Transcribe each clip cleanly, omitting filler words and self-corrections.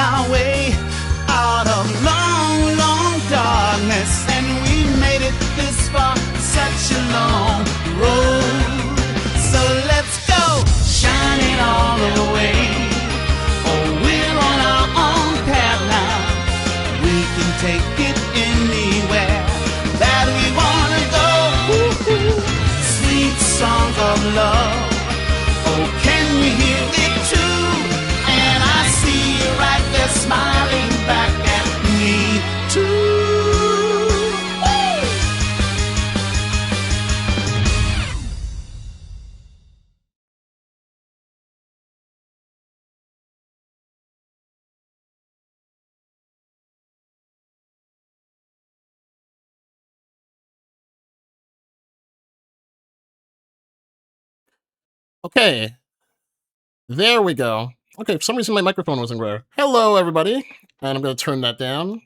our way out of long, long darkness, and we made it this far, such a long road. So let's go, shining all the way. Oh, we're on our own path now. We can take it anywhere that we wanna go. Woo-hoo. Sweet songs of love. Oh, can you hear it too? And I see you right there smiling back at me too. Okay, there we go. Okay, for some reason my microphone wasn't rare. Hello, everybody. And I'm going to turn that down.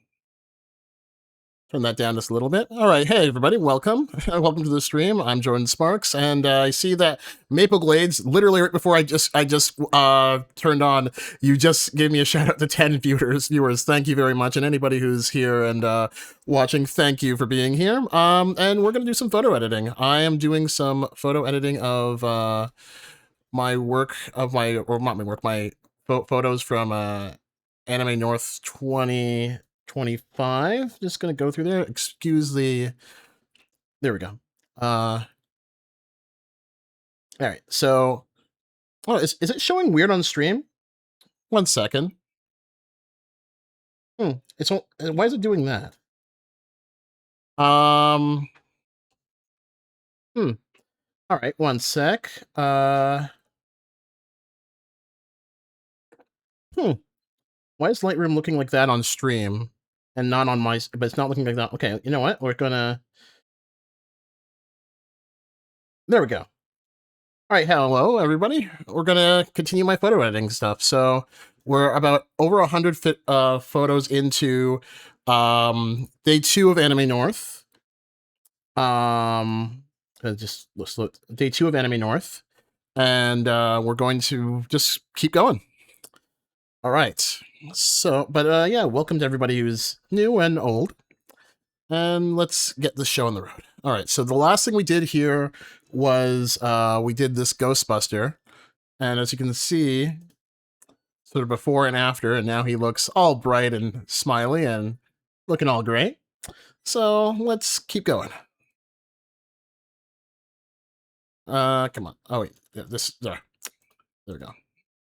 Turn that down just a little bit. All right, hey everybody, welcome. Welcome to the stream. I'm Jordan Sparks, and I see that Maple Glades, literally right before I just turned on, you just gave me a shout out to 10 viewers. Thank you very much, and anybody who's here and watching, thank you for being here. And we're gonna do some photo editing. I am doing some photo editing of my photos from Anime North 2025. Just gonna go through there. Excuse the. There we go. All right. So, oh, is it showing weird on stream? 1 second. It's why is it doing that? All right. 1 sec. Why is Lightroom looking like that on stream and not on my? But it's not looking like that. Okay. You know what? We're gonna. There we go. All right, hello everybody. We're gonna continue my photo editing stuff. So we're about over 100 photos into day 2 of Anime North. Just look, day 2 of Anime North, and we're going to just keep going. All right. So, but yeah, welcome to everybody who's new and old. And let's get this show on the road. All right, so the last thing we did here was we did this Ghostbuster, and as you can see, sort of before and after, and now he looks all bright and smiley and looking all great. So let's keep going. Come on. Oh wait, yeah, there we go.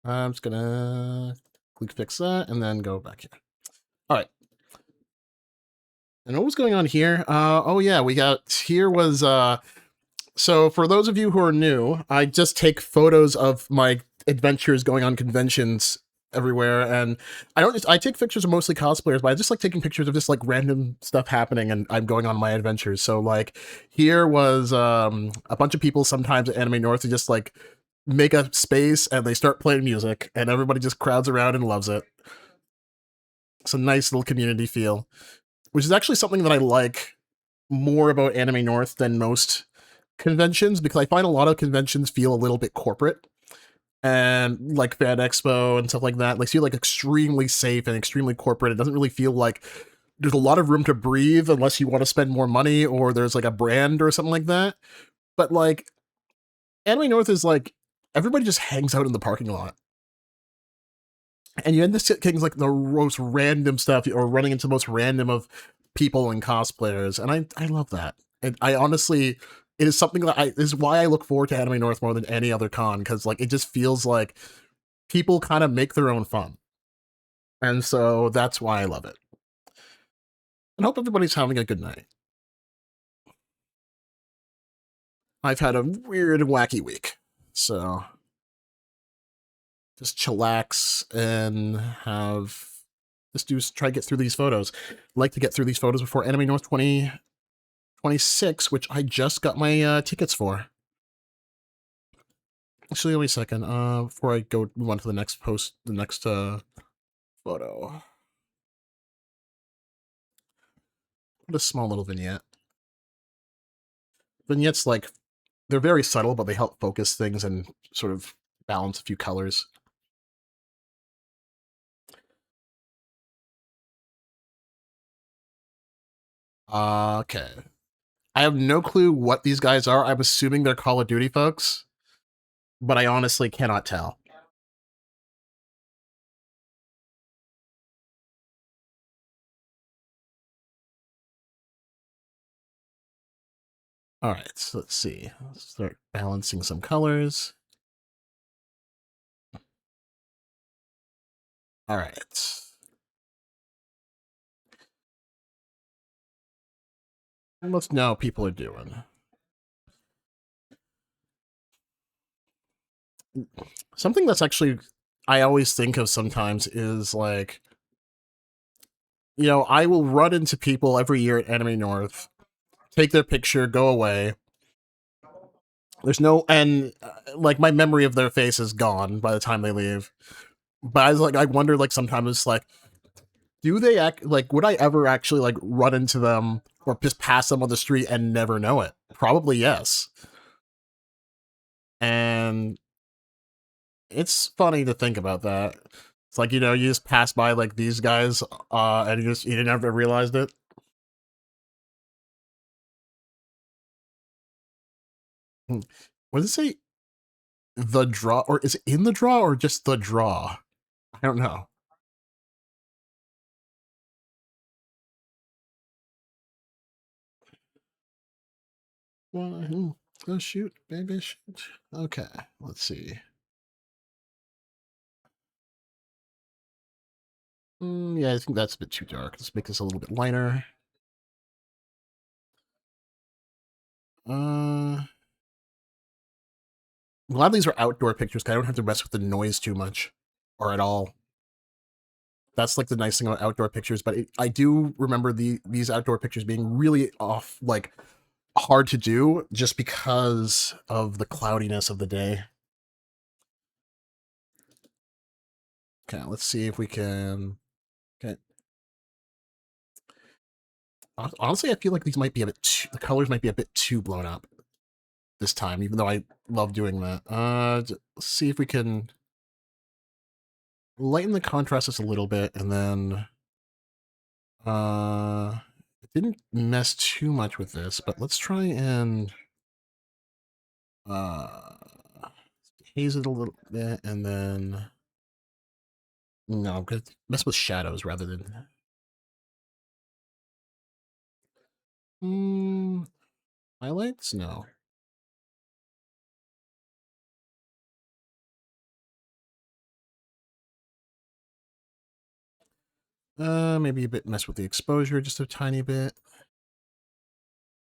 I'm just gonna click fix that and then go back here. All right. And what was going on here? Oh yeah, we got, here was, so for those of you who are new, I just take photos of my adventures going on conventions everywhere, and I take pictures of mostly cosplayers, but I just like taking pictures of just like random stuff happening and I'm going on my adventures. So like here was a bunch of people sometimes at Anime North who just like make a space and they start playing music and everybody just crowds around and loves it. It's a nice little community feel, which is actually something that I like more about Anime North than most conventions, because I find a lot of conventions feel a little bit corporate, and like Fan Expo and stuff like that, like feel like extremely safe and extremely corporate. It doesn't really feel like there's a lot of room to breathe unless you want to spend more money or there's like a brand or something like that. But like Anime North is like everybody just hangs out in the parking lot. And you end up getting like the most random stuff or running into the most random of people and cosplayers. And I love that. And I honestly, it is something that is why I look forward to Anime North more than any other con, because like it just feels like people kind of make their own fun. And so that's why I love it. And hope everybody's having a good night. I've had a weird, wacky week. So just chillax and try to get through these photos. I'd like to get through these photos before Anime North 2026, which I just got my tickets for. Actually, wait a second. Before I move on to the next post, the next photo. What a small little vignette. Vignettes, like, they're very subtle, but they help focus things and sort of balance a few colors. Okay. I have no clue what these guys are. I'm assuming they're Call of Duty folks, but I honestly cannot tell. All right, so let's see. Let's start balancing some colors. All right. Let's know how people are doing. Something that's actually I always think of sometimes is like, I will run into people every year at Anime North, take their picture, go away. There's no, and like my memory of their face is gone by the time they leave. But I wonder, like, sometimes, like, do they act like, would I ever actually, like, run into them or just pass them on the street and never know it? Probably yes. And it's funny to think about that. It's like, you just pass by, like, these guys, and you never realized it. Hmm. What does it say? The draw, or is it in the draw, or just the draw? I don't know. Well, oh, shoot, baby, shoot. Okay, let's see. Yeah, I think that's a bit too dark. Let's make this a little bit lighter. Uh, a lot of these are outdoor pictures. 'Cause I don't have to mess with the noise too much, or at all. That's like the nice thing about outdoor pictures. But I do remember these outdoor pictures being really off, like hard to do, just because of the cloudiness of the day. Okay, let's see if we can. Okay. Honestly, I feel like these might be a bit the colors might be a bit too blown up this time, even though I love doing that. Let's see if we can lighten the contrast just a little bit, and then it didn't mess too much with this, but let's try and uh haze it a little bit, and then no, I'm gonna mess with shadows rather than mm, highlights. No, maybe a bit mess with the exposure just a tiny bit.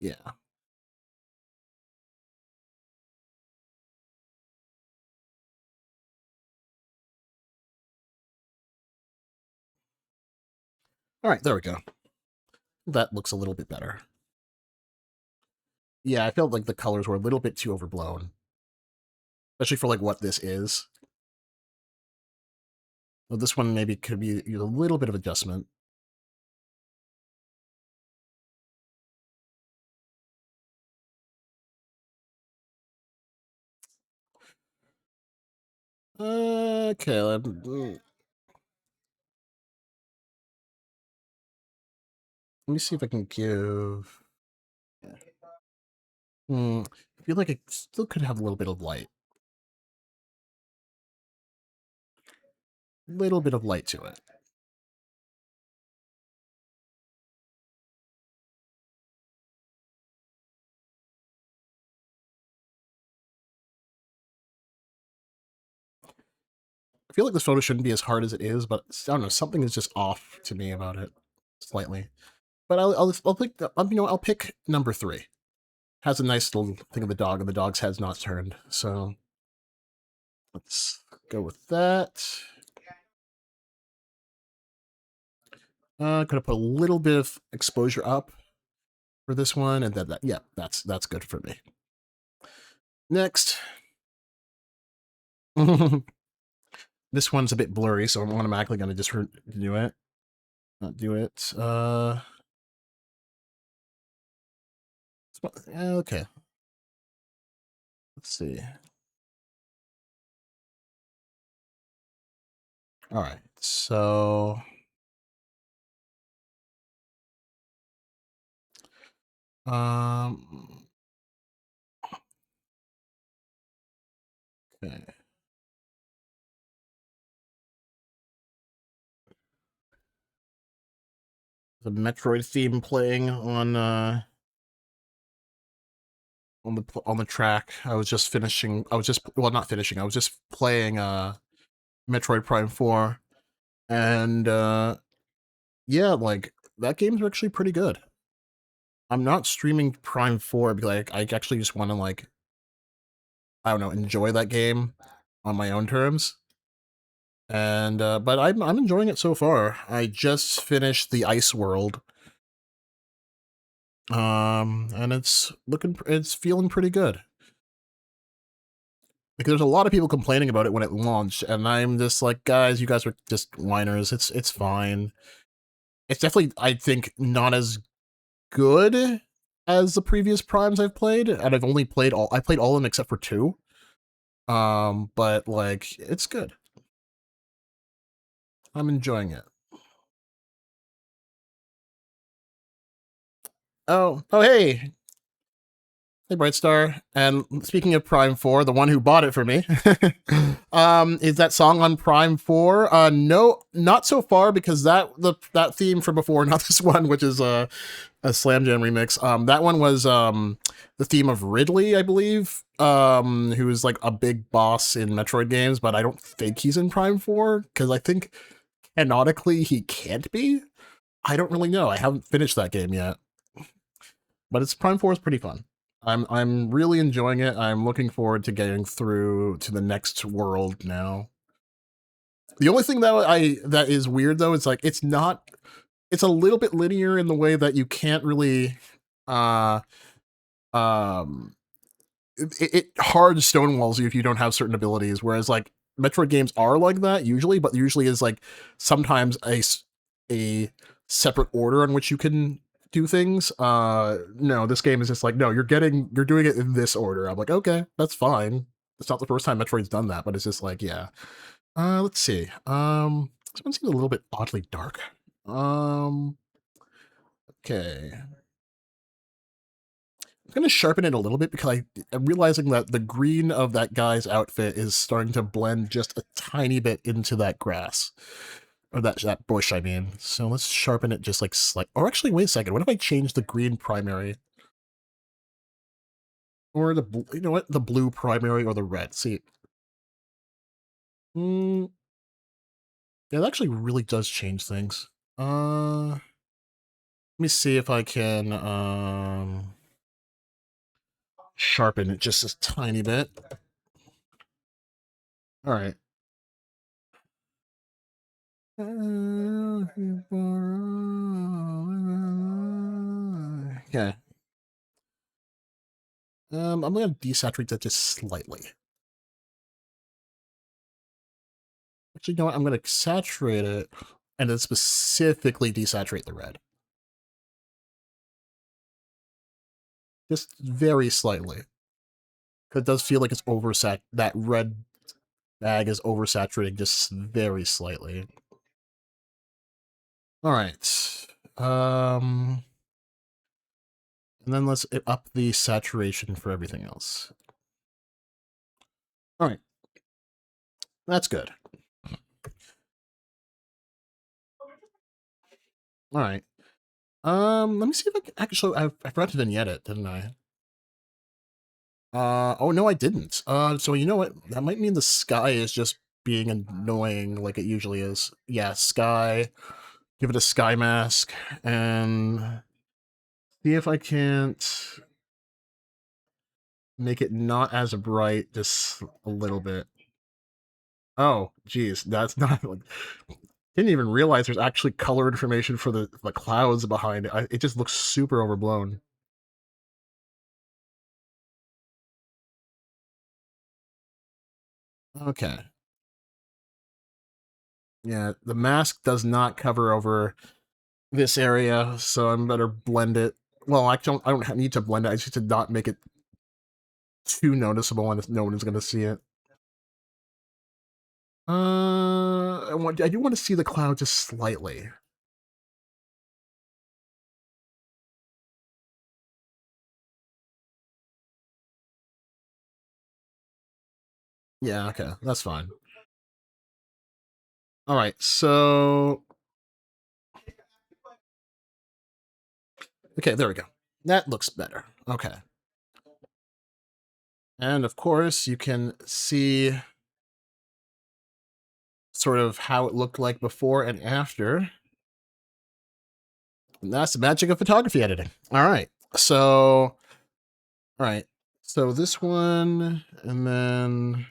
Yeah. All right, there we go. That looks a little bit better. Yeah, I felt like the colors were a little bit too overblown, especially for like what this is. Well, this one maybe could be a little bit of adjustment. Okay, let me see if I can give. I feel like it still could have a little bit of light. Little bit of light to it. I feel like this photo shouldn't be as hard as it is, but I don't know. Something is just off to me about it, slightly. But I'll pick I'll pick number 3. Has a nice little thing of the dog, and the dog's head's not turned. So let's go with that. Gonna put a little bit of exposure up for this one, and then yeah, that's good for me. Next. This one's a bit blurry, so I'm automatically gonna just do it. Not do it. Okay. Let's see. All right. So Um. Okay. The Metroid theme playing on the track. I was just finishing. I was just well, not finishing. I was just playing Metroid Prime 4, and yeah, like that game's actually pretty good. I'm not streaming Prime 4 because I actually just want to like I don't know enjoy that game on my own terms. And but I'm enjoying it so far. I just finished the Ice World, and it's feeling pretty good. Like there's a lot of people complaining about it when it launched, and I'm just like, guys, you guys are just whiners. It's fine. It's definitely I think not as good as the previous primes I've played, and I've only played all I played all of them except for two. But like it's good. I'm enjoying it. Oh hey, hey, Brightstar. And speaking of Prime 4, the one who bought it for me, is that song on Prime 4? No, not so far because that theme from before, not this one, which is a Slam Jam remix. That one was the theme of Ridley, I believe, who is like a big boss in Metroid games, but I don't think he's in Prime 4 because I think canonically he can't be. I don't really know. I haven't finished that game yet. But it's Prime 4 is pretty fun. I'm really enjoying it. I'm looking forward to getting through to the next world now. The only thing that is weird though is like it's a little bit linear in the way that you can't really uh um it hard stonewalls you if you don't have certain abilities, whereas like Metroid games are like that usually, but usually is like sometimes a separate order in which you can do things. No, this game is just like, no, you're doing it in this order. I'm like, okay, that's fine. It's not the first time Metroid's done that, but it's just like, yeah. Let's see. This one seems a little bit oddly dark. Um, okay. I'm gonna sharpen it a little bit because I'm realizing that the green of that guy's outfit is starting to blend just a tiny bit into that grass. Or that bush, I mean. So let's sharpen it just like slight. Or actually, wait a second. What if I change the green primary? Or you know what? The blue primary or the red. See. Mm, yeah, that actually really does change things. Let me see if I can sharpen it just a tiny bit. All right. Okay. I'm gonna desaturate that just slightly. Actually, you know what? I'm gonna saturate it and then specifically desaturate the red. Just very slightly. It does feel like it's that red bag is oversaturating just very slightly. Alright. And then let's up the saturation for everything else. Alright. That's good. Alright. Let me see if I can actually I forgot to vignette it, didn't I? Oh no, I didn't. So you know what? That might mean the sky is just being annoying like it usually is. Yeah, sky. Give it a sky mask and see if I can't make it not as bright, just a little bit. Oh, geez, that's not like didn't even realize there's actually color information for the clouds behind it. It just looks super overblown. Okay. Yeah, the mask does not cover over this area, so I'm better blend it. Well, I don't need to blend it. I just need to not make it too noticeable, and no one is going to see it. I do want to see the cloud just slightly. Yeah, okay, that's fine. All right, so okay, there we go. That looks better. Okay. And of course, you can see sort of how it looked like before and after. And that's the magic of photography editing. All right. So, all right. So this one, and then,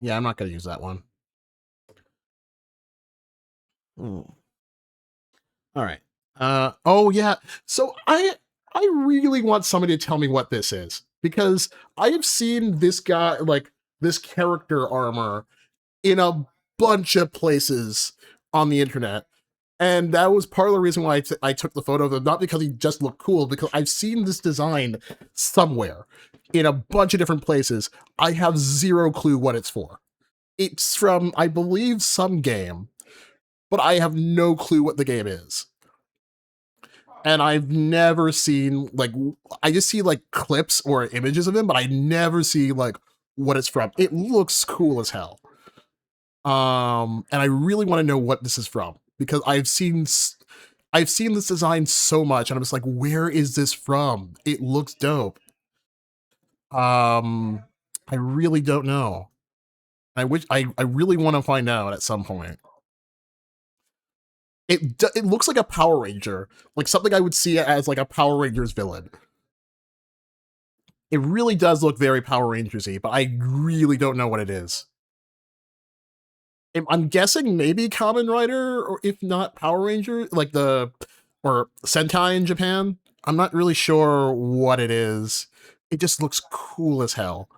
yeah, I'm not going to use that one. Hmm. All right. Oh yeah. So I really want somebody to tell me what this is because I have seen this guy like this character armor in a bunch of places on the internet. And that was part of the reason why I took the photo of him, not because he just looked cool, because I've seen this design somewhere in a bunch of different places. I have zero clue what it's for. It's from, I believe, some game, but I have no clue what the game is. And I've never seen, like, I just see, like, clips or images of him, but I never see, like, what it's from. It looks cool as hell. And I really want to know what this is from because I've seen this design so much, and I'm just like, where is this from? It looks dope. Um, I really don't know. I really want to find out at some point. It looks like a Power Ranger, like something I would see as like a Power Rangers villain. It really does look very Power Rangersy, but I really don't know what it is. I'm guessing maybe Kamen Rider, or if not Power Ranger, like the or Sentai in Japan. I'm not really sure what it is. It just looks cool as hell.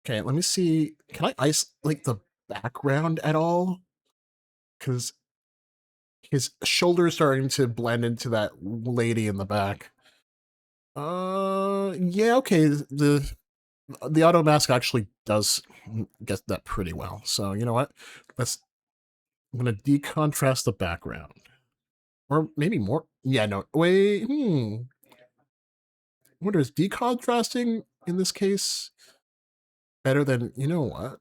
Okay, let me see. Can I isolate the background at all? Because his shoulder is starting to blend into that lady in the back. Yeah, okay. The auto mask actually does get that pretty well. So you know what? Let's. I'm gonna decontrast the background, or maybe more. Yeah, no. Wait. I wonder is decontrasting in this case better than you know what?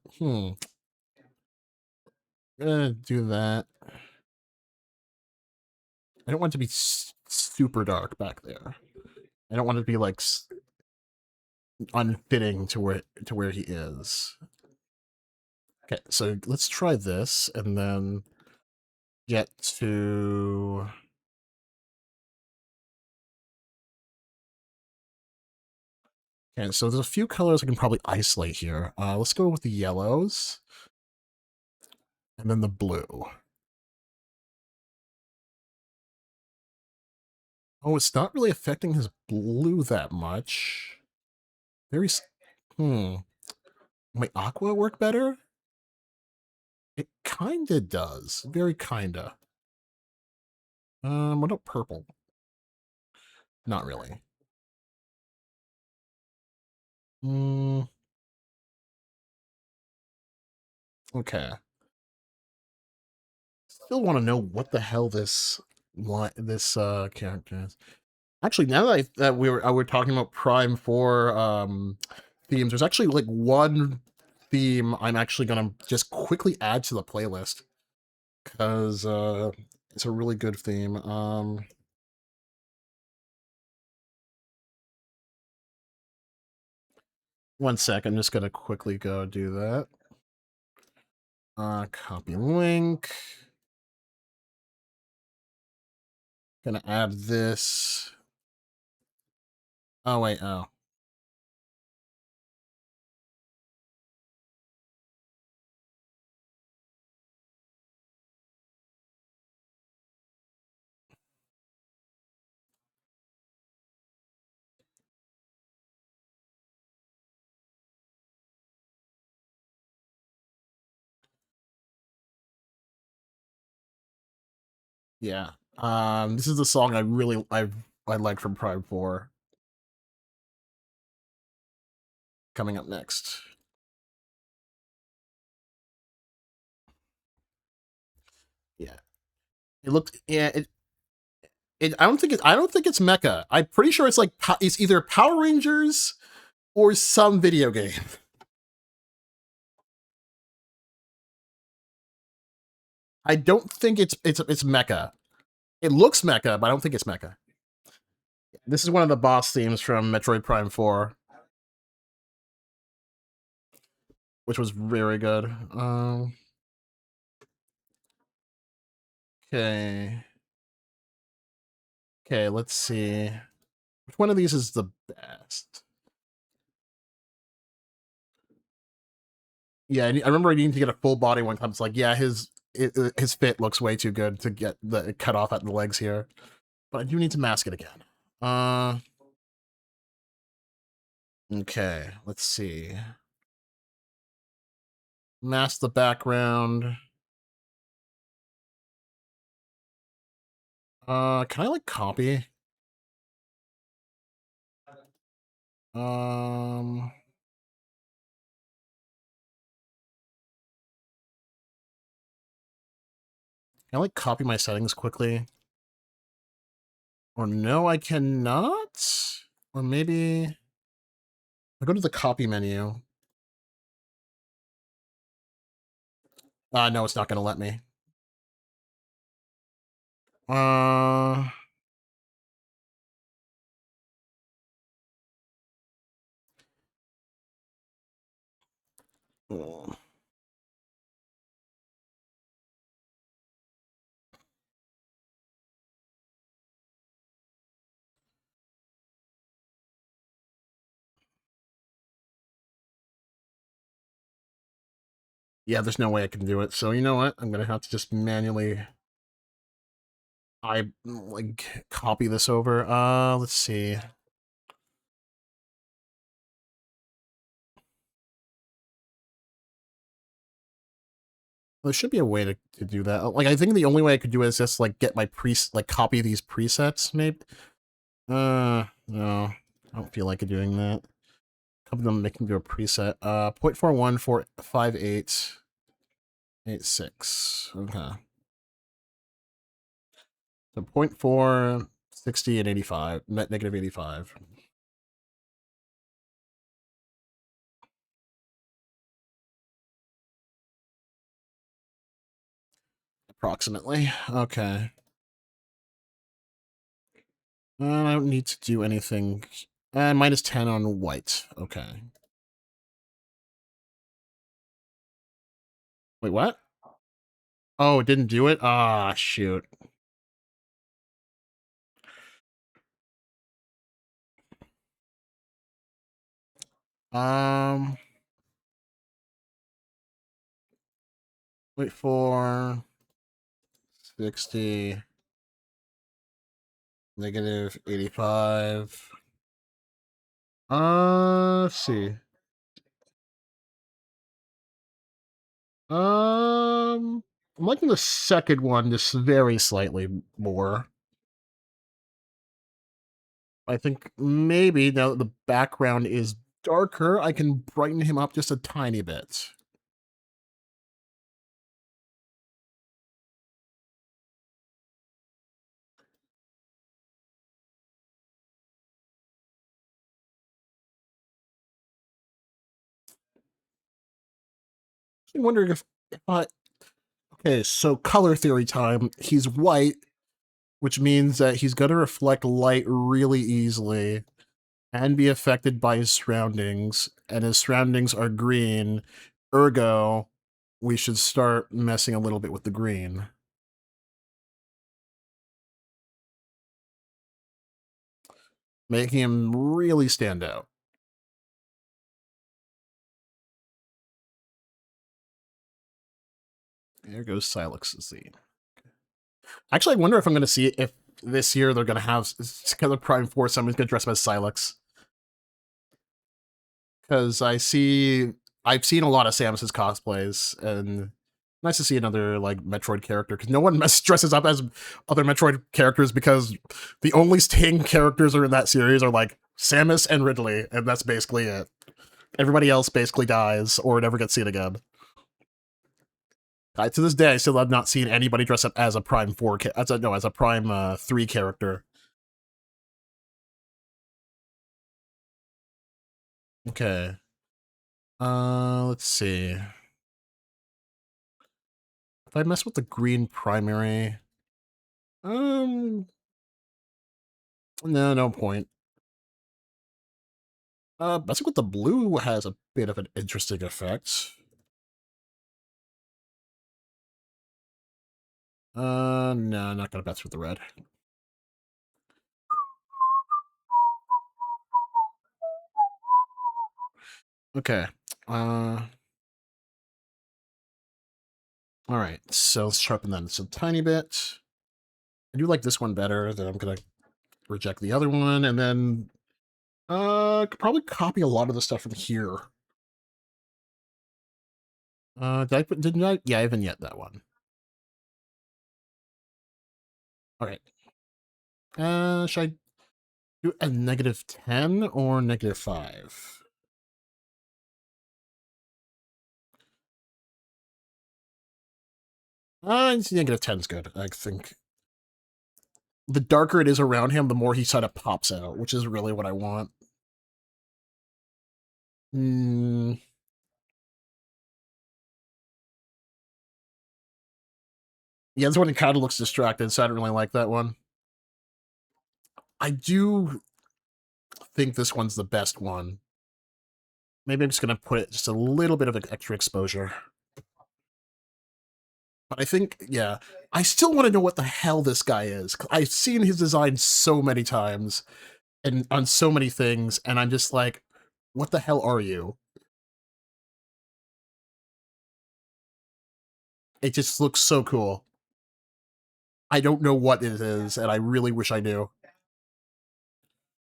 Gonna do that. I don't want it to be super dark back there. I don't want it to be like unfitting to where he is. Okay, so let's try this and then get to. Okay, so there's a few colors I can probably isolate here. Let's go with the yellows and then the blue. Oh, it's not really affecting his blue that much. Very. Hmm. Might aqua work better? It kinda does. Very kinda. What about purple? Not really. Hmm. Okay. Still want to know what the hell this character is. Actually, now that that we're talking about Prime 4 themes, there's actually like one theme I'm actually gonna just quickly add to the playlist because it's a really good theme. 1 sec, I'm just gonna quickly go do that. Copy link. Gonna add this. Oh wait, oh. Yeah. This is the song I like from Prime 4 coming up next. Yeah. It looked yeah, I don't think it's mecha. I'm pretty sure it's like it's either Power Rangers or some video game. I don't think it's mecha. It looks mecha, but I don't think it's mecha. This is one of the boss themes from Metroid Prime 4, which was very good. Okay. Okay, let's see. Which one of these is the best? Yeah, I remember I needed to get a full body one time. It's like, yeah, his fit looks way too good to get the cut off at the legs here. But I do need to mask it again. Okay, let's see. Mask the background. Can I like copy? Um, can I like copy my settings quickly? Or no, I cannot? Or maybe I go to the copy menu. No, it's not gonna let me. Uh, oh. Yeah, there's no way I can do it. So you know what? I'm gonna have to just manually like copy this over. Let's see. There should be a way to do that. Like I think the only way I could do it is just like get my copy these presets, maybe. No. I don't feel like doing that. A couple of them make me do a preset. 0.4145886. Okay. So 0.4, 60, and 85. Negative 85. Approximately. Okay. I don't need to do anything. Minus 10 on white. Okay. Wait, what? Oh, it didn't do it? Ah, shoot. Um, wait for 60, negative 85. Let's see. I'm liking the second one just very slightly more. I think maybe now that the background is darker, I can brighten him up just a tiny bit. I'm wondering if I... Okay, so color theory time. He's white, which means that he's going to reflect light really easily and be affected by his surroundings, and his surroundings are green. Ergo, we should start messing a little bit with the green. Making him really stand out. There goes Silex's scene. Actually, I wonder if I'm going to see if this year they're going to have Killer Prime 4, someone's going to dress up as Silex. Because I've seen a lot of Samus's cosplays, and nice to see another like Metroid character. Because no one dresses up as other Metroid characters because the only staying characters are in that series are like Samus and Ridley, and that's basically it. Everybody else basically dies or never gets seen again. To this day, I still have not seen anybody dress up as a Prime 4, as a Prime 3 character. Okay. Let's see. If I mess with the green primary, no, no point. Messing with the blue has a bit of an interesting effect. No, not gonna mess with the red. Okay. All right. So let's sharpen that just a tiny bit. I do like this one better. Then I'm gonna reject the other one, and then could probably copy a lot of the stuff from here. Didn't I? Yeah, I haven't yet that one. All right. Should I do a -10 or -5? -10's good. I think the darker it is around him, the more he sort of pops out, which is really what I want. Mm, yeah, this one kind of looks distracted, so I don't really like that one. I do think this one's the best one. Maybe I'm just gonna put it just a little bit of extra exposure. But I think, yeah, I still want to know what the hell this guy is. I've seen his design so many times and on so many things, and I'm just like, what the hell are you? It just looks so cool. I don't know what it is, and I really wish I knew.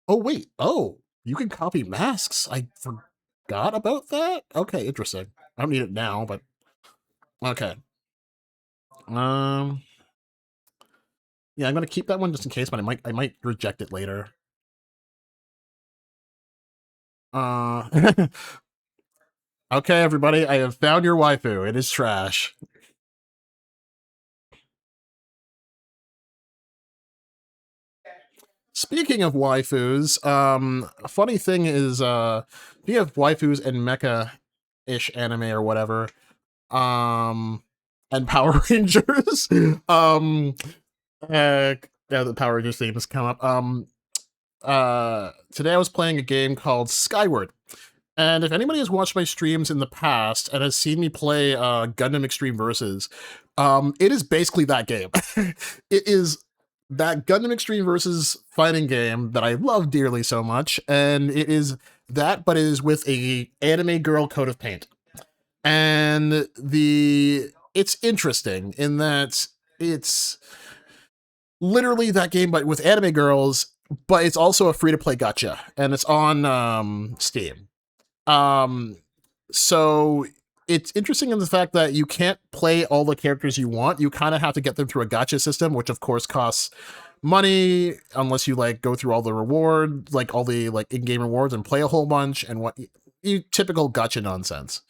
Oh, wait. Oh, you can copy masks. I forgot about that. Okay, interesting. I don't need it now, but okay. Um, yeah, I'm gonna keep that one just in case, but I might reject it later. Uh, okay, everybody, I have found your waifu. It is trash. Speaking of waifus, a funny thing is, if you have waifus and mecha-ish anime or whatever, and Power Rangers, yeah, the Power Rangers theme has come up. Today I was playing a game called Skyward. And if anybody has watched my streams in the past and has seen me play Gundam Extreme Versus, it is basically that game. It is that Gundam Extreme Versus fighting game that I love dearly so much, and it is that, but it is with a anime girl coat of paint. And it's interesting in that it's literally that game, but with anime girls. But it's also a free to play gacha, and it's on Steam. Um, so it's interesting in the fact that you can't play all the characters you want. You kind of have to get them through a gacha system, which of course costs money unless you like go through all the reward, like all the like in-game rewards and play a whole bunch and what you typical gacha nonsense.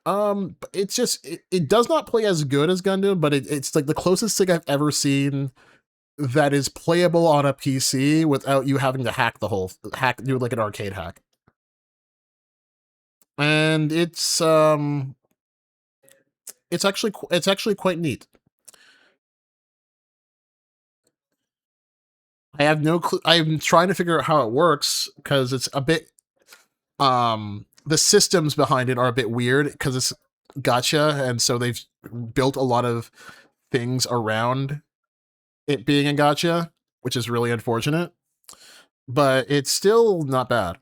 But it's just it does not play as good as Gundam, but it's like the closest thing I've ever seen that is playable on a PC without you having to do like an arcade hack. And it's actually quite neat. I have no clue. I'm trying to figure out how it works because it's a bit the systems behind it are a bit weird because it's gacha, and so they've built a lot of things around it being a gacha, which is really unfortunate. But it's still not bad.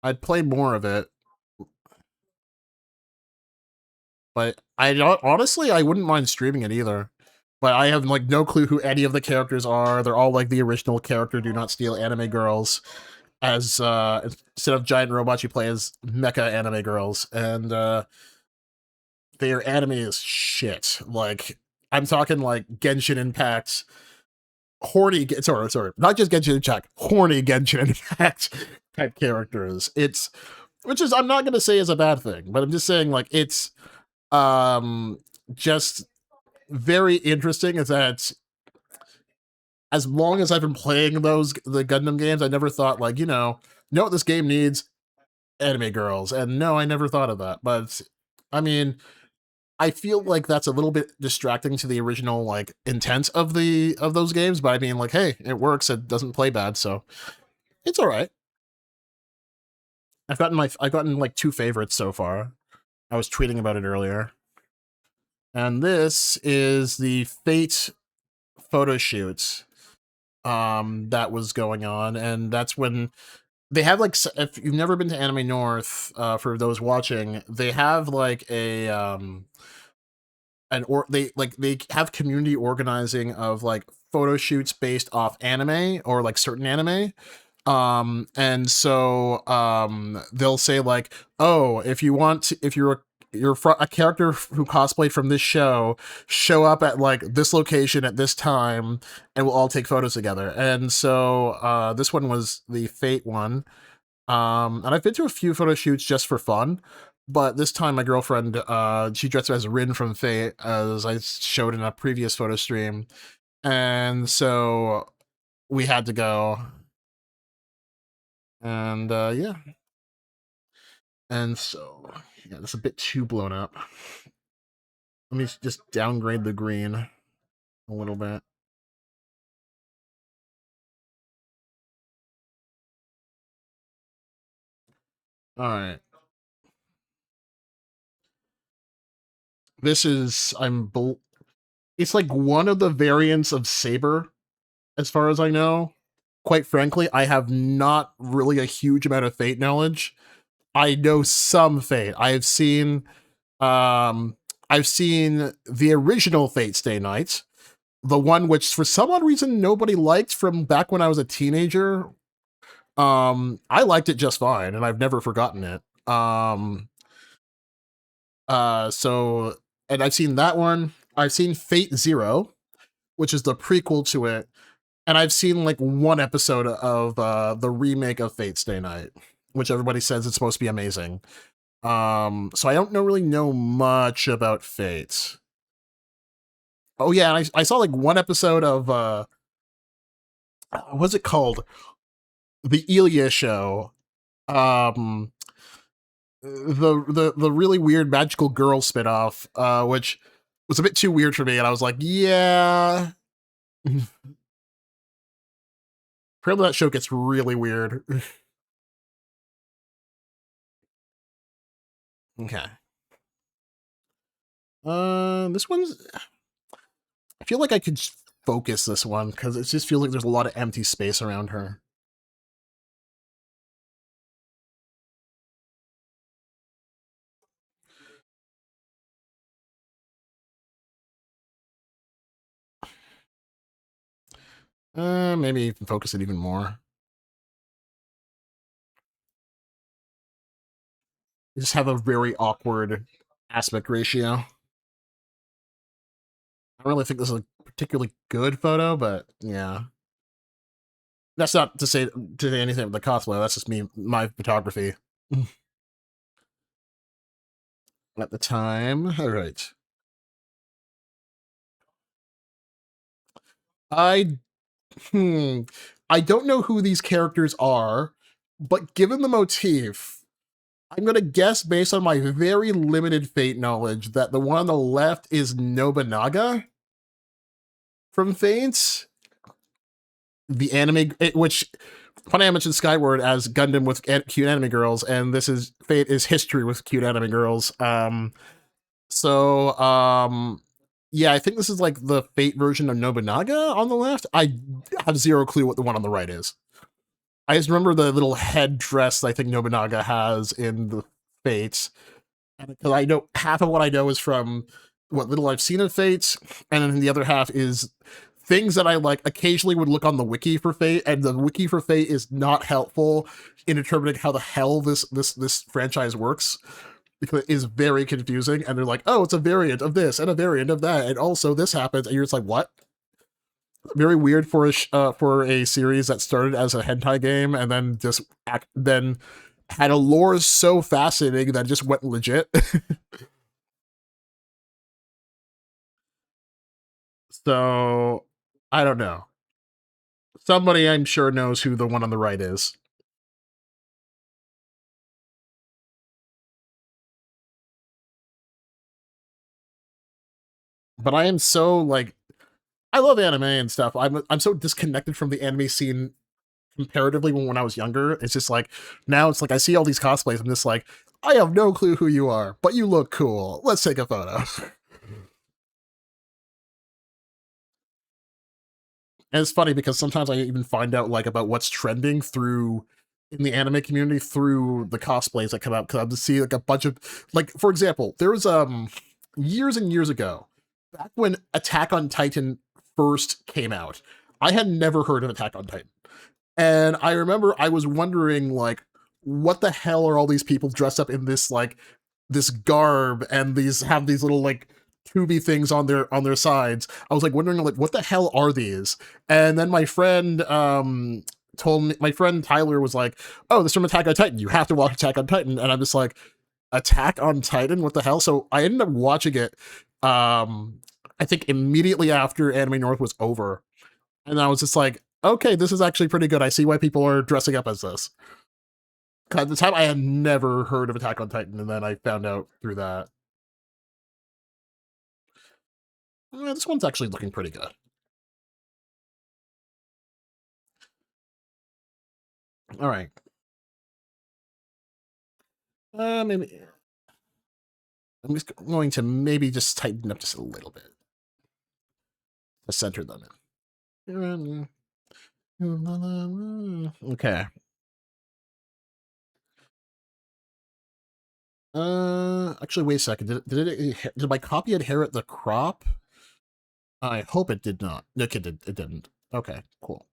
I'd play more of it, but honestly I wouldn't mind streaming it either. But I have like no clue who any of the characters are. They're all like the original character Do Not Steal anime girls. As instead of giant robots, you play as mecha anime girls, and their anime is shit. Like I'm talking like Genshin Impact horny, sorry, not just Genshin Impact, horny Genshin Impact type characters. It's, which is, I'm not going to say is a bad thing, but I'm just saying, like, it's just very interesting is that as long as I've been playing the Gundam games, I never thought, like, you know what this game needs? Anime girls. And no, I never thought of that. But I mean, I feel like that's a little bit distracting to the original, like, intent of those games, but I mean, like, hey, it works, it doesn't play bad, so it's all right. I've gotten like 2 favorites so far. I was tweeting about it earlier. And this is the Fate photo shoot that was going on, and that's when they have, like, if you've never been to Anime North, for those watching, they have like they have community organizing of like photo shoots based off anime or like certain anime. And so they'll say, like, oh, if you're a character who cosplayed from this show up at like this location at this time, and we'll all take photos together. And so this one was the Fate one. And I've been to a few photo shoots just for fun, but this time my girlfriend, she dressed up as Rin from Fate, as I showed in a previous photo stream, and so we had to go. And yeah, and so yeah, that's a bit too blown up. Let me just downgrade the green a little bit. All right. This is it's like one of the variants of Saber, as far as I know. Quite frankly, I have not really a huge amount of Fate knowledge. I know some Fate. I've seen the original Fate Stay Night, the one which for some odd reason nobody liked from back when I was a teenager. I liked it just fine, and I've never forgotten it. So, and I've seen that one. I've seen Fate Zero, which is the prequel to it, and I've seen like one episode of the remake of Fate Stay Night, which everybody says it's supposed to be amazing. So I don't really know much about Fate. Oh yeah, and I saw like one episode of what's it called? The Ilya show. Um the really weird magical girl spinoff, which was a bit too weird for me, and I was like, yeah. Apparently that show gets really weird. Okay. This one's, I feel like I could focus this one because it just feels like there's a lot of empty space around her. Maybe focus it even more. You just have a very awkward aspect ratio. I don't really think this is a particularly good photo, but yeah. That's not to say anything with the cosplay. That's just my photography at the time. All right. I I don't know who these characters are, but given the motif, I'm gonna guess based on my very limited Fate knowledge that the one on the left is Nobunaga from Fate, the anime, which funny I mentioned Skyward as Gundam with cute anime girls, and this is Fate is history with cute anime girls. So yeah, I think this is like the Fate version of Nobunaga on the left. I have zero clue what the one on the right is. I just remember the little head dress I think Nobunaga has in the Fates. Because I know half of what I know is from what little I've seen of Fates, and then the other half is things that I like occasionally would look on the wiki for Fate, and the wiki for Fate is not helpful in determining how the hell this franchise works, because it is very confusing. And they're like, oh, it's a variant of this and a variant of that, and also this happens, and you're just like, what? Very weird for a series that started as a hentai game and then then had a lore so fascinating that just went legit. So I don't know. Somebody I'm sure knows who the one on the right is. But I am so like I love anime and stuff. I'm so disconnected from the anime scene comparatively when I was younger. It's just like now it's like I see all these cosplays. I'm just like I have no clue who you are, but you look cool. Let's take a photo. And it's funny because sometimes I even find out like about what's trending through in the anime community through the cosplays that come out because I just see like a bunch of like for example, there was years and years ago, back when Attack on Titan first came out, I had never heard of Attack on Titan. And I remember I was wondering like what the hell are all these people dressed up in this garb and these have these little like tubey things on their sides. I was like wondering like what the hell are these? And then my friend told me my friend Tyler was like, "Oh, this is from Attack on Titan. You have to watch Attack on Titan." And I'm just like, "Attack on Titan? What the hell?" So I ended up watching it I think immediately after Anime North was over. And I was just like, "Okay, this is actually pretty good. I see why people are dressing up as this." 'Cause at the time I had never heard of Attack on Titan and then I found out through that. This one's actually looking pretty good. All right. Maybe I'm just going to maybe just tighten up just a little bit to center them in. Okay. Actually, wait a second. Did my copy inherit the crop? I hope it did not. Look, it didn't. Okay, cool.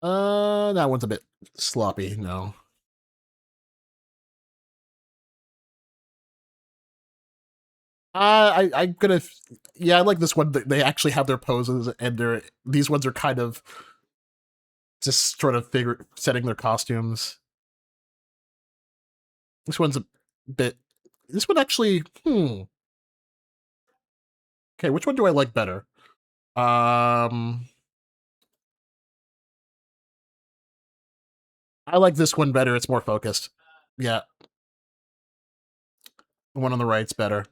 That one's a bit sloppy. No. I'm gonna. Yeah, I like this one. They actually have their poses, and these ones are kind of just sort of figure setting their costumes. This one's a bit. This one actually. Okay, which one do I like better? I like this one better. It's more focused. Yeah, the one on the right's better.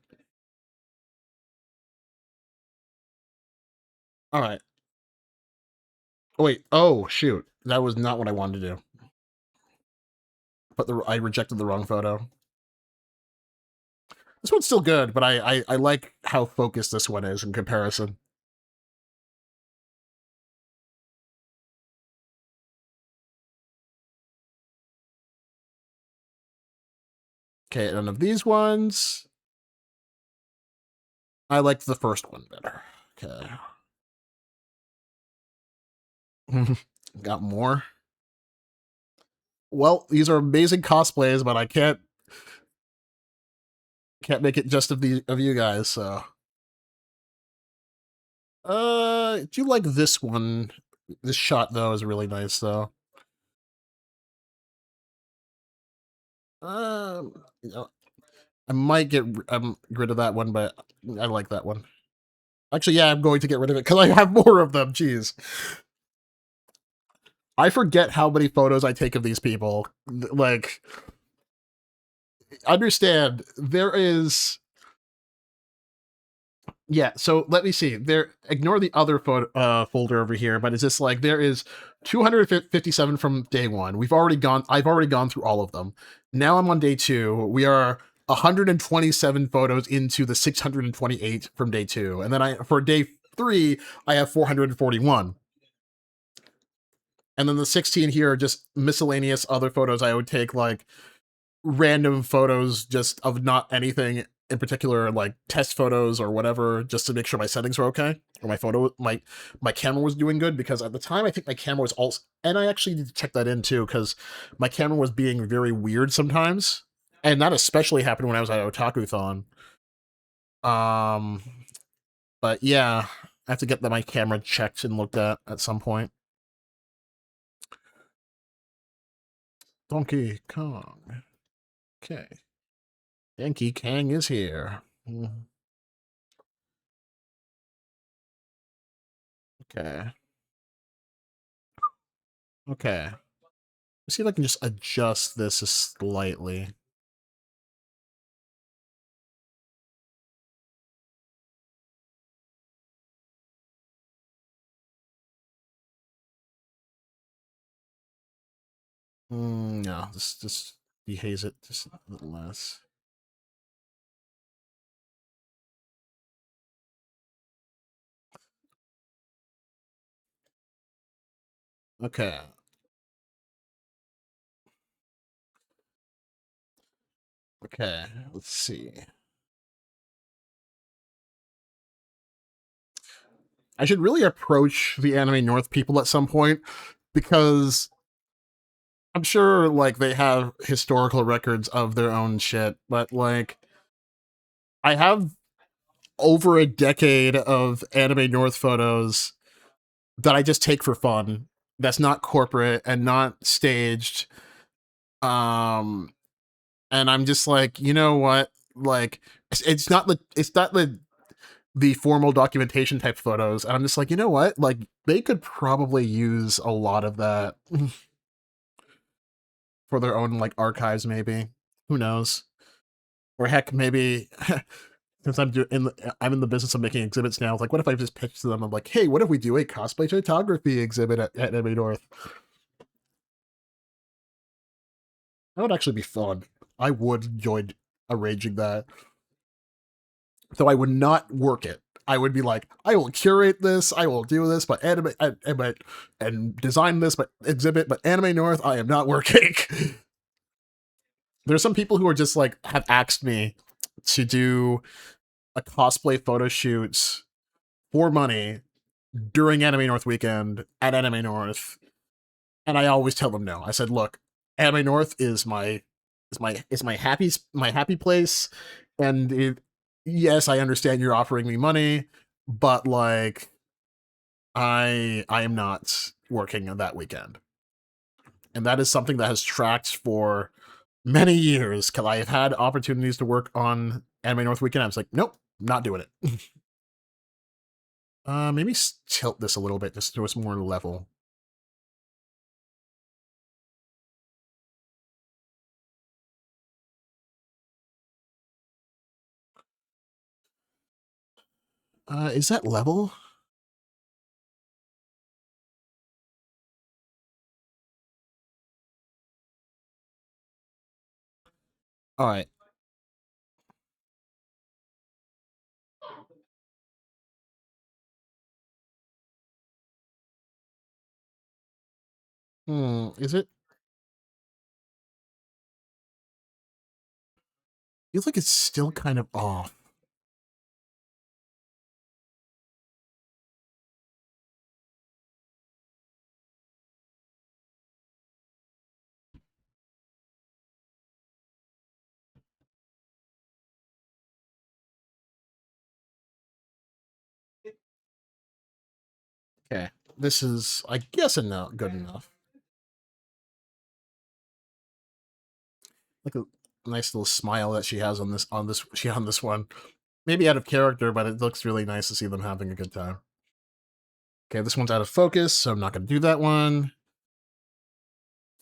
All right. Oh, wait. Oh shoot, that was not what I wanted to do. But I rejected the wrong photo. This one's still good, but I like how focused this one is in comparison. Okay, none of these ones. I liked the first one better. Okay. Got more. Well, these are amazing cosplays, but I can't make it just of the of you guys. So, do you like this one? This shot though is really nice though. You know, I might get rid of that one, but I like that one. Actually, yeah, I'm going to get rid of it because I have more of them. Jeez, I forget how many photos I take of these people. Like, understand there is yeah, so let me see. There, ignore the other folder over here, but it's just like there is 257 from day one. I've already gone through all of them. Now I'm on day two. We are 127 photos into the 628 from day two, and then for day three I have 441, and then the 16 here are just miscellaneous other photos I would take like random photos just of not anything in particular, like test photos or whatever, just to make sure my settings were okay or my camera was doing good. Because at the time I think my camera was also, and I actually need to check that in too because my camera was being very weird sometimes, and that especially happened when I was at Otakuthon. Um, But yeah, I have to get my camera checked and looked at some point. Donkey Kong. Okay. Donkey Kong is here. Okay. Okay. Let's see if I can just adjust this slightly. No, just dehaze it just a little less. Okay. Okay, let's see. I should really approach the Anime North people at some point because I'm sure like they have historical records of their own shit, but like I have over a decade of Anime North photos that I just take for fun. That's not corporate and not staged. Um and I'm just like, you know what? Like it's not the formal documentation type photos. And I'm just like, you know what? Like they could probably use a lot of that for their own like archives, maybe. Who knows? Or heck, maybe since I'm in the business of making exhibits now. Like, what if I just pitch to them? I'm like, hey, what if we do a cosplay photography exhibit at Anime North? That would actually be fun. I would enjoy arranging that. Though I would not work it. I would be like, I will curate this, I will do this, but and design this, but exhibit, but Anime North, I am not working. There's some people who are just like have asked me to do a cosplay photo shoot for money during Anime North weekend at Anime North, and I always tell them no. I said, look, Anime North is my happy place, and yes, I understand you're offering me money, but like I am not working on that weekend, and that is something that has tracked for many years because I have had opportunities to work on Anime North weekend. I was like, nope, not doing it. Maybe tilt this a little bit just so it's more level. Is that level? All right. Is it? Feels like it's still kind of off. Okay, this is, I guess, enough good enough. Like a nice little smile that she has on this one. Maybe out of character, but it looks really nice to see them having a good time. Okay, this one's out of focus, so I'm not going to do that one.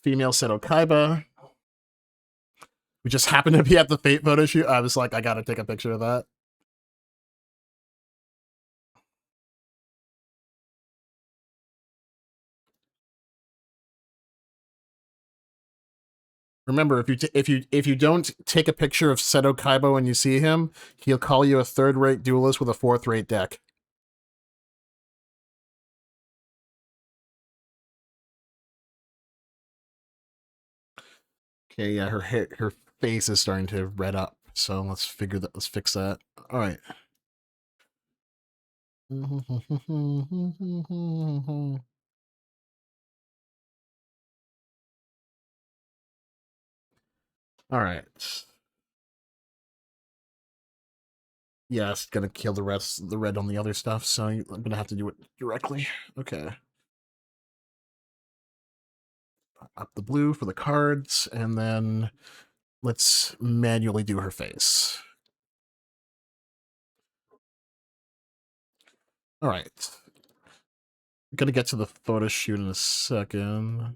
Female Seto Kaiba. We just happened to be at the Fate photo shoot. I was like, I gotta take a picture of that. Remember, if you don't take a picture of Seto Kaiba when you see him, he'll call you a third-rate duelist with a fourth-rate deck. Okay, yeah, her face is starting to red up. So let's fix that. All right. All right. Yeah, it's gonna kill the red on the other stuff, so I'm gonna have to do it directly. Okay. Up the blue for the cards, and then let's manually do her face. All right. I'm gonna get to the photo shoot in a second.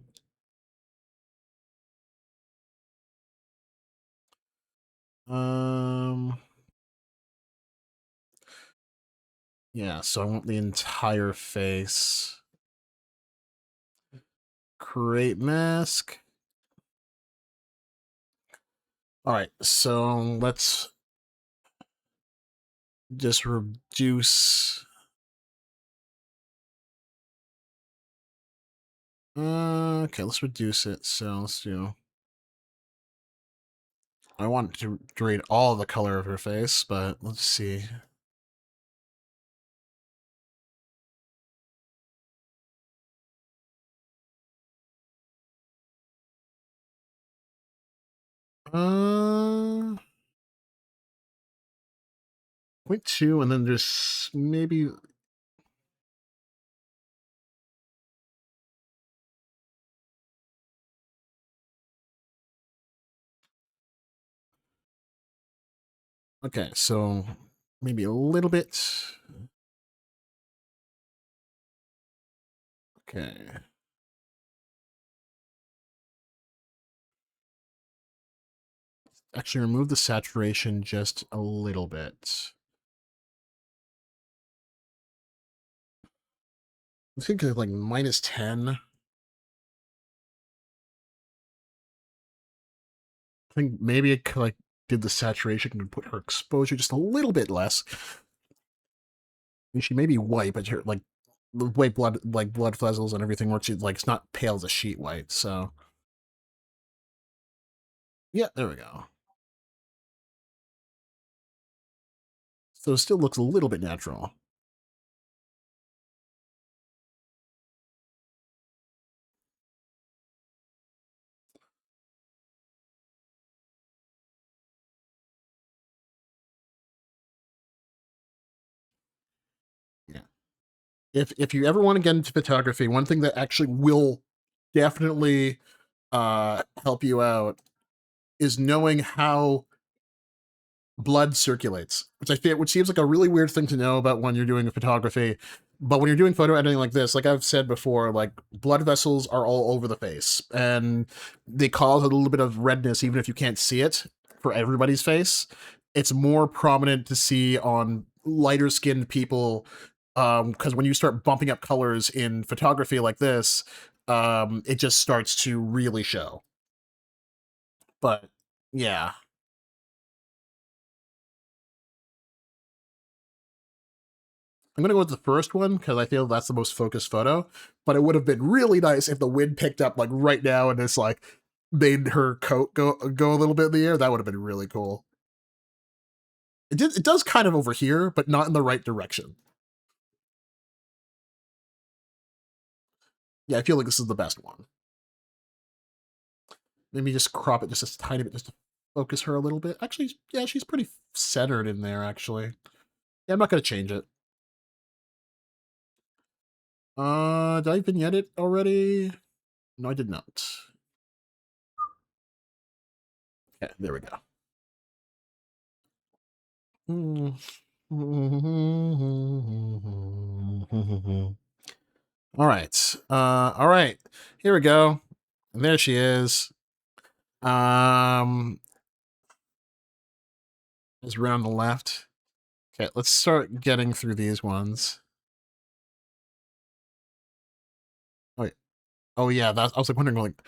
Yeah, so I want the entire face. Create mask. All right, so let's just reduce. Okay, let's reduce it. So let's do. I want to read all the color of her face, but let's see. Uh, 0.2, and then there's maybe. Okay, so maybe a little bit. Okay. Actually, remove the saturation just a little bit. I think like -10. I think maybe it like did the saturation and put her exposure just a little bit less. I mean, she may be white, but her like the way blood vessels and everything works, like it's not pale as a sheet white. So yeah, there we go. So it still looks a little bit natural. Yeah. If you ever want to get into photography, one thing that actually will definitely help you out is knowing how blood circulates, which seems like a really weird thing to know about when you're doing photography. But when you're doing photo editing like this, like I've said before, like blood vessels are all over the face, and they cause a little bit of redness, even if you can't see it for everybody's face. It's more prominent to see on lighter skinned people, because when you start bumping up colors in photography like this, it just starts to really show. But yeah. I'm gonna go with the first one because I feel that's the most focused photo. But it would have been really nice if the wind picked up like right now and it's like made her coat go a little bit in the air. That would have been really cool. It does kind of over here, but not in the right direction. Yeah, I feel like this is the best one. Maybe just crop it just a tiny bit just to focus her a little bit. Actually, yeah, she's pretty centered in there. Actually, yeah, I'm not gonna change it. Did I vignette it already? No, I did not. Okay, there we go. All right. All right. Here we go. And there she is. Um, is around the left. Okay, let's start getting through these ones. Oh, wait. Oh yeah, that I was like wondering, like, I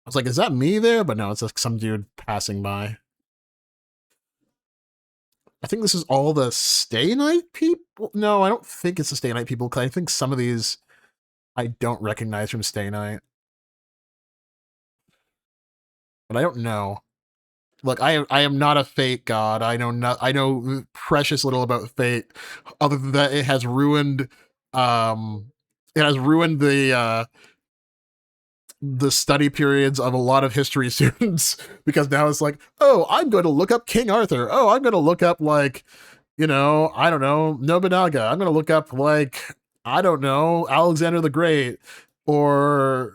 was like, is that me there? But no, it's like some dude passing by. I think this is all the stay night people. No, I don't think it's the stay night people because I think some of these I don't recognize from stay night, but I don't know. Look, I am not a Fate god. I know precious little about Fate, other than that um it has ruined the study periods of a lot of history students because now it's like, oh, I'm going to look up King Arthur. Oh, I'm going to look up like you know, I don't know, Nobunaga. I'm gonna look up like, I don't know, Alexander the Great, or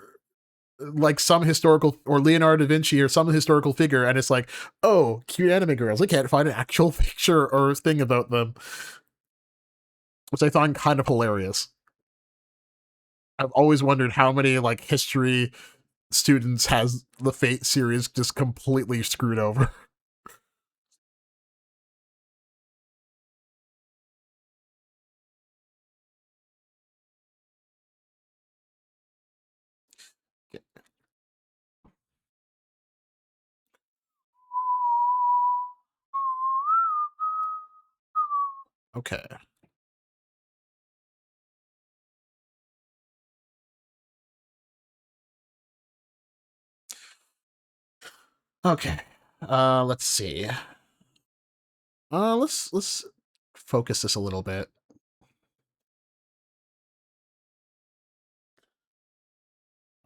like some historical, or Leonardo da Vinci, or some historical figure, and it's like, oh, cute anime girls. I can't find an actual picture or thing about them, which I find kind of hilarious. I've always wondered how many like history students has the Fate series just completely screwed over. Okay. Okay. Let's see. Let's focus this a little bit.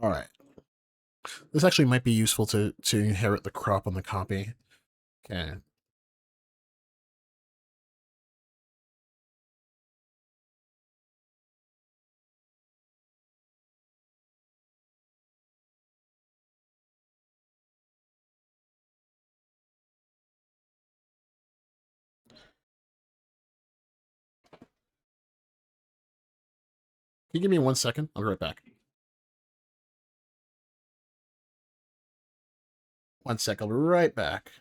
All right. This actually might be useful to inherit the crop on the copy. Okay. Can you give me 1 second? I'll be right back. 1 sec. I'll be right back.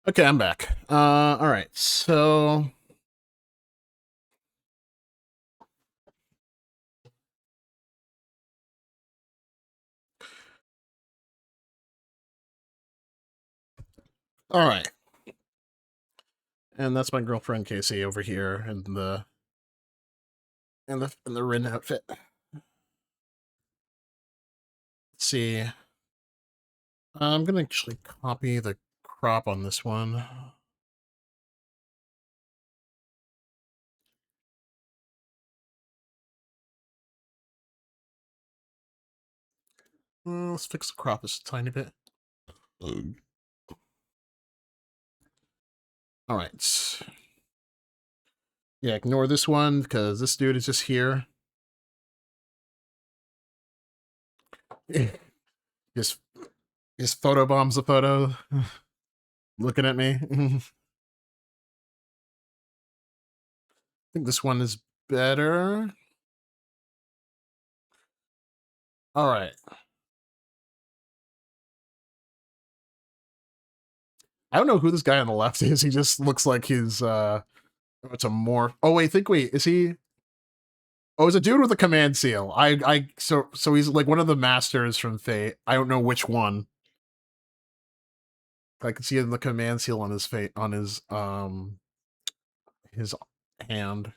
Okay, I'm back. All right. So, all right. And that's my girlfriend Casey over here in the Rin outfit. Let's see. I'm gonna actually copy the crop on this one. Let's fix the crop just a tiny bit. All right. Yeah, ignore this one because this dude is just here. just just photobombs the photo. Looking at me. I think this one is better. All right. I don't know who this guy on the left is. He just looks like he's it's a more. Oh wait, is he? Oh, it's a dude with a command seal. So he's like one of the masters from Fate. I don't know which one. I can see the command seal on his fate on his hand.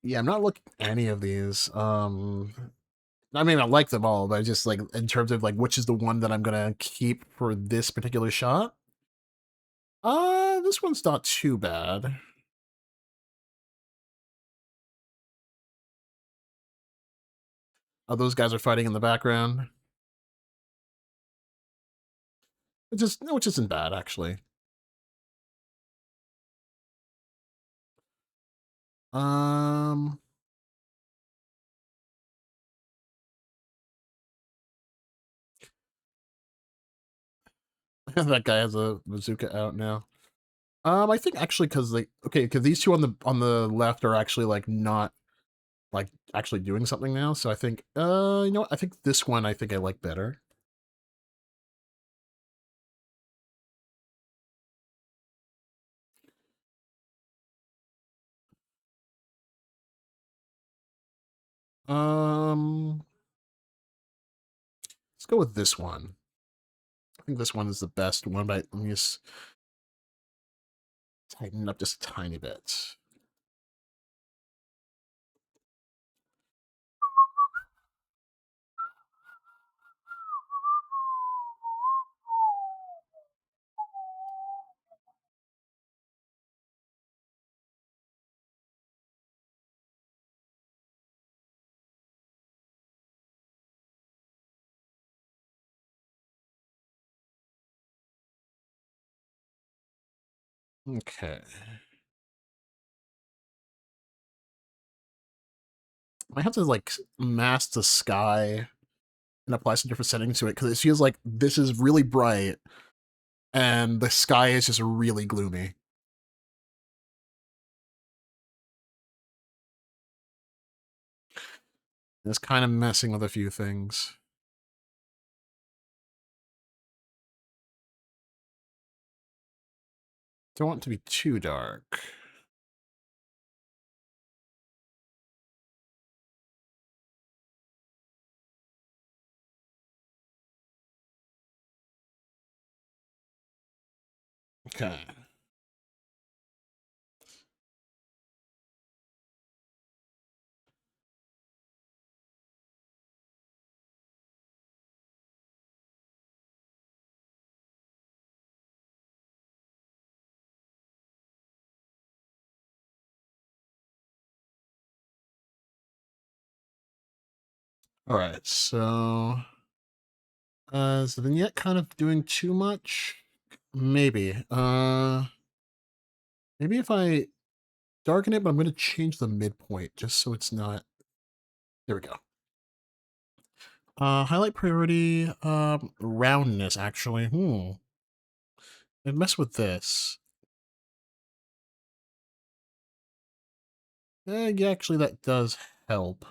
Yeah, I'm not looking at any of these. I mean, I like them all, but just like in terms of like which is the one that I'm gonna keep for this particular shot. This one's not too bad. Oh, those guys are fighting in the background. Which isn't bad actually. Um, That guy has a bazooka out now. I think actually because because these two on the left are actually like not like actually doing something now. So I think you know what? I think this one I think I like better. Um, let's go with this one. I think this one is the best one, but let me just tighten it up just a tiny bit. Okay. I have to like mask the sky and apply some different settings to it because it feels like this is really bright and the sky is just really gloomy. It's kind of messing with a few things. Don't want it to be too dark. Okay. All right, is the vignette kind of doing too much? Maybe. Maybe if I darken it, but I'm going to change the midpoint just so it's not. There we go. Highlight priority, roundness, actually. I mess with this. Yeah, actually, that does help.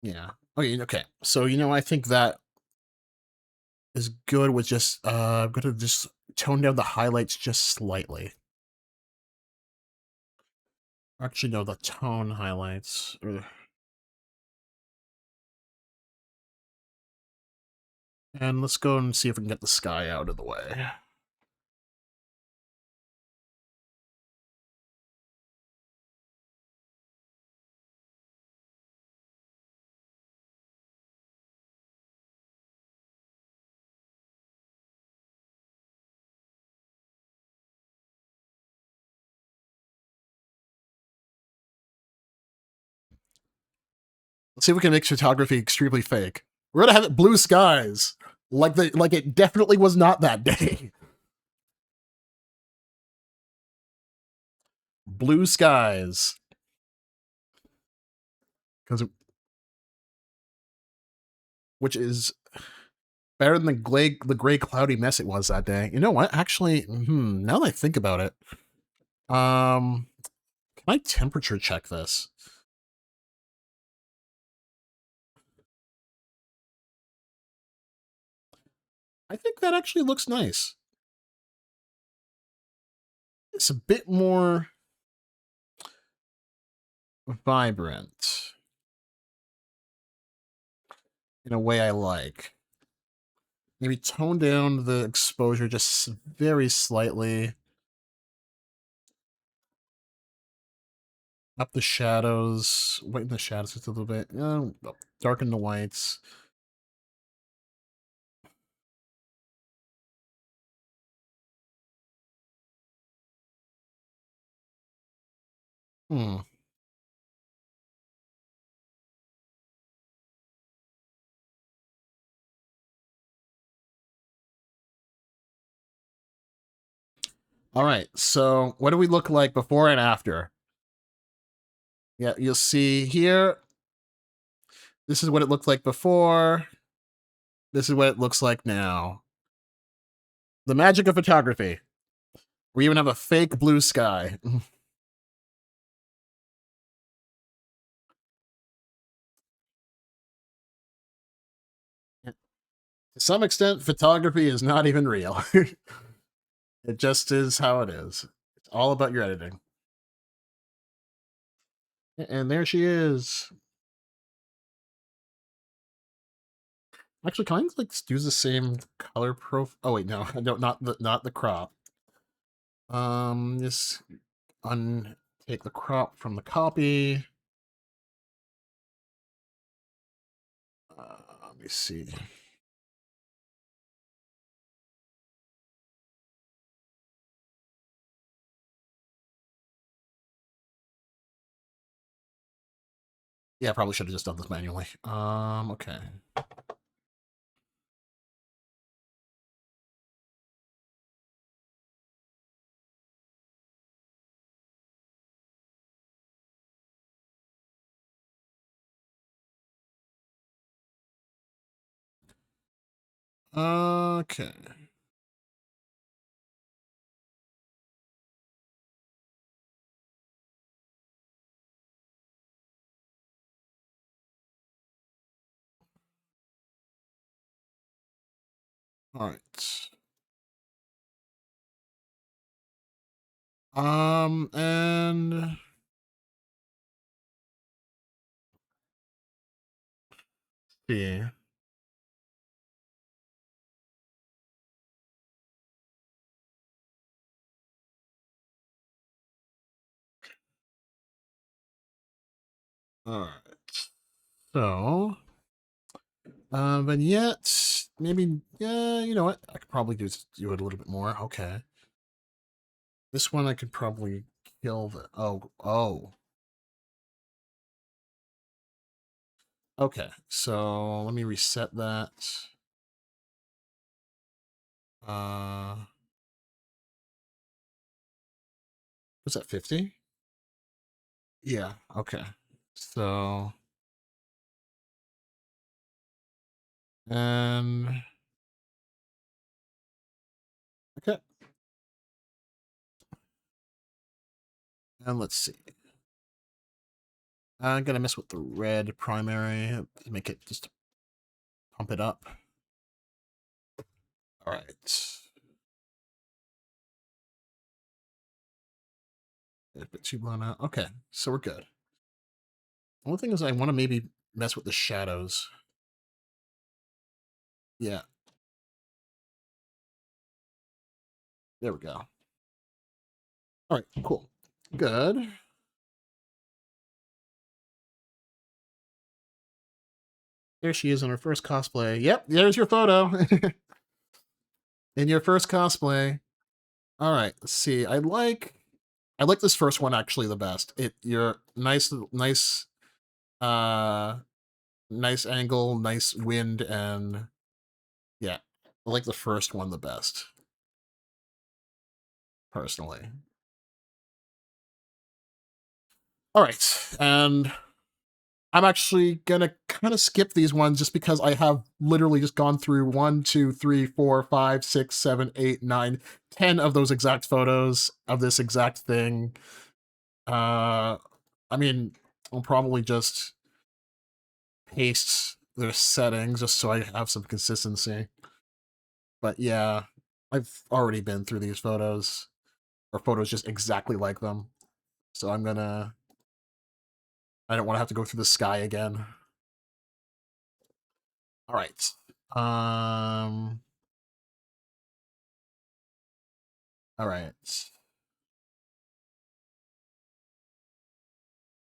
Yeah. Okay. So, you know, I think that is good with just, I'm going to just tone down the highlights just slightly. Actually, no, the tone highlights. Ugh. And let's go and see if we can get the sky out of the way. Let's see if we can make photography extremely fake. We're gonna have it blue skies, like it definitely was not that day. Blue skies, because which is better than the gray cloudy mess it was that day. You know what? Actually, now that I think about it, can I temperature check this? I think that actually looks nice. It's a bit more vibrant in a way I like. Maybe tone down the exposure just very slightly. Up the shadows. Whiten the shadows just a little bit. Darken the whites. Hmm. All right. So, what do we look like before and after? Yeah, you'll see here. This is what it looked like before. This is what it looks like now. The magic of photography. We even have a fake blue sky. To some extent, photography is not even real. It just is how it is. It's all about your editing. And there she is. Actually, can I like use the same color profile? Oh wait, no, I don't. Not the crop. Just take the crop from the copy. Let me see. Yeah, I probably should have just done this manually. Okay. Okay. All right. And see. All right. So, vignette. Maybe. Yeah, you know what? I could probably do it a little bit more. Okay. This one I could probably kill the. Oh. Okay. So let me reset that. Uh, was that 50? Yeah. Okay. So, and okay. And let's see. I'm gonna mess with the red primary to make it just pump it up. All right. A bit too blown out. Okay, so we're good. Only thing is, I want to maybe mess with the shadows. Yeah. There we go. All right. Cool. Good. There she is in her first cosplay. Yep. There's your photo. In your first cosplay. All right. Let's see. I like this first one actually the best. You're uh nice angle, nice wind, and yeah. I like the first one the best, personally. All right. And I'm actually gonna kind of skip these ones just because I have literally just gone through 1, 2, 3, 4, 5, 6, 7, 8, 9, 10 of those exact photos of this exact thing. I mean, I'll probably just paste their settings just so I have some consistency. But yeah, I've already been through these photos, or photos just exactly like them. So I don't want to have to go through the sky again. All right. All right.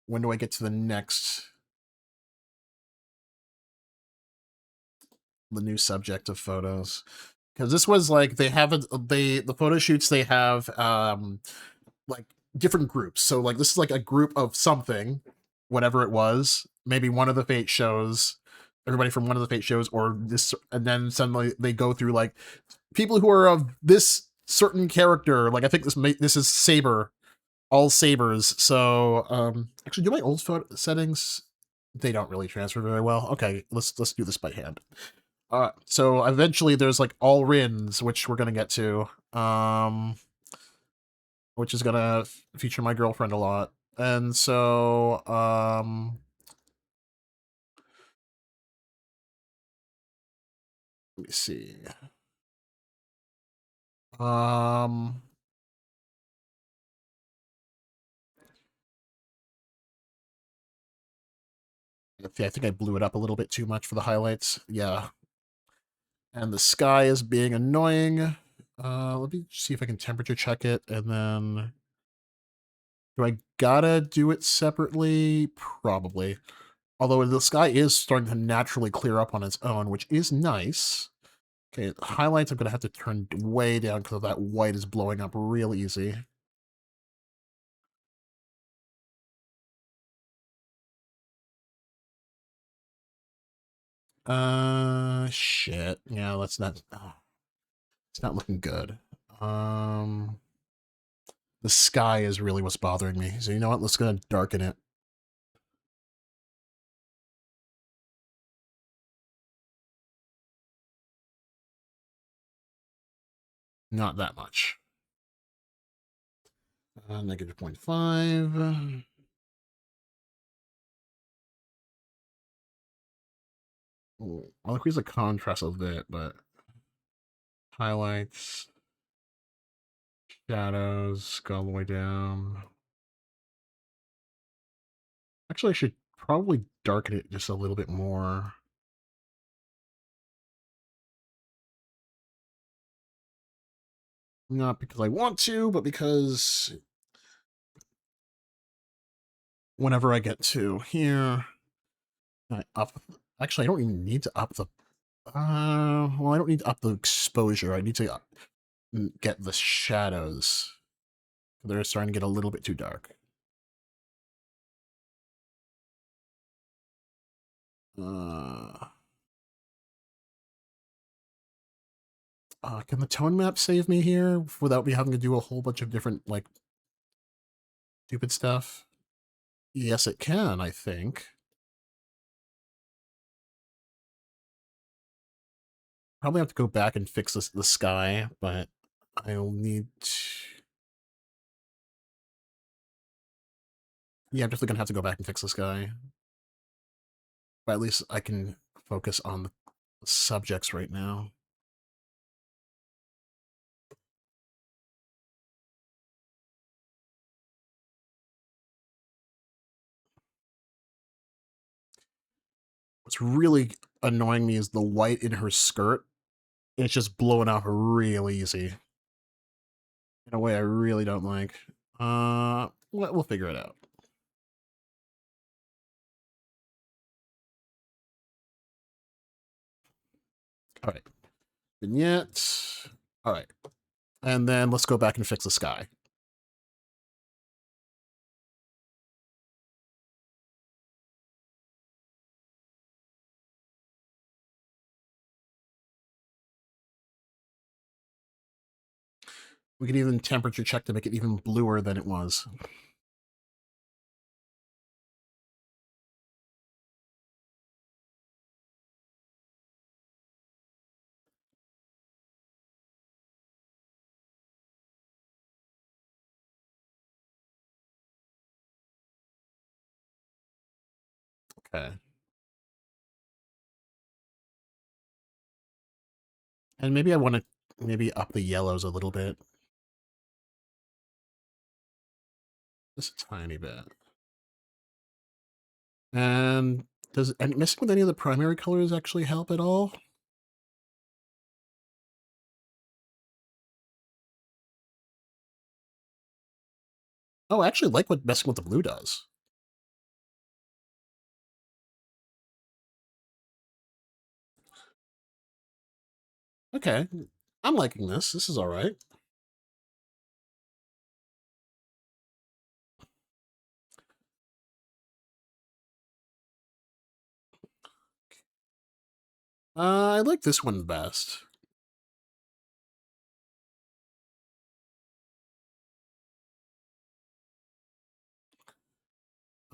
When do I get to the new subject of photos? Because this was like the photo shoots they have like different groups. So like this is like a group of something, whatever it was. Maybe one of the fate shows, everybody from one of the fate shows, or this, and then suddenly they go through like people who are of this certain character. Like I think this is Saber, all sabers. So actually, do my old photo settings? They don't really transfer very well. Okay, let's do this by hand. So eventually there's like all rins, which we're gonna get to, which is gonna feature my girlfriend a lot, and so let me see. Um, I think I blew it up a little bit too much for the highlights. Yeah, and the sky is being annoying. Let me see if I can temperature check it, and then do I gotta do it separately? Probably. Although the sky is starting to naturally clear up on its own, which is nice. Okay, highlights I'm gonna have to turn way down because that white is blowing up real easy. Shit. Yeah, let's not. Oh, it's not looking good. Um, the sky is really what's bothering me. So you know what? Let's go darken it. Not that much. Negative 0.5. I'll increase the contrast a bit, but highlights, shadows, go all the way down. Actually, I should probably darken it just a little bit more. Not because I want to, but because whenever I get to here, I up. Actually, I don't even need to up the. Well, I don't need to up the exposure. I need to get the shadows. They're starting to get a little bit too dark. Uh, can the tone map save me here without me having to do a whole bunch of different, like, stupid stuff? Yes, it can, I think. Probably have to go back and fix the sky, but I'll need to... Yeah, I'm definitely gonna have to go back and fix the sky. But at least I can focus on the subjects right now. What's really annoying me is the white in her skirt. It's just blowing up real easy. In a way I really don't like. We'll figure it out. All right. Vignette. All right. And then let's go back and fix the sky. We can even temperature check to make it even bluer than it was. Okay. And maybe I want to maybe up the yellows a little bit. Just a tiny bit. And does messing with any of the primary colors actually help at all? Oh, I actually like what messing with the blue does. Okay. I'm liking this. This is all right. I like this one best.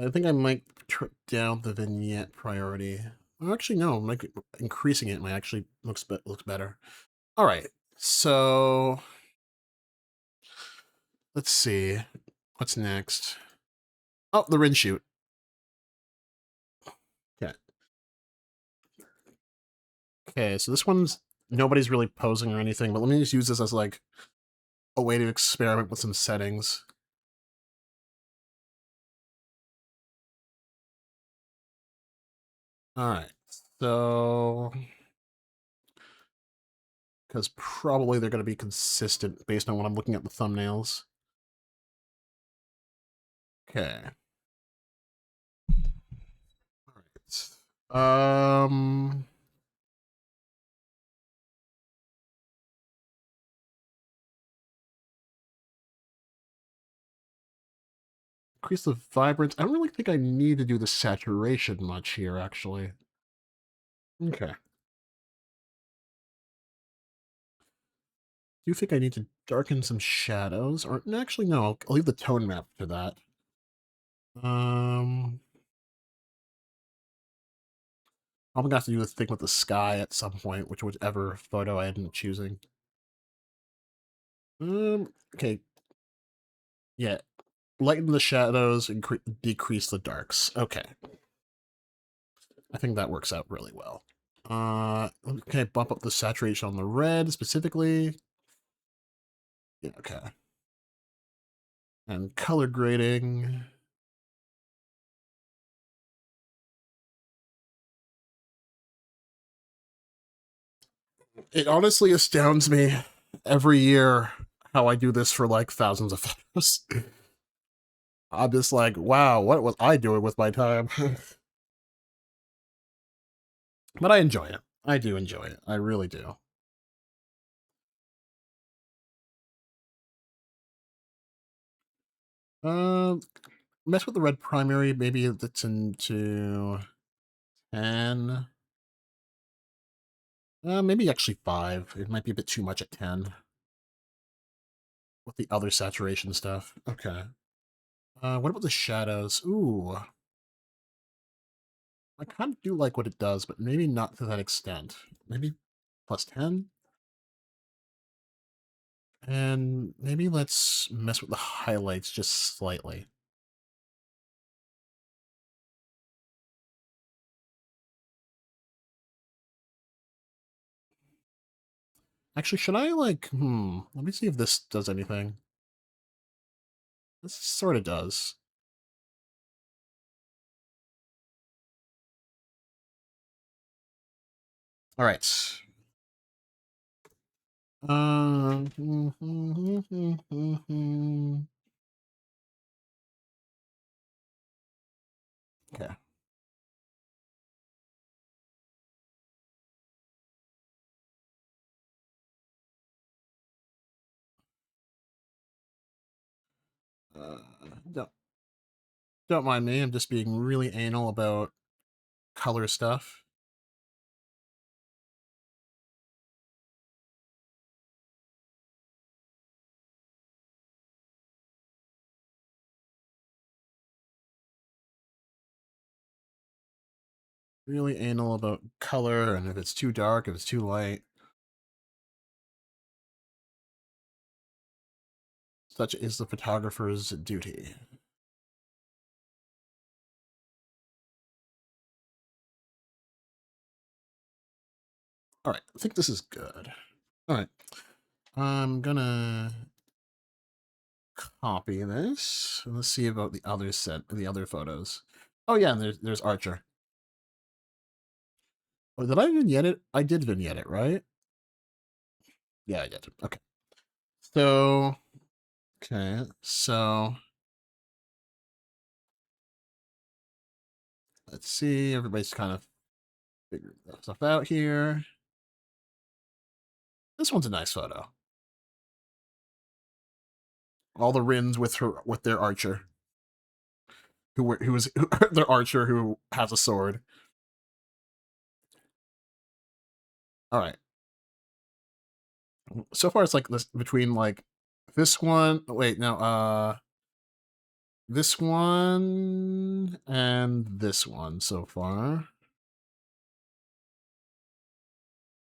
I think I might down the vignette priority. Well, actually, no. Like increasing it might actually looks better. All right. So let's see. What's next? Oh, the rin shoot. Yeah. Okay, so this one's nobody's really posing or anything, but let me just use this as like a way to experiment with some settings. All right. So because probably they're going to be consistent based on what I'm looking at the thumbnails. Okay. All right. Increase the vibrance. I don't really think I need to do the saturation much here, actually. Okay. Do you think I need to darken some shadows? Or actually, no. I'll leave the tone map for that. I'm gonna have to do the thing with the sky at some point, whichever photo I end up choosing. Okay. Yeah. Lighten the shadows and decrease the darks. Okay. I think that works out really well. Okay, bump up the saturation on the red specifically. Yeah, okay. And color grading. It honestly astounds me every year how I do this for like thousands of photos. I'm just like, wow, what was I doing with my time? But I enjoy it. I do enjoy it. I really do. Um, mess with the red primary. Maybe it's into 10. Maybe actually 5. It might be a bit too much at 10 with the other saturation stuff. Okay. What about the shadows? Ooh, I kind of do like what it does, but maybe not to that extent. Maybe plus 10? And maybe let's mess with the highlights just slightly. Actually, should I let me see if this does anything. This sort of does. All right. Um, okay. Uh, don't, don't mind me. I'm just being really anal about color stuff. Really anal about color and if it's too dark, if it's too light. Such is the photographer's duty. All right, I think this is good. All right, I'm gonna copy this. Let's see about the other photos. Oh yeah, and there's Archer. Oh, did I vignette it? I did vignette it, right? Yeah, I did. Okay. So, okay, so let's see. Everybody's kind of figuring stuff out here. This one's a nice photo. All the Rins with their Archer, their Archer who has a sword. All right. So far, it's like this between like this one. Wait, no. this one and this one so far.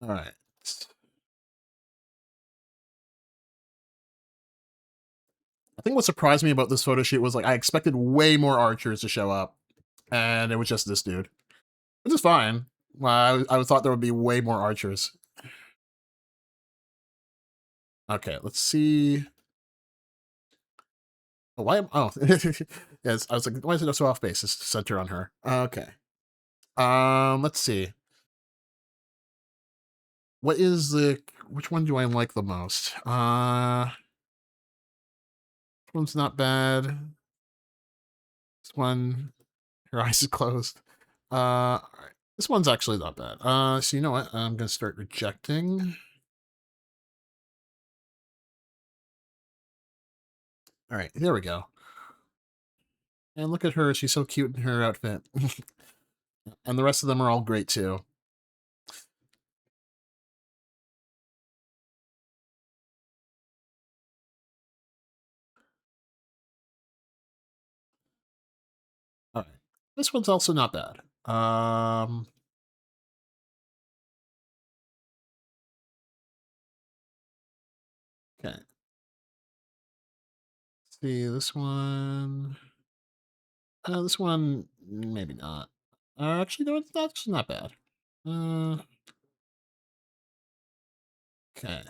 All right. I think what surprised me about this photo shoot was like I expected way more archers to show up, and it was just this dude, which is fine. I thought there would be way more archers. Okay, let's see. Oh, why? Oh, yes. I was like, why is it so off base? It's center on her. Okay. Let's see. What is the? Which one do I like the most? This one's not bad. This one, her eyes is closed. All right. This one's actually not bad. So you know what? I'm gonna start rejecting. All right, there we go. And look at her; she's so cute in her outfit. And the rest of them are all great too. All right, this one's also not bad. Okay. See this one. This one maybe not. Actually, no, it's that's not bad. Uh, okay.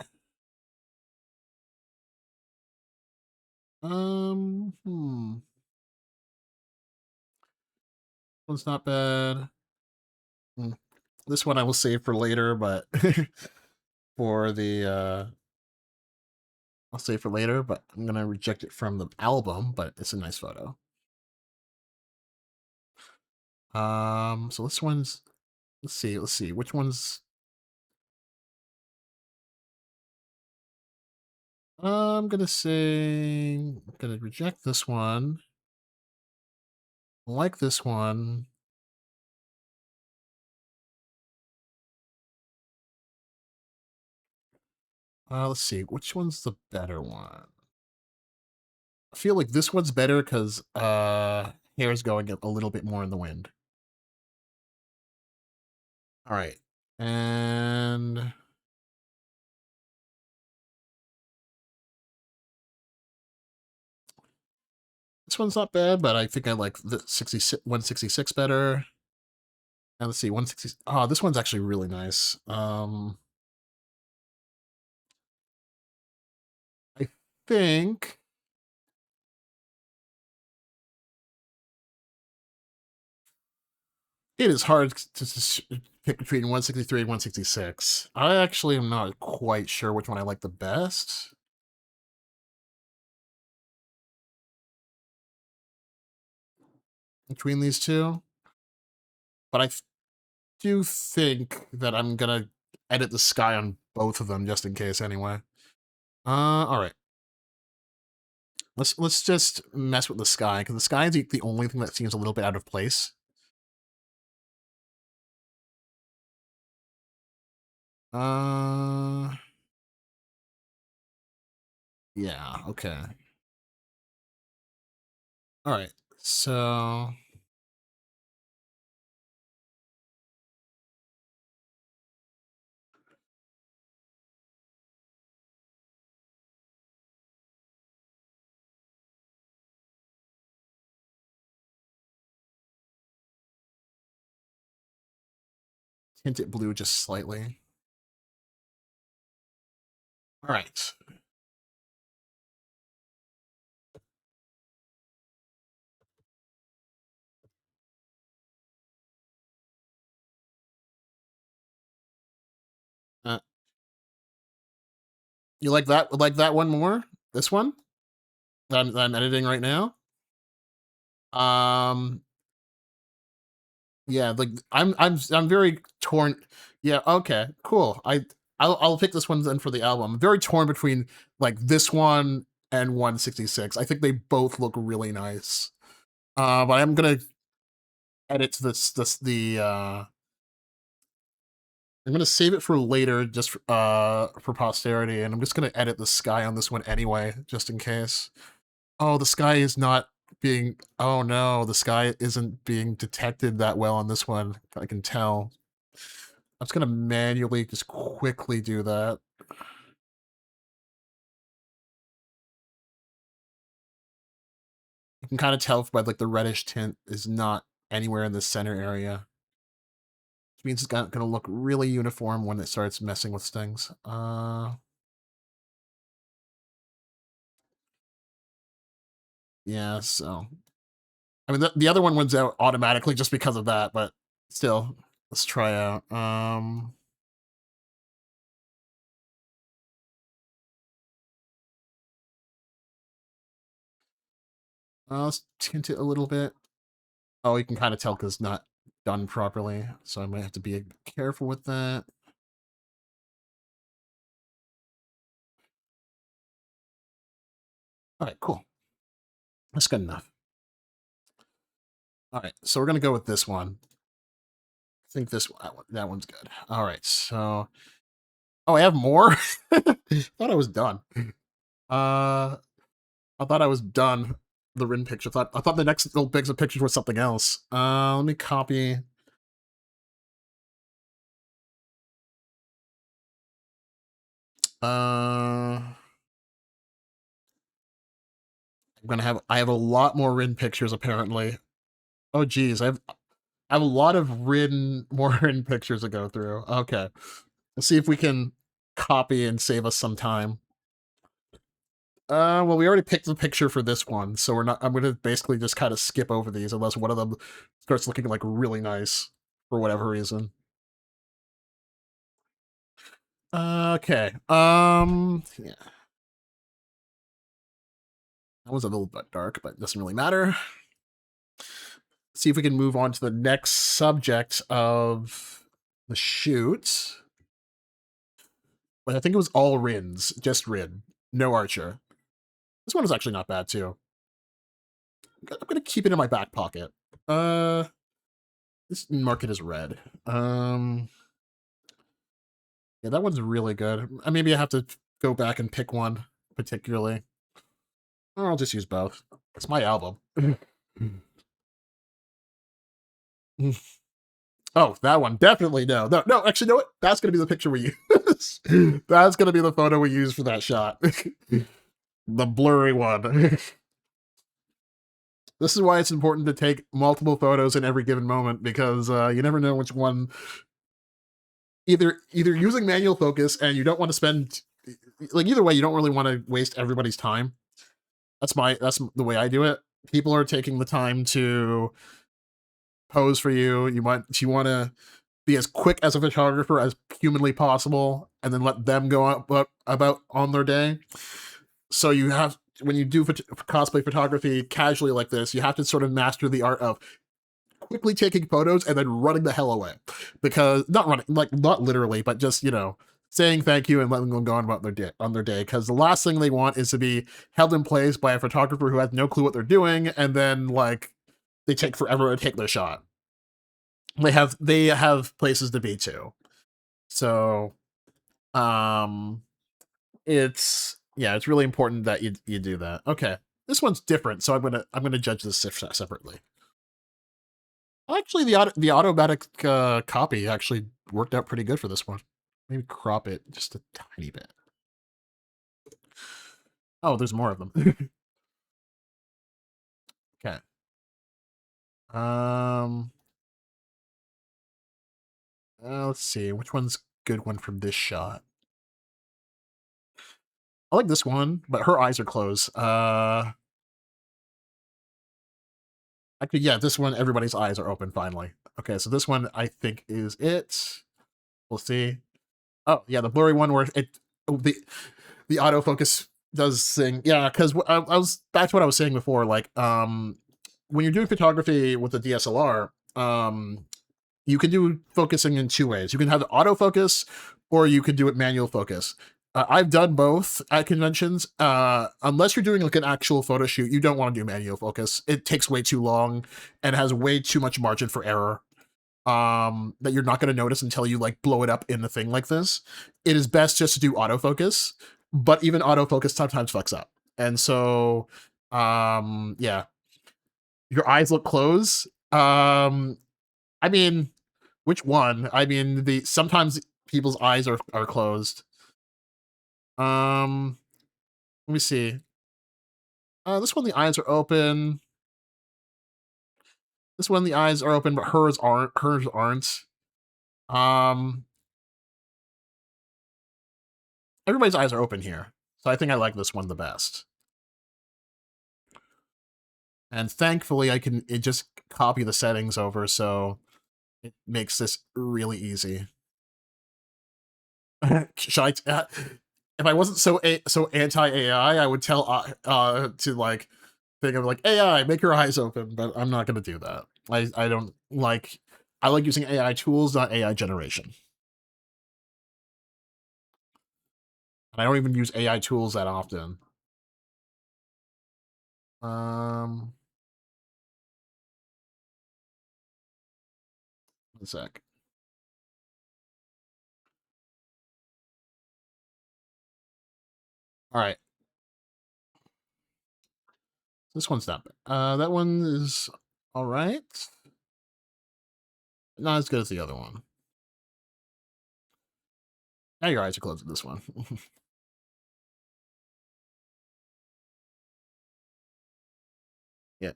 Hmm. One's not bad. Hmm. This one I will save for later, but for the I'll save for later, but I'm gonna reject it from the album, but it's a nice photo. So this one's let's see, which one's I'm gonna say I'm gonna reject this one. I like this one. Let's see, which one's the better one? I feel like this one's better because hair's going a little bit more in the wind. All right, and this one's not bad, but I think I like the 166 better. And let's see, 160. Oh, this one's actually really nice. I think it is hard to pick between 163 and 166. I actually am not quite sure which one I like the best between these two, but I do think that I'm gonna edit the sky on both of them just in case anyway. All right. Let's just mess with the sky because the sky is the only thing that seems a little bit out of place. Uh, yeah. Okay. All right. So tint it blue just slightly. All right. Uh, you like that? Like that one more? This one that I'm editing right now. Um, yeah, like I'm very torn. Yeah, okay, cool. I'll pick this one then for the album. I'm very torn between like this one and 166. I think they both look really nice. But I'm gonna edit this the I'm gonna save it for later, just for posterity, and I'm just gonna edit the sky on this one anyway, just in case. Oh, the sky is not being... Oh no, the sky isn't being detected that well on this one. I can tell. I'm just gonna manually just quickly do that. You can kind of tell by like the reddish tint is not anywhere in the center area. Which means it's gonna look really uniform when it starts messing with things. Yeah, so I mean the other one wins out automatically just because of that, but still, let's try out. Let's tint it a little bit. Oh, you can kind of tell because it's not done properly, so I might have to be careful with that. All right, cool. That's good enough. All right, so we're gonna go with this one. I think that one's good. All right, so oh, I have more. Thought I was done. I thought I was done. The written picture. I thought the next little bits of pictures was something else. Let me copy. I'm gonna have. I have a lot more written pictures apparently. Oh geez, I have a lot of more written pictures to go through. Okay, let's see if we can copy and save us some time. Well, we already picked the picture for this one, so we're not. I'm gonna basically just kind of skip over these unless one of them starts looking like really nice for whatever reason. Okay. Yeah, that was a little bit dark, but it doesn't really matter. See if we can move on to the next subject of the shoot. But I think it was all Rins, just Rin, no Archer. This one is actually not bad too. I'm gonna keep it in my back pocket. Uh, this market is red. Yeah, that one's really good. Maybe I have to go back and pick one particularly. Or I'll just use both. It's my album. Oh, that one. Definitely no. No, no, actually, you know what? That's going to be the picture we use. That's going to be the photo we use for that shot. The blurry one. This is why it's important to take multiple photos in every given moment, because you never know which one... Either using manual focus and you don't want to spend... Like, either way, you don't really want to waste everybody's time. That's the way I do it. People are taking the time to pose for you. You want to be as quick as a photographer as humanly possible, and then let them go about on their day. So you have, when you do cosplay photography casually like this, you have to sort of master the art of quickly taking photos and then running the hell away. Because not running, like not literally, but just, saying thank you and letting them go on about their day. Because the last thing they want is to be held in place by a photographer who has no clue what they're doing, and then like they take forever to take their shot. They have places to be too. So it's really important that you do that. Okay. This one's different, so I'm gonna judge this separately. Actually, the automatic copy actually worked out pretty good for this one. Maybe crop it just a tiny bit. Oh, there's more of them. Okay. Let's see which one's good one from this shot. I like this one, but her eyes are closed. Actually, yeah, this one, everybody's eyes are open finally. Okay, so this one I think is it. We'll see. Oh, yeah, the blurry one where the autofocus does thing. Yeah, because I was back to what I was saying before. Like, when you're doing photography with a DSLR, you can do focusing in two ways. You can have the autofocus, or you can do it manual focus. I've done both at conventions. Unless you're doing like an actual photo shoot, you don't want to do manual focus. It takes way too long and has way too much margin for error. That you're not going to notice until you like blow it up in the thing like this. It is best just to do autofocus, but even autofocus sometimes fucks up. And so, yeah. your eyes look closed. I mean, which one? I mean, the sometimes people's eyes are closed. Let me see. This one the eyes are open. This one the eyes are open, but hers aren't. Hers aren't. Um, Everybody's eyes are open here, so I think I like this one the best. And thankfully, I can just copy the settings over, so it makes this really easy. Should if I wasn't so anti AI, I would tell to like think of like AI, make your eyes open, but I'm not gonna do that. I don't like. I like using AI tools, not AI generation. And I don't even use AI tools that often. Um, one sec. All right, this one's not bad. That one is all right. Not as good as the other one. Now your eyes are closed with this one. Yeah.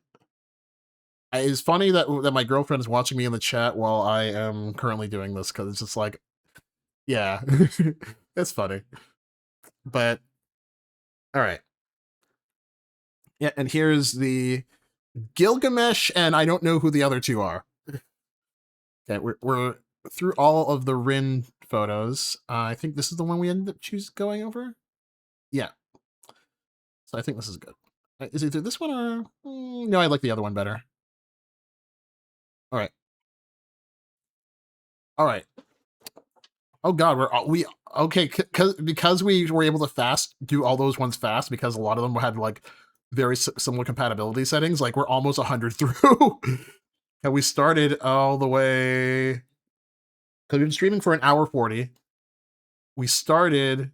It's funny that my girlfriend is watching me in the chat while I am currently doing this because it's just like, yeah, it's funny. But all right, yeah, and here's the Gilgamesh, and I don't know who the other two are. Okay, we're through all of the Rin photos. I think this is the one we ended up going over. Yeah, so I think this is good. Is either this one or no? I like the other one better. All right, all right. Oh God, we okay because we were able to do all those ones fast because a lot of them had like very similar compatibility settings. Like we're almost 100 through, and we started all the way because we've been streaming for an hour 40. We started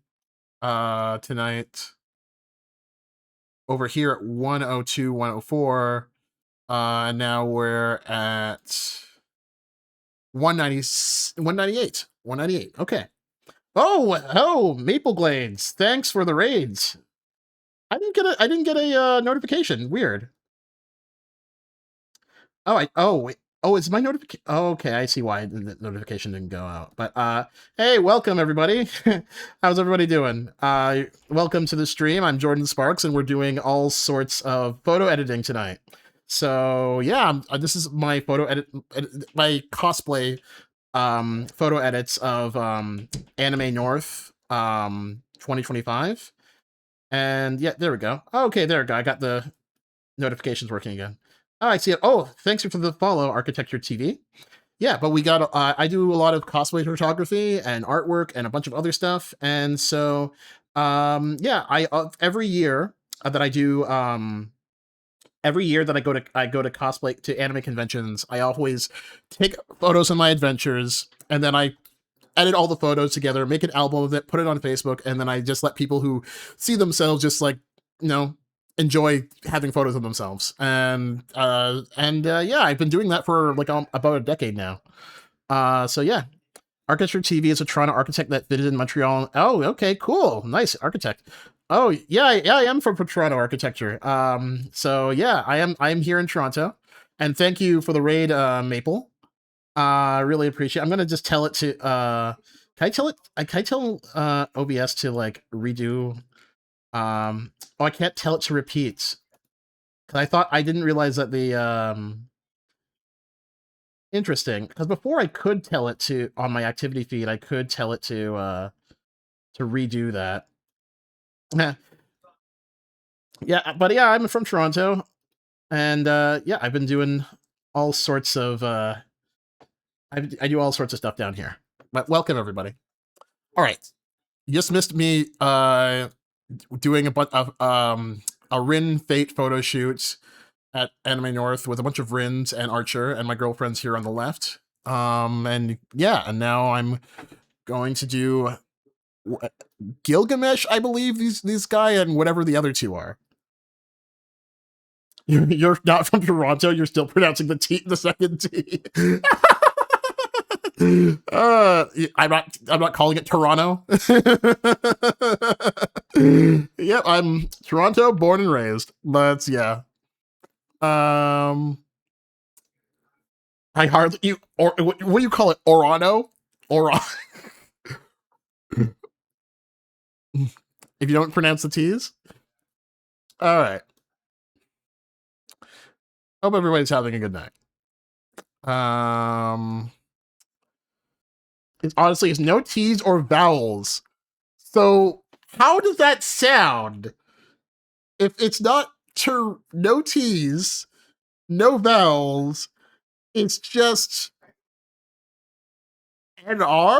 tonight over here at 102, 104. And now we're at 190, 198. 198. Okay. Oh, Maple Glades. Thanks for the raids. I didn't get a notification. Weird. Wait. Oh, it's my notification. Oh, okay, I see why the notification didn't go out. But hey, welcome everybody. How's everybody doing? Welcome to the stream. I'm Jordan Sparks, and we're doing all sorts of photo editing tonight. So yeah, this is my my cosplay photo edits of Anime North 2025. And yeah, there we go. Okay, there we go. I got the notifications working again. Oh, I see it. Oh, thanks for the follow, Architecture TV. Yeah, but we got. I do a lot of cosplay photography and artwork and a bunch of other stuff, and so yeah, I every year that I do every year that I go to cosplay to anime conventions, I always take photos of my adventures, and then I edit all the photos together, make an album of it, put it on Facebook, and then I just let people who see themselves just like, enjoy having photos of themselves. And yeah, I've been doing that for like about a decade now. So yeah, Architecture TV is a Toronto architect that fitted in Montreal. Oh, okay, cool, nice architect. Oh yeah, I am from Toronto architecture. So yeah, I am here in Toronto, and thank you for the raid, Maple. I really appreciate it. I'm gonna just tell it to can I tell OBS to like redo oh, I can't tell it to repeat. Cause I didn't realize that the interesting, because before I could tell it to on my activity feed, I could tell it to redo that. Yeah, but yeah, I'm from Toronto, and yeah, I've been doing all sorts of I do all sorts of stuff down here. But welcome everybody. All right, you just missed me doing a bunch of a Rin Fate photo shoot at Anime North with a bunch of Rins and Archer and my girlfriend's here on the left. And yeah, and now I'm going to do Gilgamesh, I believe these guy and whatever the other two are. You're not from Toronto. You're still pronouncing the second T. I'm not calling it Toronto. Yep, I'm Toronto, born and raised. But yeah, um, I hardly you or what do you call it? Orano, Oron. If you don't pronounce the T's, all right. Hope everybody's having a good night. Um, it's honestly it's no T's or vowels. So how does that sound? If it's not no T's, no vowels, it's just an R.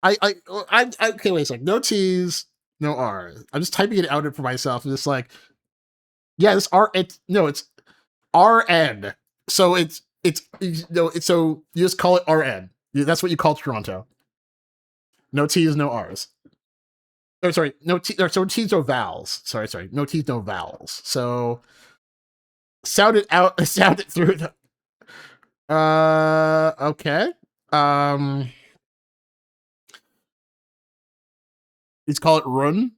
Okay. Wait a second. No T's, no R's. I'm just typing it out for myself. And it's like, yeah, this R. It's no, it's RN. So so you just call it RN. That's what you call Toronto. No T's, no R's. Oh, sorry, no T. So T's, no vowels. Sorry, no T's, no vowels. So sound it out. Sound it through. Okay. Um, let's call it run.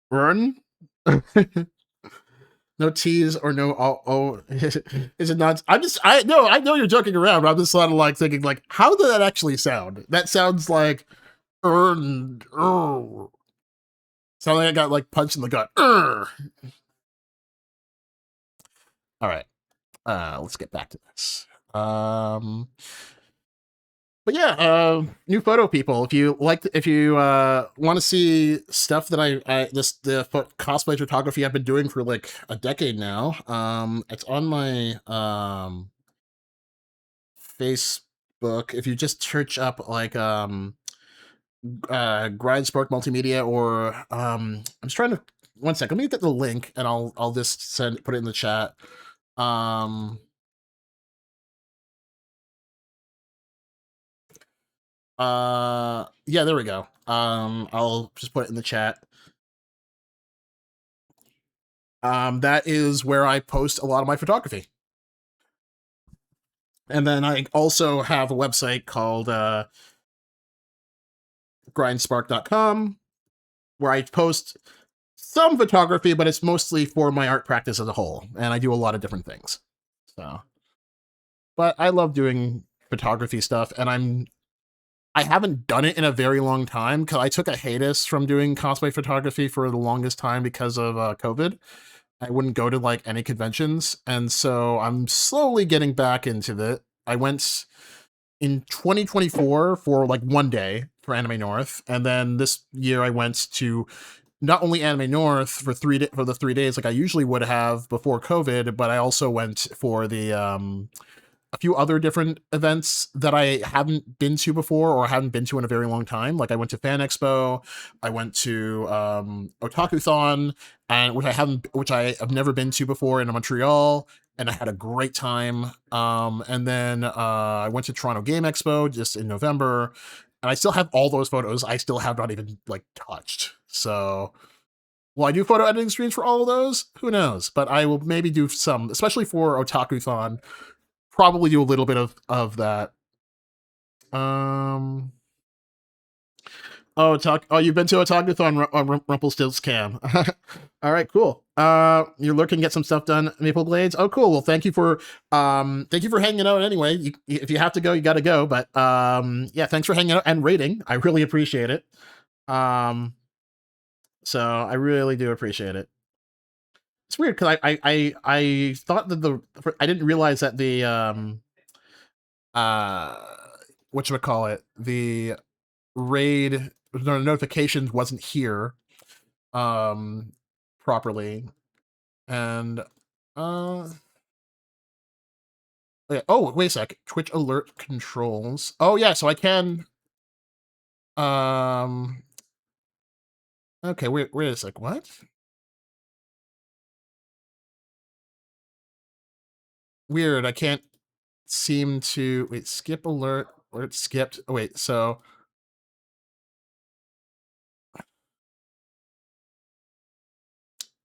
Run. No T's or no is it not? I know you're joking around, but I'm just sort of like thinking like, how did that actually sound? That sounds like earned. Oh, sound like I got like punched in the gut. All right, let's get back to this. But yeah, new photo people. If you want to see stuff that the cosplay photography I've been doing for like a decade now, it's on my Facebook. If you just search up like Grindspark Multimedia or I'm just trying to 1 second. Let me get the link and I'll just put it in the chat. Yeah, there we go. I'll just put it in the chat. That is where I post a lot of my photography. And then I also have a website called grindspark.com where I post some photography, but it's mostly for my art practice as a whole. And I do a lot of different things. So, but I love doing photography stuff, and I haven't done it in a very long time because I took a hiatus from doing cosplay photography for the longest time because of COVID. I wouldn't go to like any conventions, and so I'm slowly getting back into it. I went in 2024 for like 1 day for Anime North, and then this year I went to not only Anime North for for the 3 days like I usually would have before COVID, but I also went for the a few other different events that I haven't been to before or haven't been to in a very long time. Like I went to Fan Expo, I went to Otakuthon, and which I have never been to before in Montreal, and I had a great time. And then I went to Toronto Game Expo just in November, and I still have all those photos. I still have not even like touched. So will I do photo editing streams for all of those? Who knows? But I will maybe do some, especially for Otakuthon. Probably do a little bit of that. Um. Oh, you've been to a talkathon on Rumpelstiltskin. All right, cool. You're looking to get some stuff done, Maple Blades. Oh, cool. Well, thank you for hanging out. Anyway, if you have to go, you got to go. But yeah, thanks for hanging out and rating. I really appreciate it. So I really do appreciate it. It's weird because I thought that I didn't realize that the uh whatchamacallit, the raid notifications wasn't here um properly. And oh, wait a sec. Twitch alert controls. Oh yeah, so I can um okay, wait a sec. What? Weird. I can't seem to wait, skip alert skipped. Oh, wait, so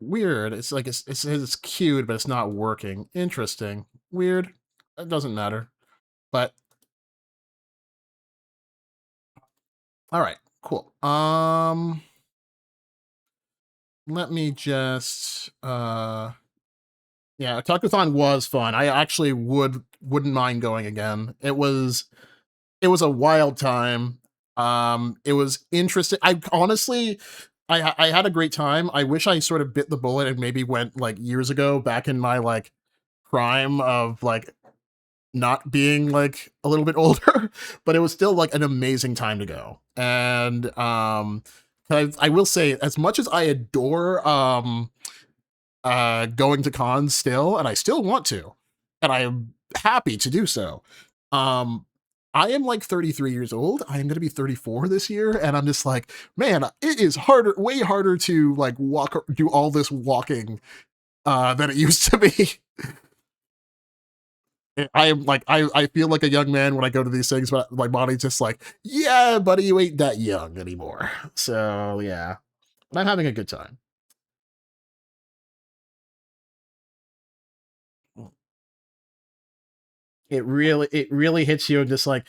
Weird. It's like it's queued, but it's not working. Interesting. Weird. It doesn't matter. But all right, cool. Let me just yeah, Talkathon was fun. I actually wouldn't mind going again. It was a wild time. It was interesting. I honestly, I had a great time. I wish I sort of bit the bullet and maybe went like years ago, back in my like prime of like not being like a little bit older, but it was still like an amazing time to go. And I will say, as much as I adore going to cons still, and I still want to, and I am happy to do so. Um, I am like 33 years old. I am going to be 34 this year, and I'm just like, man, it is harder, way harder to like walk, do all this walking than it used to be. I am like, I feel like a young man when I go to these things, but my body's just like, yeah, buddy, you ain't that young anymore. So yeah, but I'm having a good time. It really hits you, and just like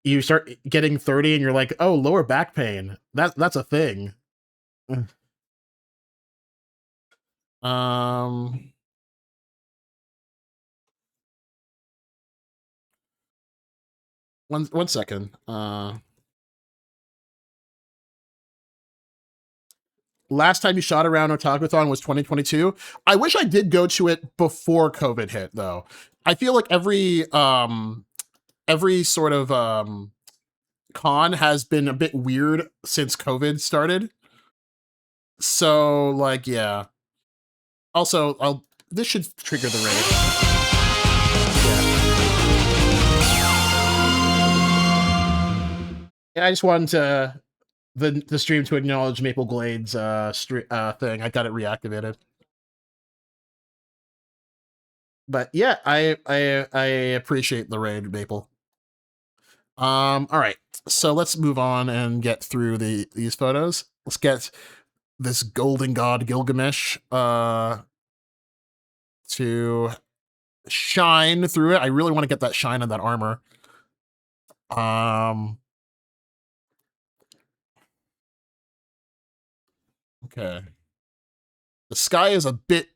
you start getting 30 and you're like, oh, lower back pain, that's a thing. um one second. Last time you shot around Otakuthon was 2022. I wish I did go to it before COVID hit, though. I feel like every sort of con has been a bit weird since COVID started. So like, yeah. Also, this should trigger the raid. Yeah, I just wanted to the stream to acknowledge Maple Glades thing. I got it reactivated. But yeah, I appreciate the raid, Maple. All right. So let's move on and get through these photos. Let's get this golden god Gilgamesh to shine through it. I really want to get that shine on that armor. Okay. The sky is a bit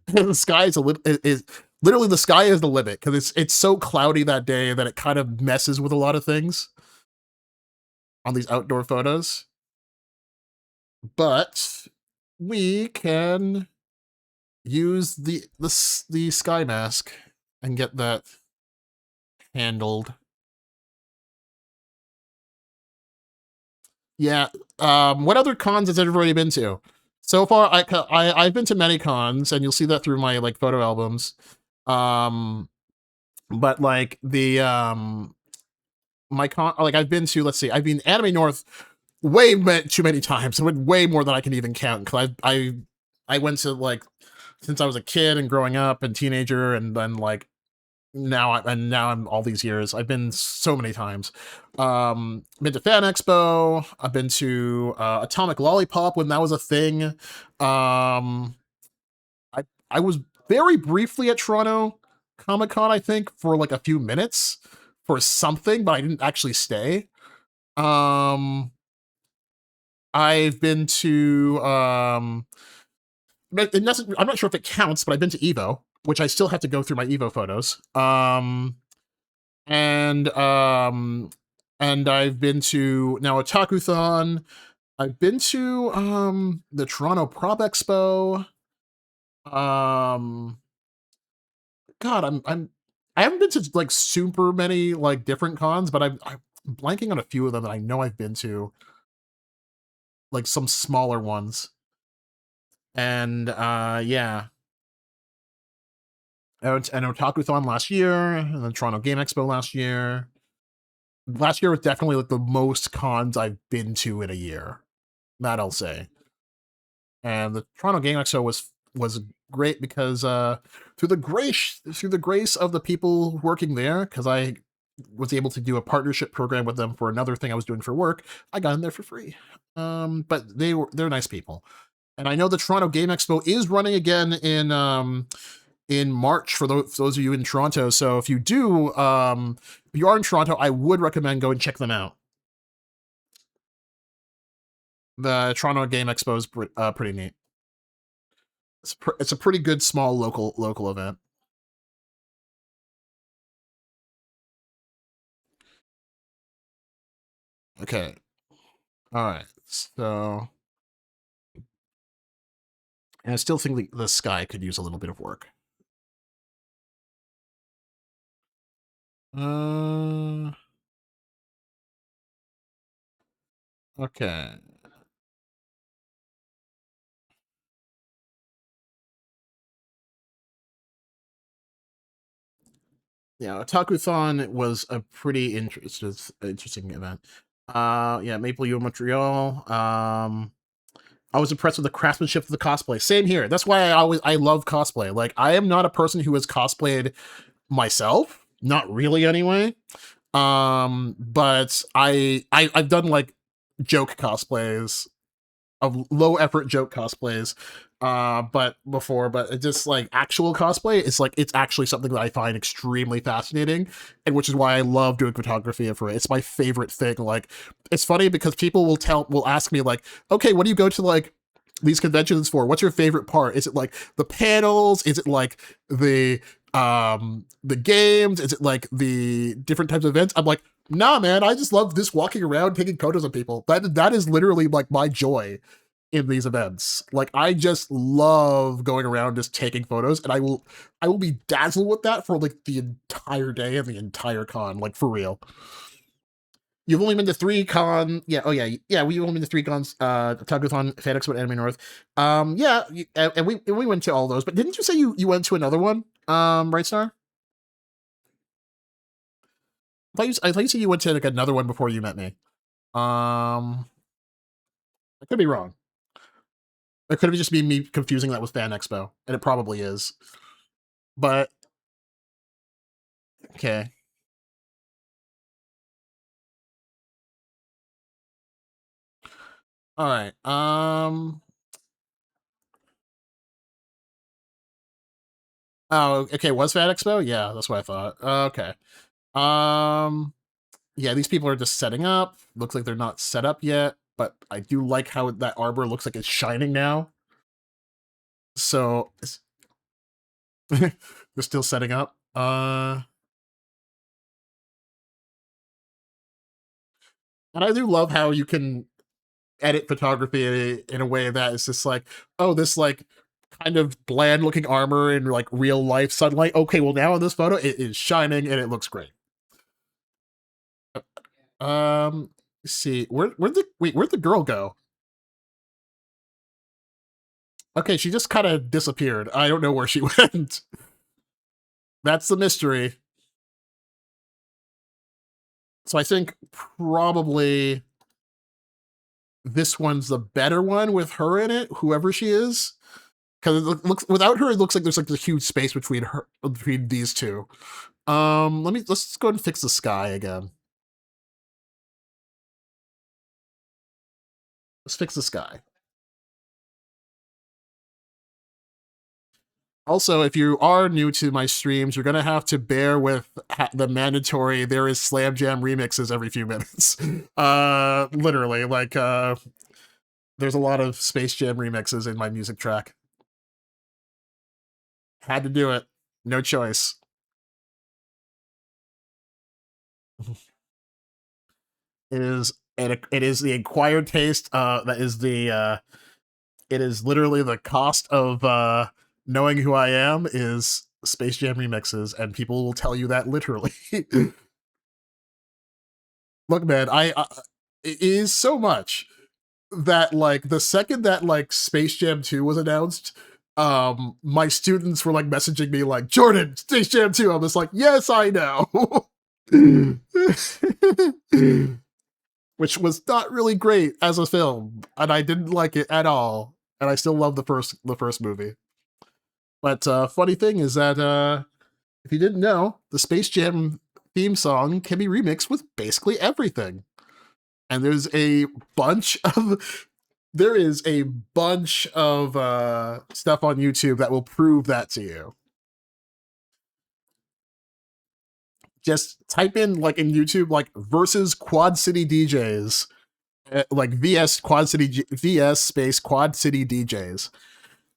the sky is a little is literally the sky is the limit, because it's so cloudy that day that it kind of messes with a lot of things on these outdoor photos. But we can use the sky mask and get that handled. Yeah. What other cons has everybody been to? So far, I've been to many cons, and you'll see that through my like photo albums. But like my con, like I've been to, let's see, I've been Anime North too many times. I went way more than I can even count, because I went to like since I was a kid and growing up and teenager, and then like now I'm all these years. I've been so many times. Been to Fan Expo. I've been to Atomic Lollipop when that was a thing. I was very briefly at Toronto Comic Con, I think, for like a few minutes for something, but I didn't actually stay. Um, I've been to I'm not sure if it counts, but I've been to Evo, which I still have to go through my Evo photos. And I've been to now Otakuthon. I've been to the Toronto Prop Expo. Um, God, I haven't been to like super many like different cons, but I'm blanking on a few of them that I know I've been to, like some smaller ones. And yeah. And Otakuthon last year, and then Toronto Game Expo last year. Last year was definitely like the most cons I've been to in a year. That I'll say. And the Toronto Game Expo was great because through the grace of the people working there, because I was able to do a partnership program with them for another thing I was doing for work, I got in there for free. But they're nice people. And I know the Toronto Game Expo is running again in March for those of you in Toronto. So if you do, if you are in Toronto, I would recommend go and check them out. The Toronto Game Expo is pretty neat. It's a pretty good small local event. Okay. All right. So, and I still think the sky could use a little bit of work. Okay. Yeah, Otakuthon was a pretty interesting event. Yeah, Maple U Montreal. I was impressed with the craftsmanship of the cosplay. Same here. That's why I love cosplay. Like, I am not a person who has cosplayed myself, not really anyway. But I've done like joke cosplays, of low effort joke cosplays, but it just like actual cosplay, it's actually something that I find extremely fascinating, and which is why I love doing photography for it. It's my favorite thing. Like, it's funny because people will ask me like, okay, what do you go to like these conventions for? What's your favorite part? Is it like the panels? Is it like the games? Is it like the different types of events? I'm like, nah, man, I just love this walking around taking photos of people. That is literally like my joy in these events. Like, I just love going around just taking photos, and I will be dazzled with that for like the entire day and the entire con, like for real. You've only been to 3 con, yeah. Oh yeah, yeah. We've only been to 3 cons. Otakuthon, Fan Expo, Anime North. Yeah, and we went to all those. But didn't you say you went to another one? Right, Star? I thought you said you went to like another one before you met me. I could be wrong. It could have just been me confusing that with Fan Expo, and it probably is. But okay. All right. Oh, okay. Was Fan Expo? Yeah, that's what I thought. Okay. Um. Yeah, these people are just setting up. Looks like they're not set up yet, but I do like how that arbor looks like it's shining now. So they're still setting up. And I do love how you can edit photography in a way that is just like, oh, this like kind of bland looking armor in like real life sunlight. Okay, well now in this photo it is shining and it looks great. Let's see, where'd the girl go? Okay, she just kind of disappeared. I don't know where she went. That's the mystery. So I think probably this one's the better one with her in it, whoever she is. Because it looks, without her, it looks like there's like a huge space between these two. Let's go and fix the sky again. Let's fix the sky. Also, if you are new to my streams, you're gonna have to bear with the mandatory there is Slam Jam remixes every few minutes. Literally, like there's a lot of Space Jam remixes in my music track. Had to do it. No choice. It is the acquired taste. That is the it is literally the cost of knowing who I am is Space Jam remixes, and people will tell you that literally. Look, man, it is so much that like the second that like Space Jam 2 was announced, my students were like messaging me like, Jordan, Space Jam 2. I'm just like, yes, I know. Which was not really great as a film, and I didn't like it at all. And I still love the first movie. But funny thing is that if you didn't know, the Space Jam theme song can be remixed with basically everything. And there's a bunch of There is a bunch of stuff on YouTube that will prove that to you. Just type in like in YouTube like versus Quad City DJs, like VS space Quad City DJs,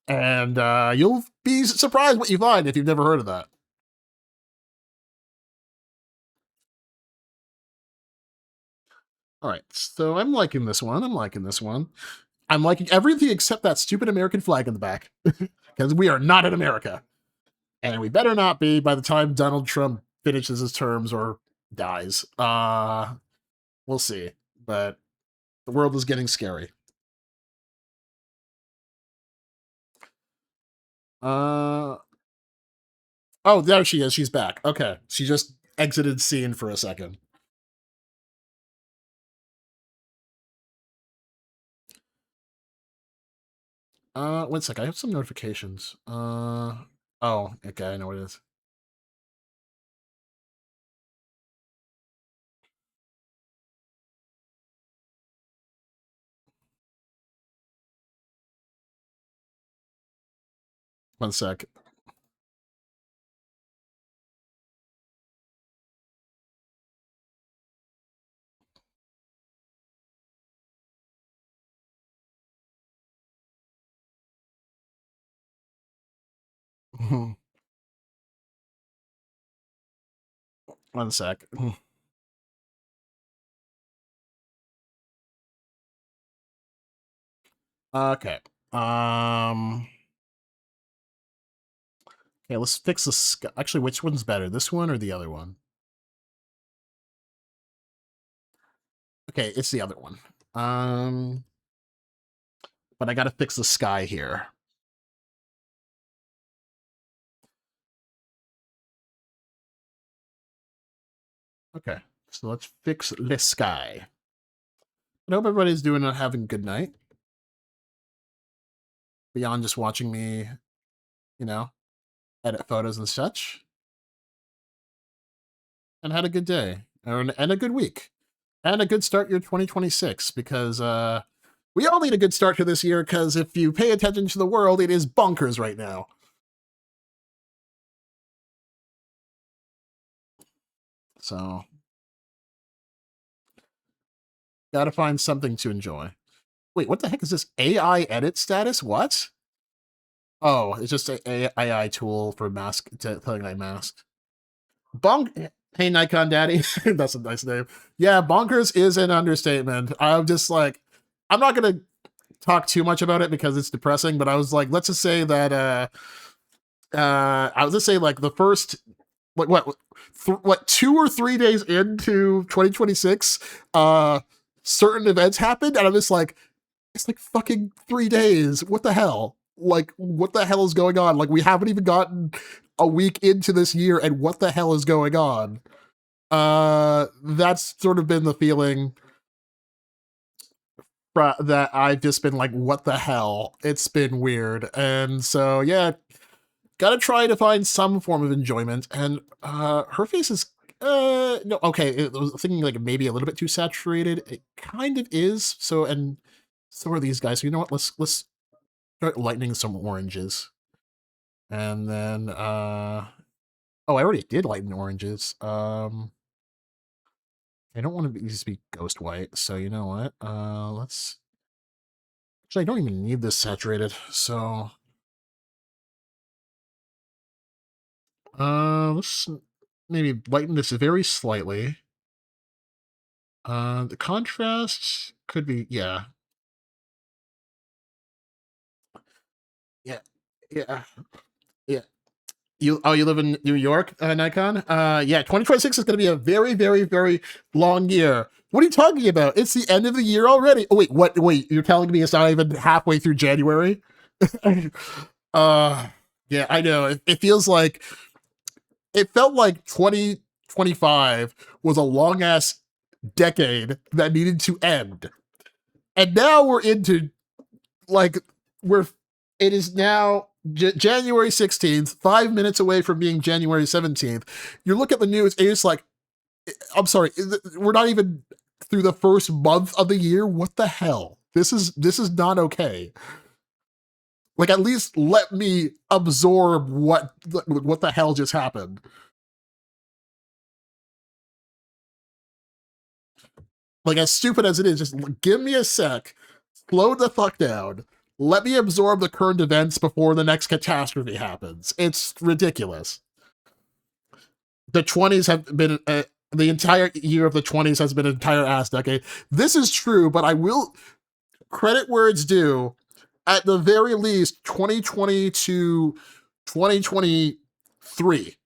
and you'll be surprised what you find if you've never heard of that. All right, so I'm liking this one. I'm liking this one. I'm liking everything except that stupid American flag in the back, because we are not in America, and we better not be by the time Donald Trump finishes his terms or dies. We'll see, but the world is getting scary. Oh, there she is. She's back. Okay, she just exited scene for a second. One sec. I have some notifications. Oh, okay. I know what it is. One sec. One sec. Okay. Okay, let's fix the sky. Actually, which one's better? This one or the other one? Okay, it's the other one. But I gotta fix the sky here. Okay, so let's fix the sky. I hope everybody's doing and having a good night. Beyond just watching me, you know, edit photos and such. And had a good day. And a good week. And a good start year 2026, because we all need a good start to this year, because if you pay attention to the world, it is bonkers right now. So, gotta find something to enjoy. Wait, what the heck is this AI edit status? What? Oh, it's just a AI tool for mask telling I masked. Hey, Nikon Daddy. That's a nice name. Yeah, bonkers is an understatement. I'm just like, I'm not gonna talk too much about it because it's depressing, but I was like, let's just say that I was just say like the first like what 2 or 3 days into 2026, certain events happened, and I'm just like, it's like fucking 3 days. What the hell? Like, what the hell is going on? Like, we haven't even gotten a week into this year, and what the hell is going on? That's sort of been the feeling that I've just been like, what the hell? It's been weird. And so, yeah, gotta try to find some form of enjoyment. And her face is, no, okay, I was thinking like maybe a little bit too saturated. It kind of is. So, and so are these guys. So, you know what? Let's start lightening some oranges. And then, oh, I already did lighten oranges. I don't want these to be ghost white, so you know what? Let's... Actually, I don't even need this saturated, so... let's maybe lighten this very slightly. The contrast could be... Yeah. Yeah. Yeah. Yeah. You live in New York, Nikon? Yeah, 2026 is going to be a very, very, very long year. What are you talking about? It's the end of the year already. Oh, wait, what? Wait, you're telling me it's not even halfway through January? Yeah, I know. It feels like it felt like 2025 was a long ass decade that needed to end. And now we're into like we're it is now January 16th, 5 minutes away from being January 17th. You look at the news and it's like, I'm sorry, we're not even through the first month of the year. What the hell? this is not okay. Like, at least let me absorb what the hell just happened. Like, as stupid as it is, just give me a sec, slow the fuck down, let me absorb the current events before the next catastrophe happens. It's ridiculous. The 20s have been the entire year of the 20s has been an entire ass decade. This is true, but I will credit where it's due. At the very least, 2020 to 2023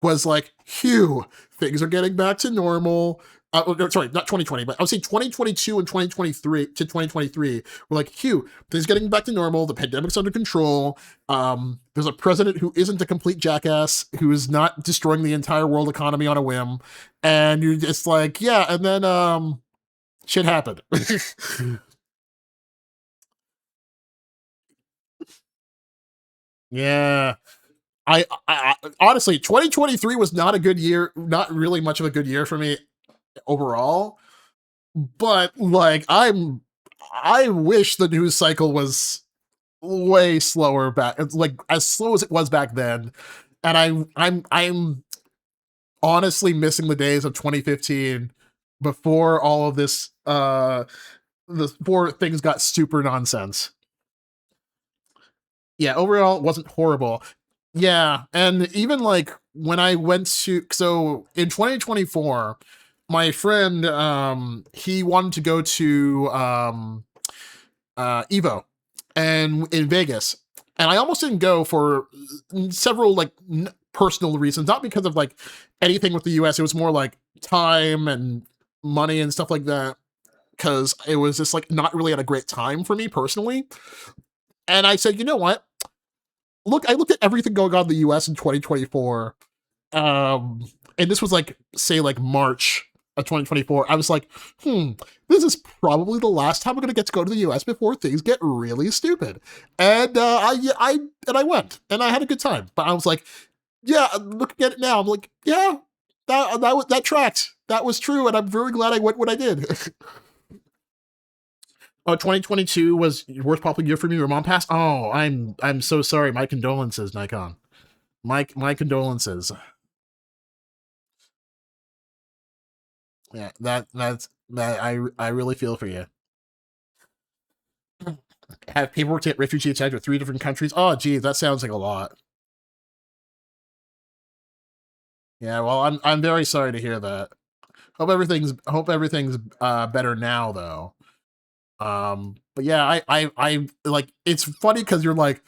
was like, phew, things are getting back to normal. Sorry, not 2020, but I would say 2022 and 2023 to 2023 were like, phew, things getting back to normal. The pandemic's under control. There's a president who isn't a complete jackass, who is not destroying the entire world economy on a whim. And you're just like, yeah, and then shit happened. Yeah. I honestly, 2023 was not a good year, not really much of a good year for me overall. But like, I wish the news cycle was way slower back. It's like as slow as it was back then. And I'm honestly missing the days of 2015 before all of this before things got super nonsense. Yeah, overall it wasn't horrible. Yeah, and even like when I went to so in 2024, my friend he wanted to go to Evo and in Vegas. And I almost didn't go for several like personal reasons, not because of like anything with the US. It was more like time and money and stuff like that, because it was just like not really at a great time for me personally. And I said, you know what? Look, I looked at everything going on in the US in 2024. Um, and this was like, say, like March of 2024. I was like, this is probably the last time I'm gonna get to go to the US before things get really stupid. And I went and I had a good time. But I was like, yeah, looking at it now, I'm like, yeah, that tracked. That was true, and I'm very glad I went when I did. Oh, 2022 was your worst popular year for me. Your mom passed. Oh, I'm so sorry. My condolences, Nikon. My condolences. Yeah, that I really feel for you. Have paperwork to get refugee status with 3 different countries. Oh, geez, that sounds like a lot. Yeah, well, I'm very sorry to hear that. Hope everything's better now though. But yeah, I like it's funny because you're like,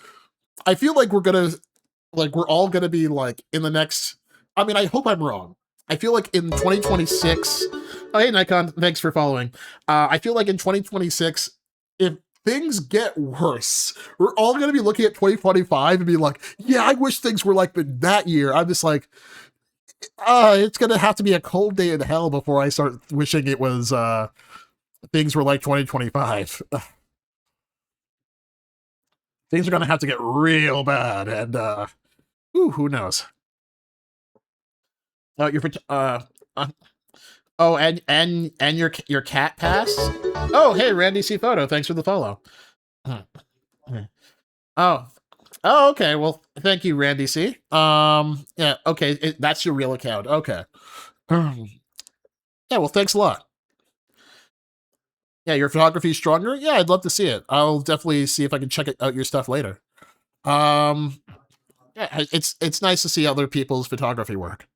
I feel like we're all gonna be like in the next. I mean, I hope I'm wrong. I feel like in 2026. Oh, hey Nikon, thanks for following. I feel like in 2026, if things get worse, we're all gonna be looking at 2025 and be like, yeah, I wish things were like that year. I'm just like, it's gonna have to be a cold day in hell before I start wishing it was things were like 2025. Things are gonna have to get real bad, and who knows? Oh, uh oh, and your cat passed. Oh, hey, Randy C photo. Thanks for the follow. Oh, oh, okay. Well, thank you, Randy C. Yeah, okay. That's your real account. Okay. Yeah, well, thanks a lot. Yeah, your photography is stronger. Yeah, I'd love to see it. I'll definitely see if I can check out your stuff later. Um, yeah, it's nice to see other people's photography work.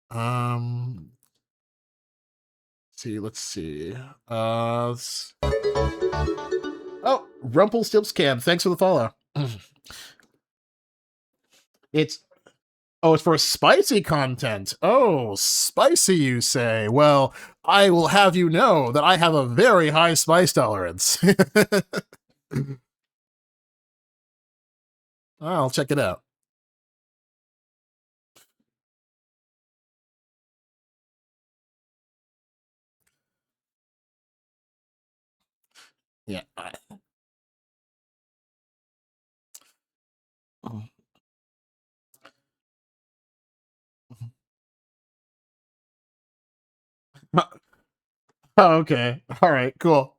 Um, see, let's see. Oh, Rumpelstiltscam. Thanks for the follow. It's it's for spicy content. Oh, spicy, you say? Well, I will have you know that I have a very high spice tolerance. I'll check it out. Yeah. Okay. All right. Cool.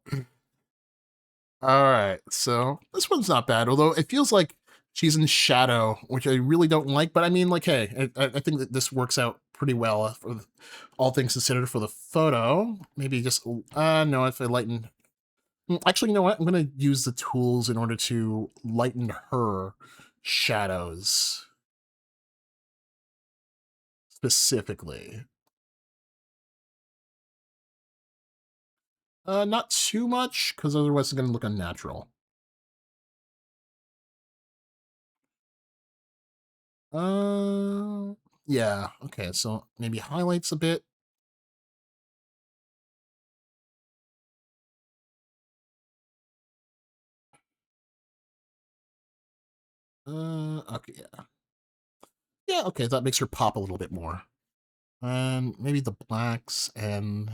All right, so this one's not bad, although it feels like she's in shadow, which I really don't like. But I mean, like, hey, I think that this works out pretty well for all things considered for the photo. Maybe just no, if I lighten. Actually, you know what? I'm gonna use the tools in order to lighten her shadows specifically. Not too much, because otherwise it's gonna look unnatural. Uh, yeah. Okay, so maybe highlights a bit. Okay, yeah. Yeah, okay, that makes her pop a little bit more. And maybe the blacks and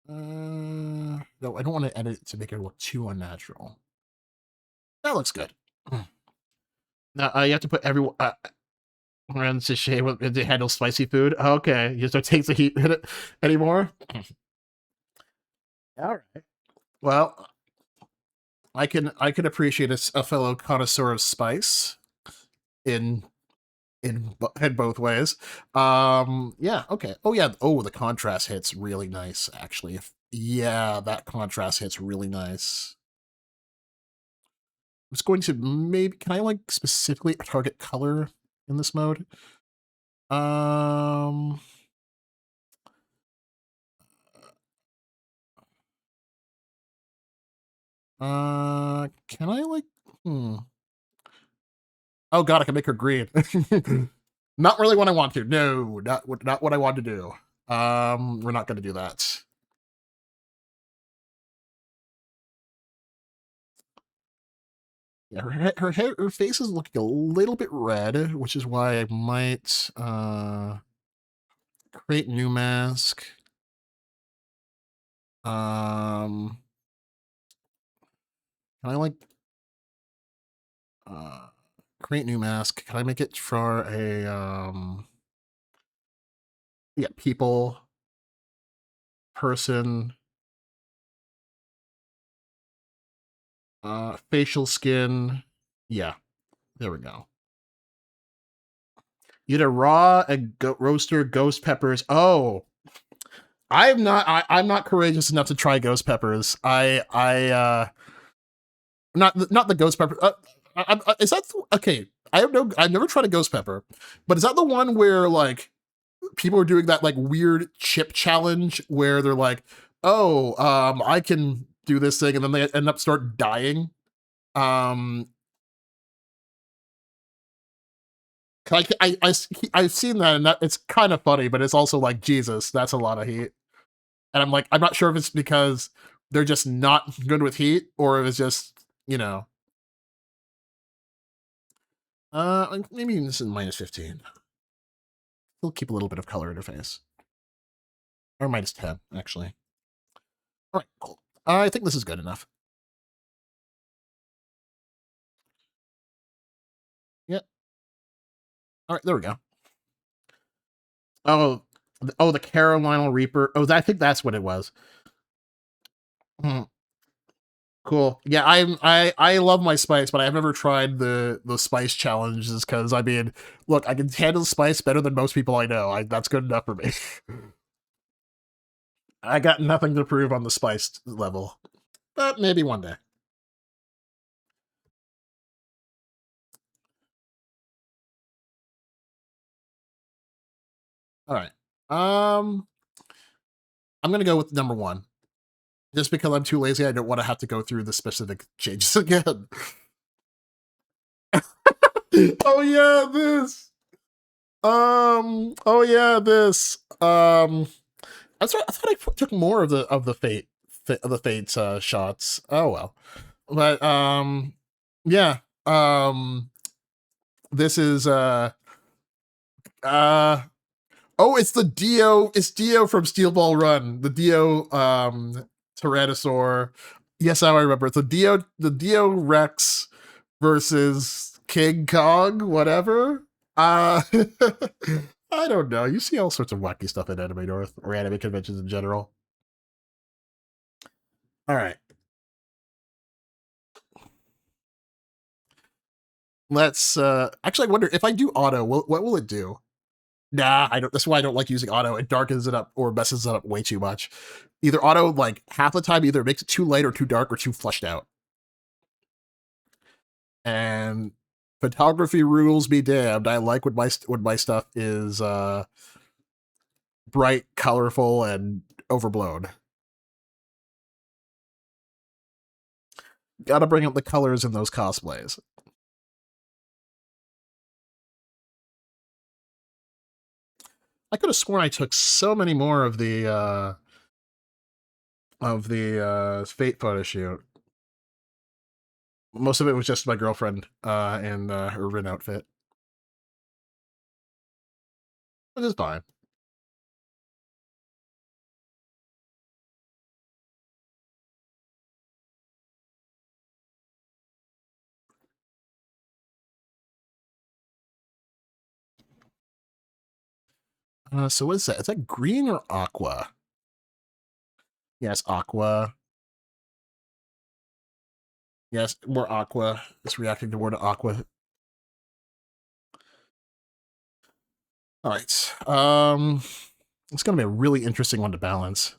no, I don't want to edit it to make it look too unnatural. That looks good. Now you have to put everyone around to shade to handle spicy food. Okay, you just don't take the heat anymore. All right. Well, I can appreciate a fellow connoisseur of spice in in both ways. Yeah, okay. Oh yeah, oh the contrast hits really nice actually. Yeah, that contrast hits really nice. I'm just going to maybe can I like specifically target color in this mode? Um can I like hmm. Oh god, I can make her green. Not really what I want to. No, not what I want to do. We're not going to do that. Yeah, her face is looking a little bit red, which is why I might create new mask. Um, can I like uh create new mask? Can I make it for a yeah, people person facial skin. Yeah, there we go. Either raw and roaster ghost peppers. Oh, I'm not courageous enough to try ghost peppers. Not the ghost pepper. Is that okay? I don't know. I've never tried a ghost pepper, but is that the one where like people are doing that like weird chip challenge where they're like, oh, I can do this thing, and then they end up start dying. Um, I've seen that, and that it's kind of funny, but it's also like Jesus, that's a lot of heat. And I'm like, I'm not sure if it's because they're just not good with heat, or if it's just maybe this is -15. We'll keep a little bit of color interface, or -10 actually. All right, cool. I think this is good enough. Yep. All right, there we go. Oh, oh, the Carolina Reaper. Oh, I think that's what it was. Hmm. Cool. Yeah, I love my spice, but I've never tried the spice challenges because I mean, look, I can handle spice better than most people I know. That's good enough for me. I got nothing to prove on the spice level, but maybe one day. All right. I'm gonna go with number one, just because I'm too lazy. I don't want to have to go through the specific changes again. Oh yeah, this. Oh yeah, this. I thought I took more of the of the fate shots. Oh well, but yeah. This is uh. Oh, it's the Dio. It's Dio from Steel Ball Run. The Dio Tyrannosaur. Yes, I remember. It's the Dio Rex versus King Kong. Whatever. I don't know. You see all sorts of wacky stuff at Anime North or anime conventions in general. All right. Let's actually I wonder if I do auto, what will it do? Nah, I don't. That's why I don't like using auto. It darkens it up or messes it up way too much. Either auto, like half the time, either makes it too light or too dark or too flushed out. And photography rules be damned. I like when my stuff is bright, colorful, and overblown. Gotta bring up the colors in those cosplays. I could have sworn I took so many more of the Fate photo shoot. Most of it was just my girlfriend in her Rin outfit, which is fine. So what is that? Is that green or aqua? Yes, aqua. Yes, more aqua. It's reacting to more aqua. All right. It's gonna be a really interesting one to balance.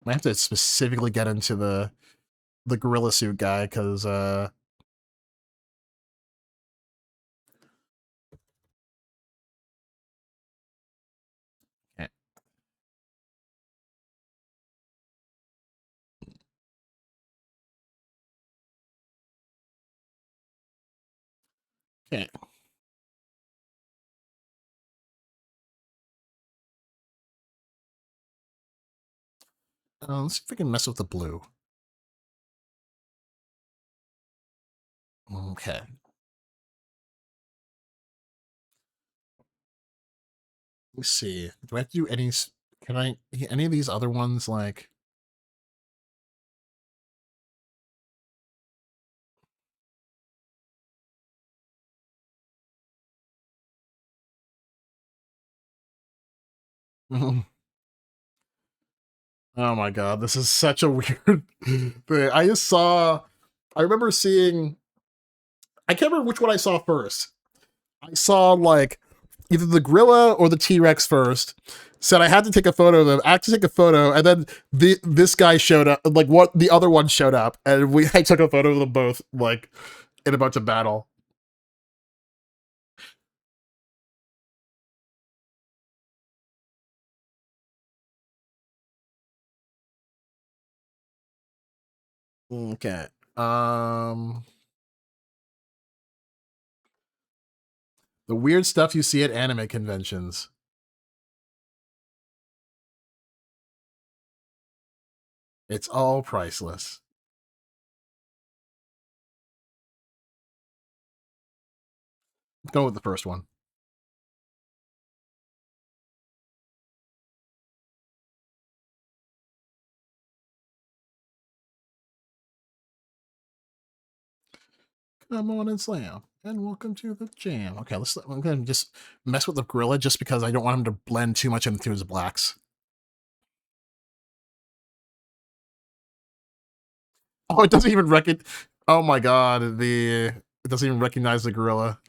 I have to specifically get into the gorilla suit guy because okay. Let's see if we can mess with the blue. Okay. Let's see. Do I have to do any? Can I any of these other ones like? Oh my god, this is such a weird thing. I just saw. I remember seeing. I can't remember which one I saw first. I saw like either the gorilla or the T-Rex first. Said I had to take a photo of them. I had to take a photo, and then this guy showed up. Like what the other one showed up, and I took a photo of them both like in a bunch of battle. Okay. Um, the weird stuff you see at anime conventions. It's all priceless. Go with the first one. Come on and slam. And welcome to the jam. Okay, I'm gonna just mess with the gorilla just because I don't want him to blend too much into his blacks. Oh, it doesn't even recognize. Oh my god, it doesn't even recognize the gorilla.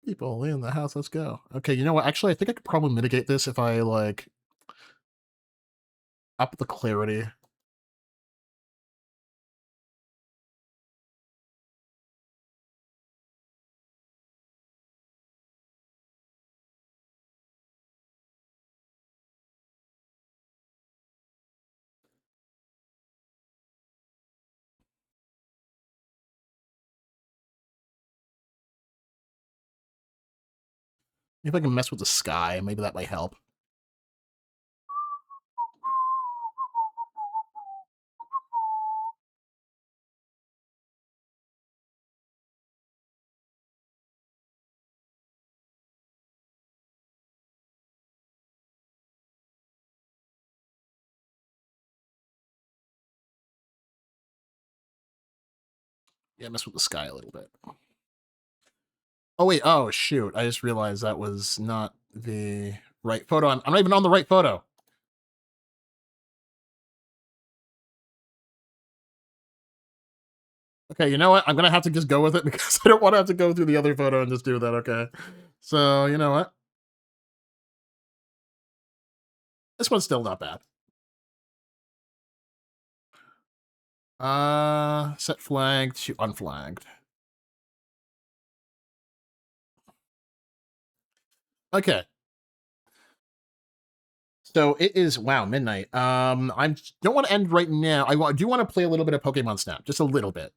People in the house, let's go. Okay, you know what? Actually, I think I could probably mitigate this if I like up the clarity. If I can mess with the sky, maybe that might help. Yeah, mess with the sky a little bit. Oh wait, oh shoot. I just realized that was not the right photo. I'm not even on the right photo. Okay, you know what? I'm gonna have to just go with it because I don't want to have to go through the other photo and just do that, okay? So, you know what? This one's still not bad. Set flag to unflagged. Okay. So it is wow midnight. I don't want to end right now. Do want to play a little bit of Pokemon Snap, just a little bit.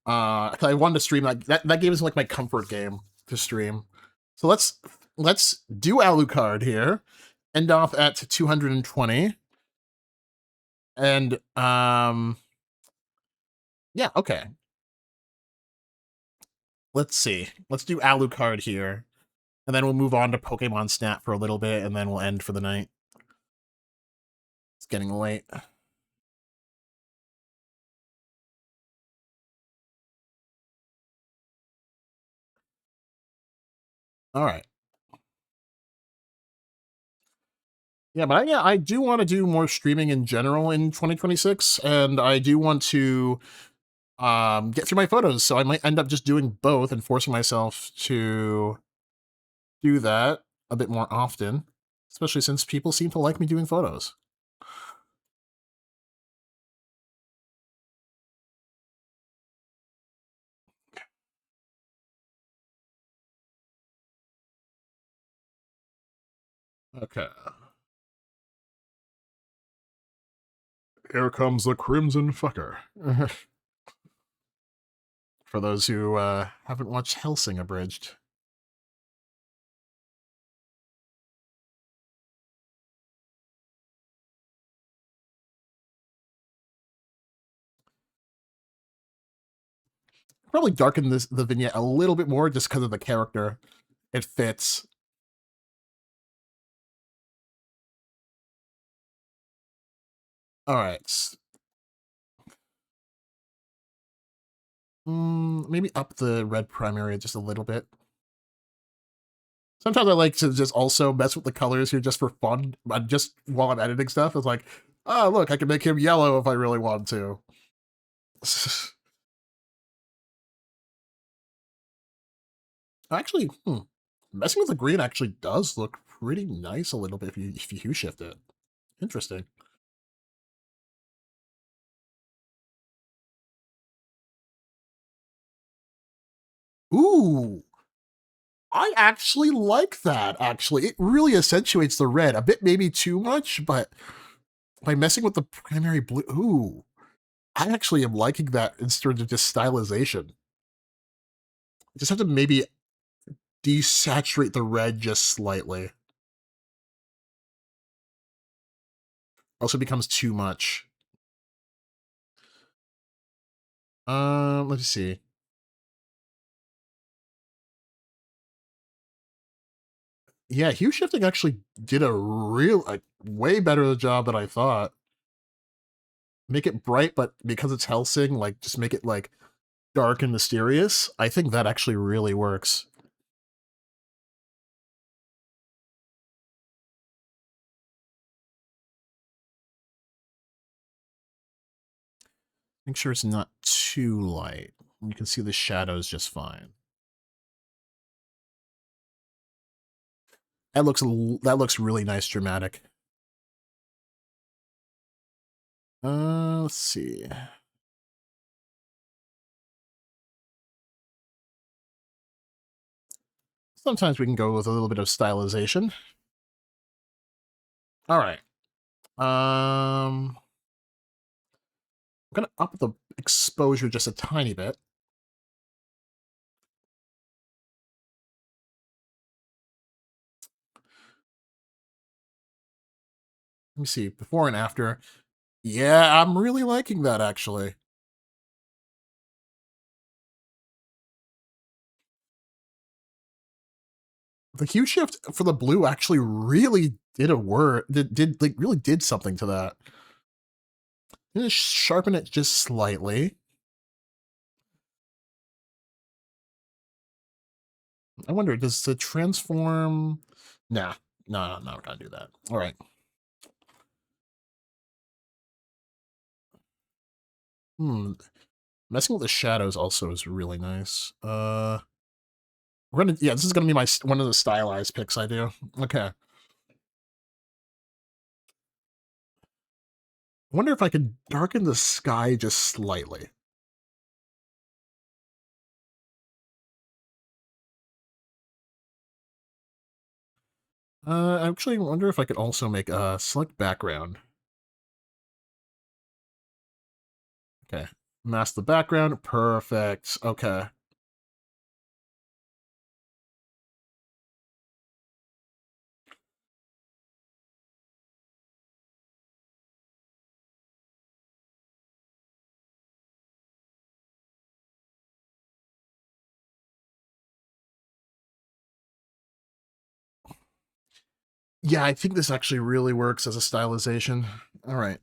'Cause I wanted to stream like that game is like my comfort game to stream. So let's do Alucard here. End off at 220. And yeah, okay. Let's see. Let's do Alucard here. And then we'll move on to Pokemon Snap for a little bit, and then we'll end for the night. It's getting late. All right. Yeah, but I do want to do more streaming in general in 2026, and I do want to get through my photos. So I might end up just doing both and forcing myself to do that a bit more often, especially since people seem to like me doing photos. Okay. Here comes the Crimson Fucker. For those who haven't watched Helsing Abridged. Probably darken the vignette a little bit more just because of the character. It fits. All right. Maybe up the red primary just a little bit. Sometimes I like to just also mess with the colors here just for fun. Just while I'm editing stuff, it's like, oh look, I can make him yellow if I really want to. Actually, messing with the green actually does look pretty nice a little bit if you hue shift it. Interesting. Ooh, I actually like that. Actually, it really accentuates the red a bit, maybe too much, but by messing with the primary blue, ooh, I actually am liking that instead of just stylization. Just have to maybe desaturate the red just slightly. Also becomes too much. Let's see. Yeah, hue shifting actually did a way better job than I thought. Make it bright, but because it's Helsing, like just make it like dark and mysterious. I think that actually really works. Make sure it's not too light. You can see the shadows just fine. That looks really nice, dramatic. Let's see. Sometimes we can go with a little bit of stylization. All right. I'm gonna up the exposure just a tiny bit. Let me see, before and after. Yeah, I'm really liking that actually. The hue shift for the blue actually really did a word did like really did something to that. Just sharpen it just slightly. I wonder, does the transform... Nah, no, no, we're gonna do that. All right. Messing with the shadows also is really nice. We're gonna... Yeah, this is gonna be one of the stylized picks I do. Okay. I wonder if I could darken the sky just slightly. I actually wonder if I could also make a select background. Okay. Mask the background. Perfect. Okay. Yeah, I think this actually really works as a stylization. All right.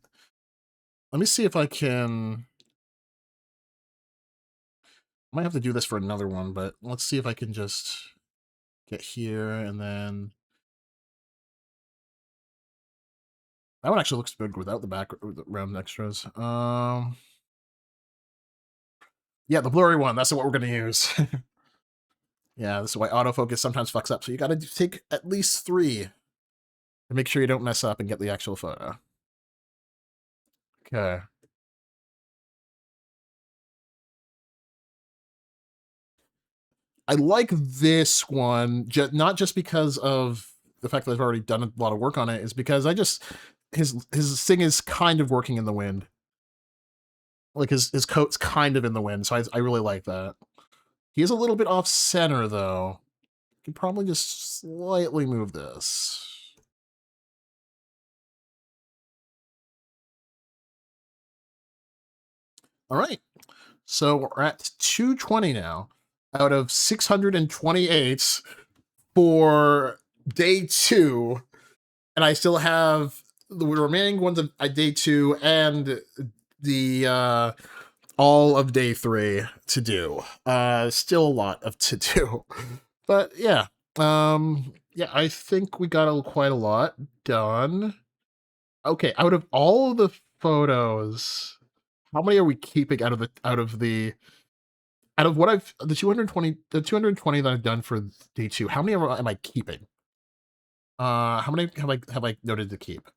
Let me see if I can... I might have to do this for another one, but let's see if I can just get here and then... That one actually looks good without the background extras. Yeah, the blurry one. That's what we're going to use. Yeah, this is why autofocus sometimes fucks up. So you got to take at least 3 to make sure you don't mess up and get the actual photo. Okay. I like this one, not just because of the fact that I've already done a lot of work on it, is because I just... His thing is kind of working in the wind. Like, his coat's kind of in the wind, so I really like that. He is a little bit off-center, though. Could probably just slightly move this. All right. So we're at 220 now out of 628 for day 2. And I still have the remaining ones of day 2 and the all of day 3 to do. Still a lot of to do. But yeah. Yeah, I think we got quite a lot done. Okay, out of all of the photos, how many are we keeping out of what I've the 220 that I've done for day 2? How many am I keeping? How many have I noted to keep?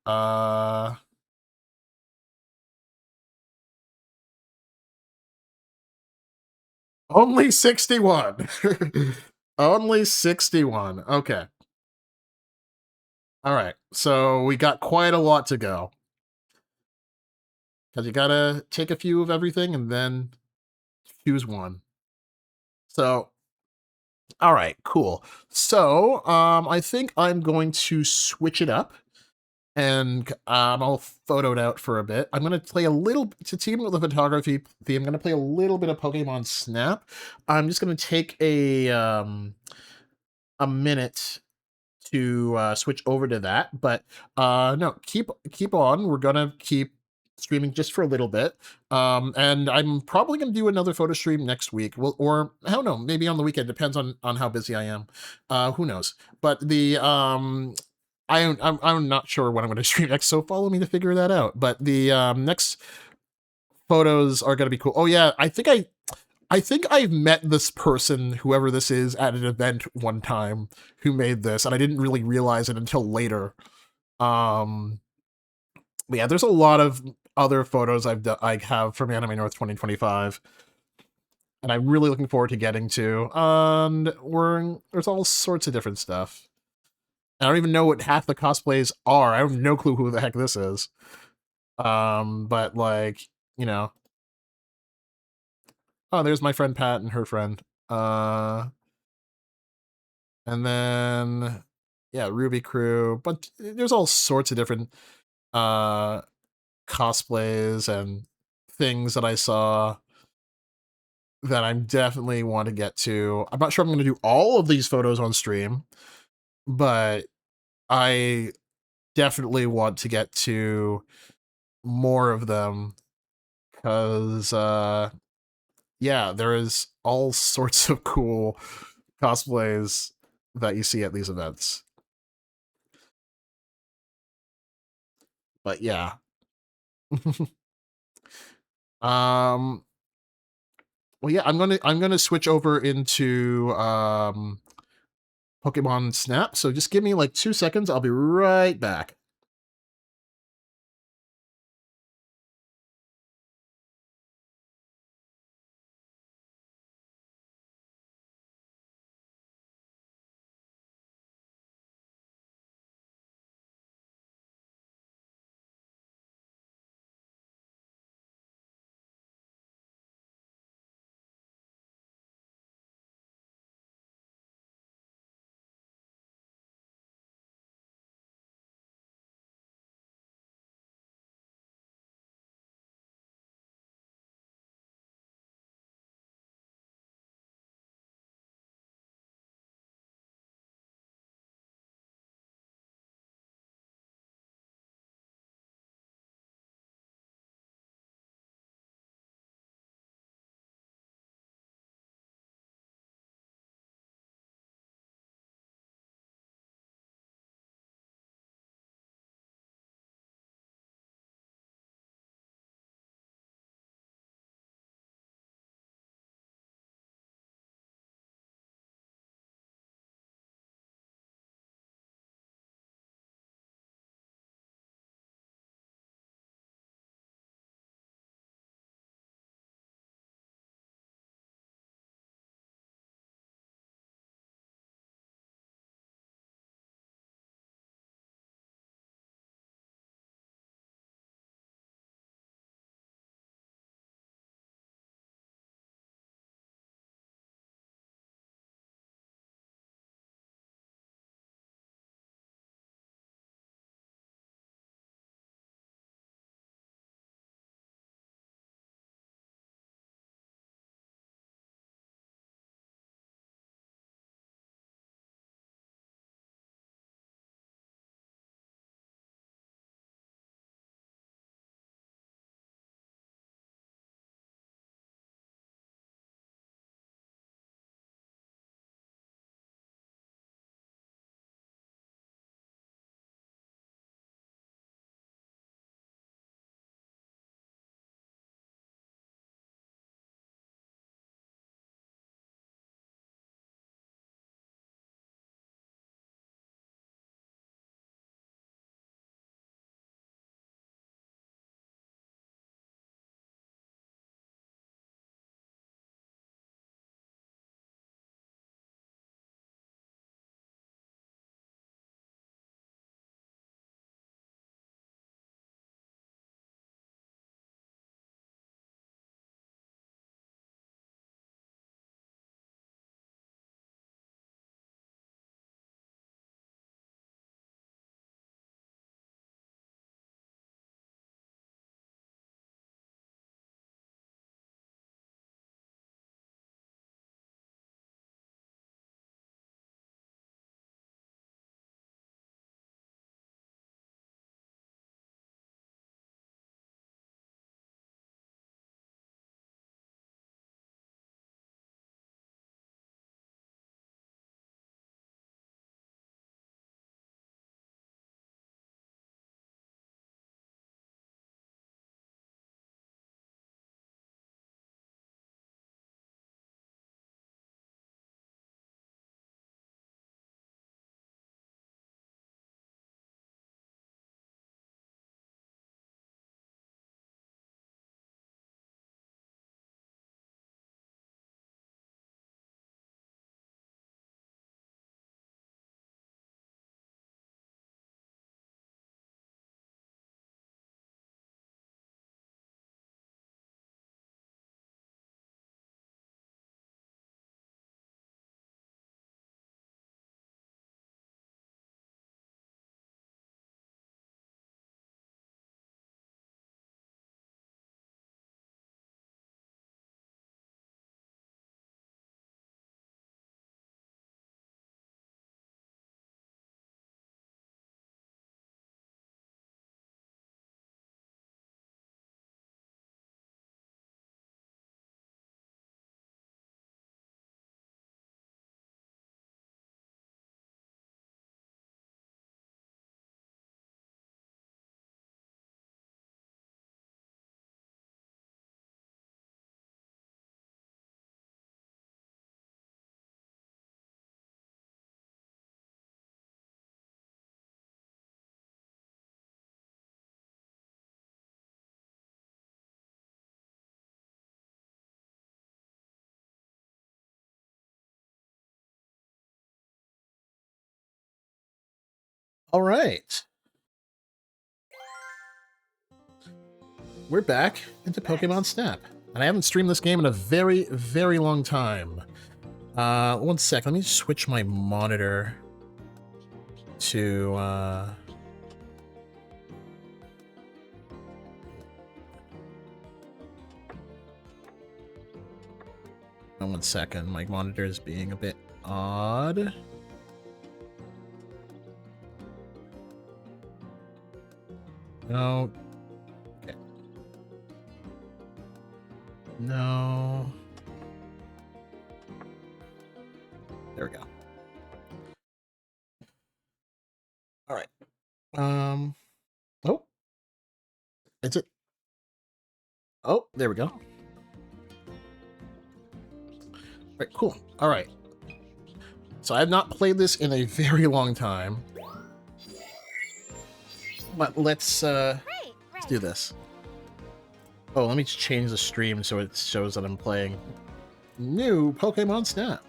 Only 61. Only 61. Okay. All right. So we got quite a lot to go. Because you gotta take a few of everything and then choose one. So, all right, cool. So, I think I'm going to switch it up, and I'll photo it out for a bit. I'm going to play a little to team with the photography theme. I'm going to play a little bit of Pokemon Snap. I'm just going to take a minute to switch over to that, but no, keep on. We're gonna keep streaming just for a little bit, and I'm probably gonna do another photo stream next week. Well, or I don't know, maybe on the weekend. Depends on how busy I am. Who knows? But the I'm not sure when I'm going to stream next, so follow me to figure that out. But the next photos are going to be cool. Oh yeah, I think I've met this person, whoever this is, at an event one time who made this, and I didn't really realize it until later. But yeah, there's a lot of other photos I have from Anime North 2025, and I'm really looking forward to getting to. And there's all sorts of different stuff. I don't even know what half the cosplays are. I have no clue who the heck this is. But like, you know, oh, there's my friend Pat and her friend. And then yeah, Ruby Crew, but there's all sorts of different uh cosplays and things that I saw that I'm definitely want to get to. I'm not sure I'm going to do all of these photos on stream, but I definitely want to get to more of them because yeah, there is all sorts of cool cosplays that you see at these events. But yeah. um well yeah, I'm gonna switch over into Pokemon Snap. So just give me like 2 seconds. I'll be right back. All right. We're back into Pokemon Snap. And I haven't streamed this game in a very, very long time. One sec. Let me switch my monitor to, one second. My monitor is being a bit odd. No. Okay. No. There we go. All right. Oh. Is it? Oh, there we go. All right, cool. All right. So I have not played this in a very long time. But let's do this. Oh, let me change the stream so it shows that I'm playing new Pokemon Snap.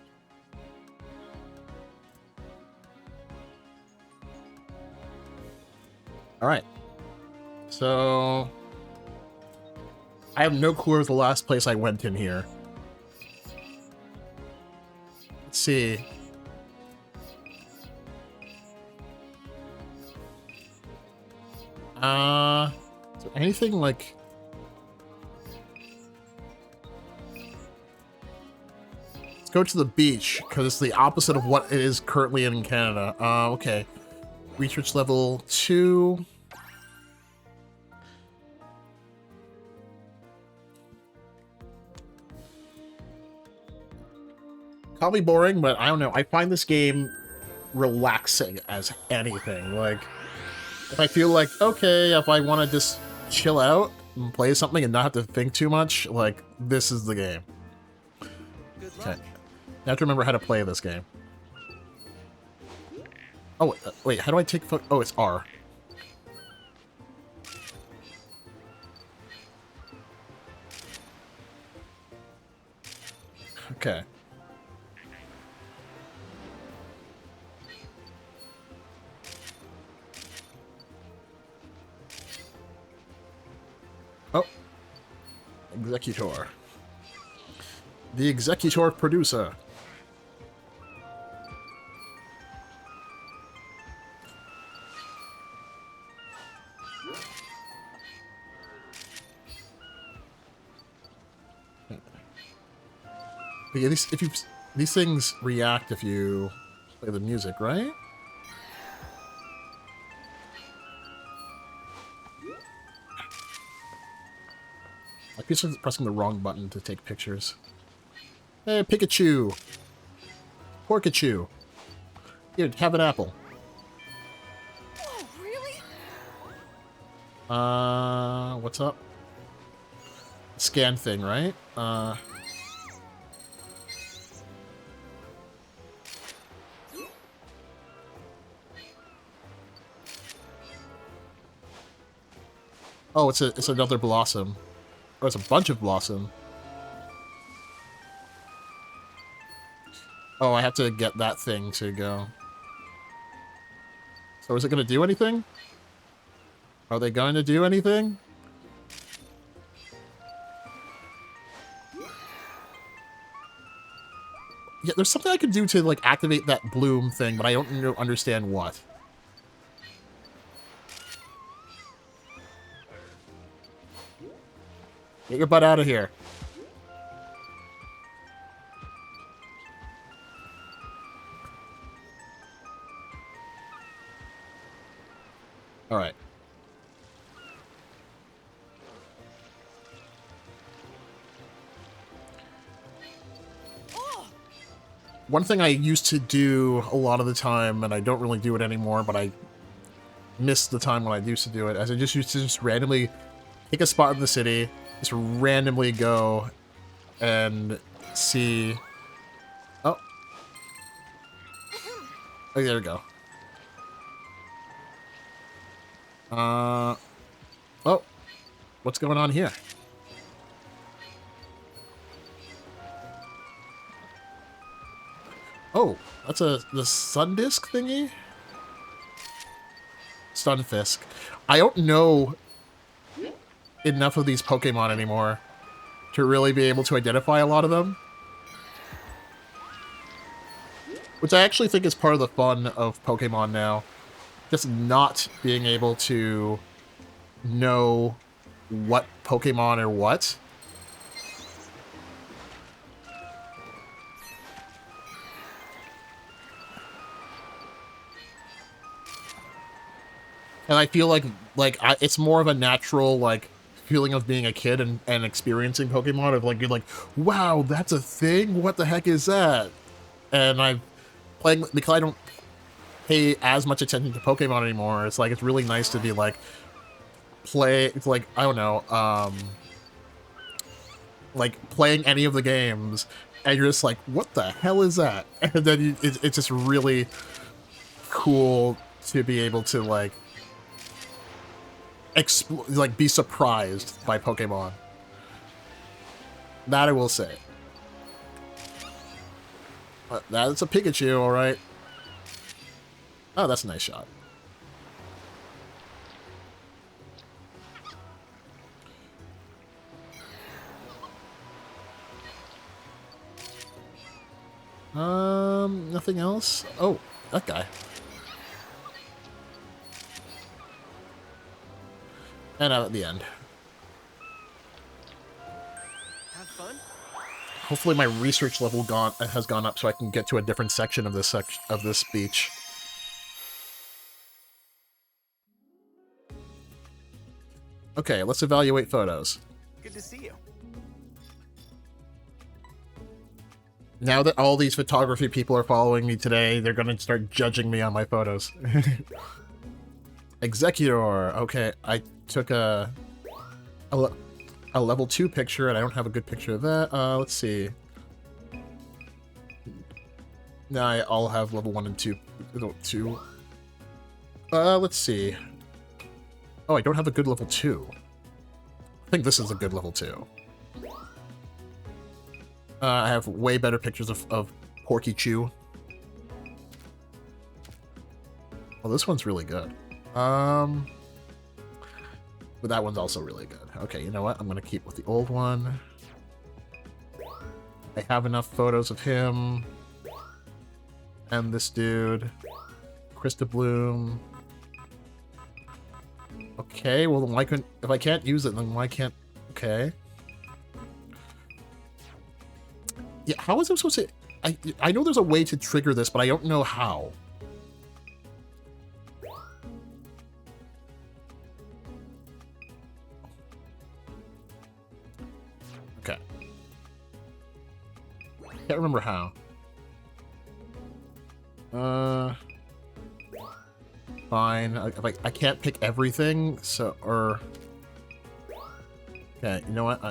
Alright. So I have no clue of the last place I went in here. Let's see. Is there anything like... Let's go to the beach, because it's the opposite of what it is currently in Canada. Okay. Research level 2. Probably boring, but I don't know. I find this game relaxing as anything. Like, if I feel like, okay, if I want to just chill out and play something and not have to think too much, like, this is the game. Okay. I have to remember how to play this game. Oh, wait, how do I take oh, it's R. Okay. Oh. Executor. The Executor producer. But yeah, these things react if you play the music, right? I keep pressing the wrong button to take pictures. Hey, Pikachu! Porkachu! Here, have an apple. Oh, really? What's up? Scan thing, right? Oh, it's another blossom. Or it's a bunch of blossom. Oh, I have to get that thing to go. So is it going to do anything? Are they going to do anything? Yeah, there's something I can do to, like, activate that bloom thing, but I don't understand what. Get your butt out of here. Alright. One thing I used to do a lot of the time, and I don't really do it anymore, but I miss the time when I used to do it, as I just used to just randomly pick a spot in the city, just randomly go and see... Oh. Oh, there we go. Oh. What's going on here? Oh, that's the sun disk thingy? Stunfisk. I don't know enough of these Pokemon anymore to really be able to identify a lot of them. Which I actually think is part of the fun of Pokemon now. Just not being able to know what Pokemon are what. And I feel like it's more of a natural, like, feeling of being a kid and experiencing Pokemon, of like, you're like, wow, that's a thing? What the heck is that? And I'm playing, because I don't pay as much attention to Pokemon anymore, it's like, it's really nice to be like, it's like, I don't know, like, playing any of the games, and you're just like, what the hell is that? And then it's just really cool to be able to, like, be surprised by Pokemon. That I will say. That's a Pikachu, alright. Oh, that's a nice shot. Nothing else? Oh, that guy. And out at the end. Have fun. Hopefully my research level has gone up so I can get to a different section of this speech. Okay, let's evaluate photos. Good to see you. Now that all these photography people are following me today, they're gonna start judging me on my photos. Executor. Okay, I took a level 2 picture, and I don't have a good picture of that. Let's see. Now I'll have level 1 and 2. Let's see. Oh, I don't have a good level 2. I think this is a good level 2. I have way better pictures of Porky Chew. Well, this one's really good. But that one's also really good. Okay, you know what? I'm gonna keep with the old one. I have enough photos of him. And this dude. Krista Bloom. Okay, well then why couldn't... If I can't use it, then why can't... Okay. Yeah, how was I supposed to... I know there's a way to trigger this, but I don't know how. Okay. Can't remember how. Fine. I can't pick everything, so... Or... Okay, you know what?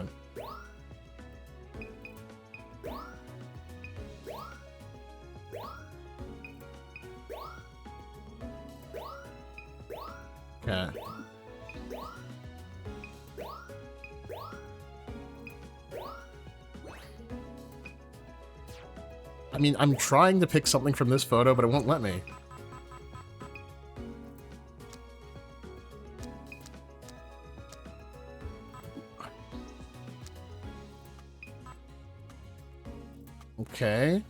Okay. I mean, I'm trying to pick something from this photo, but it won't let me. Okay.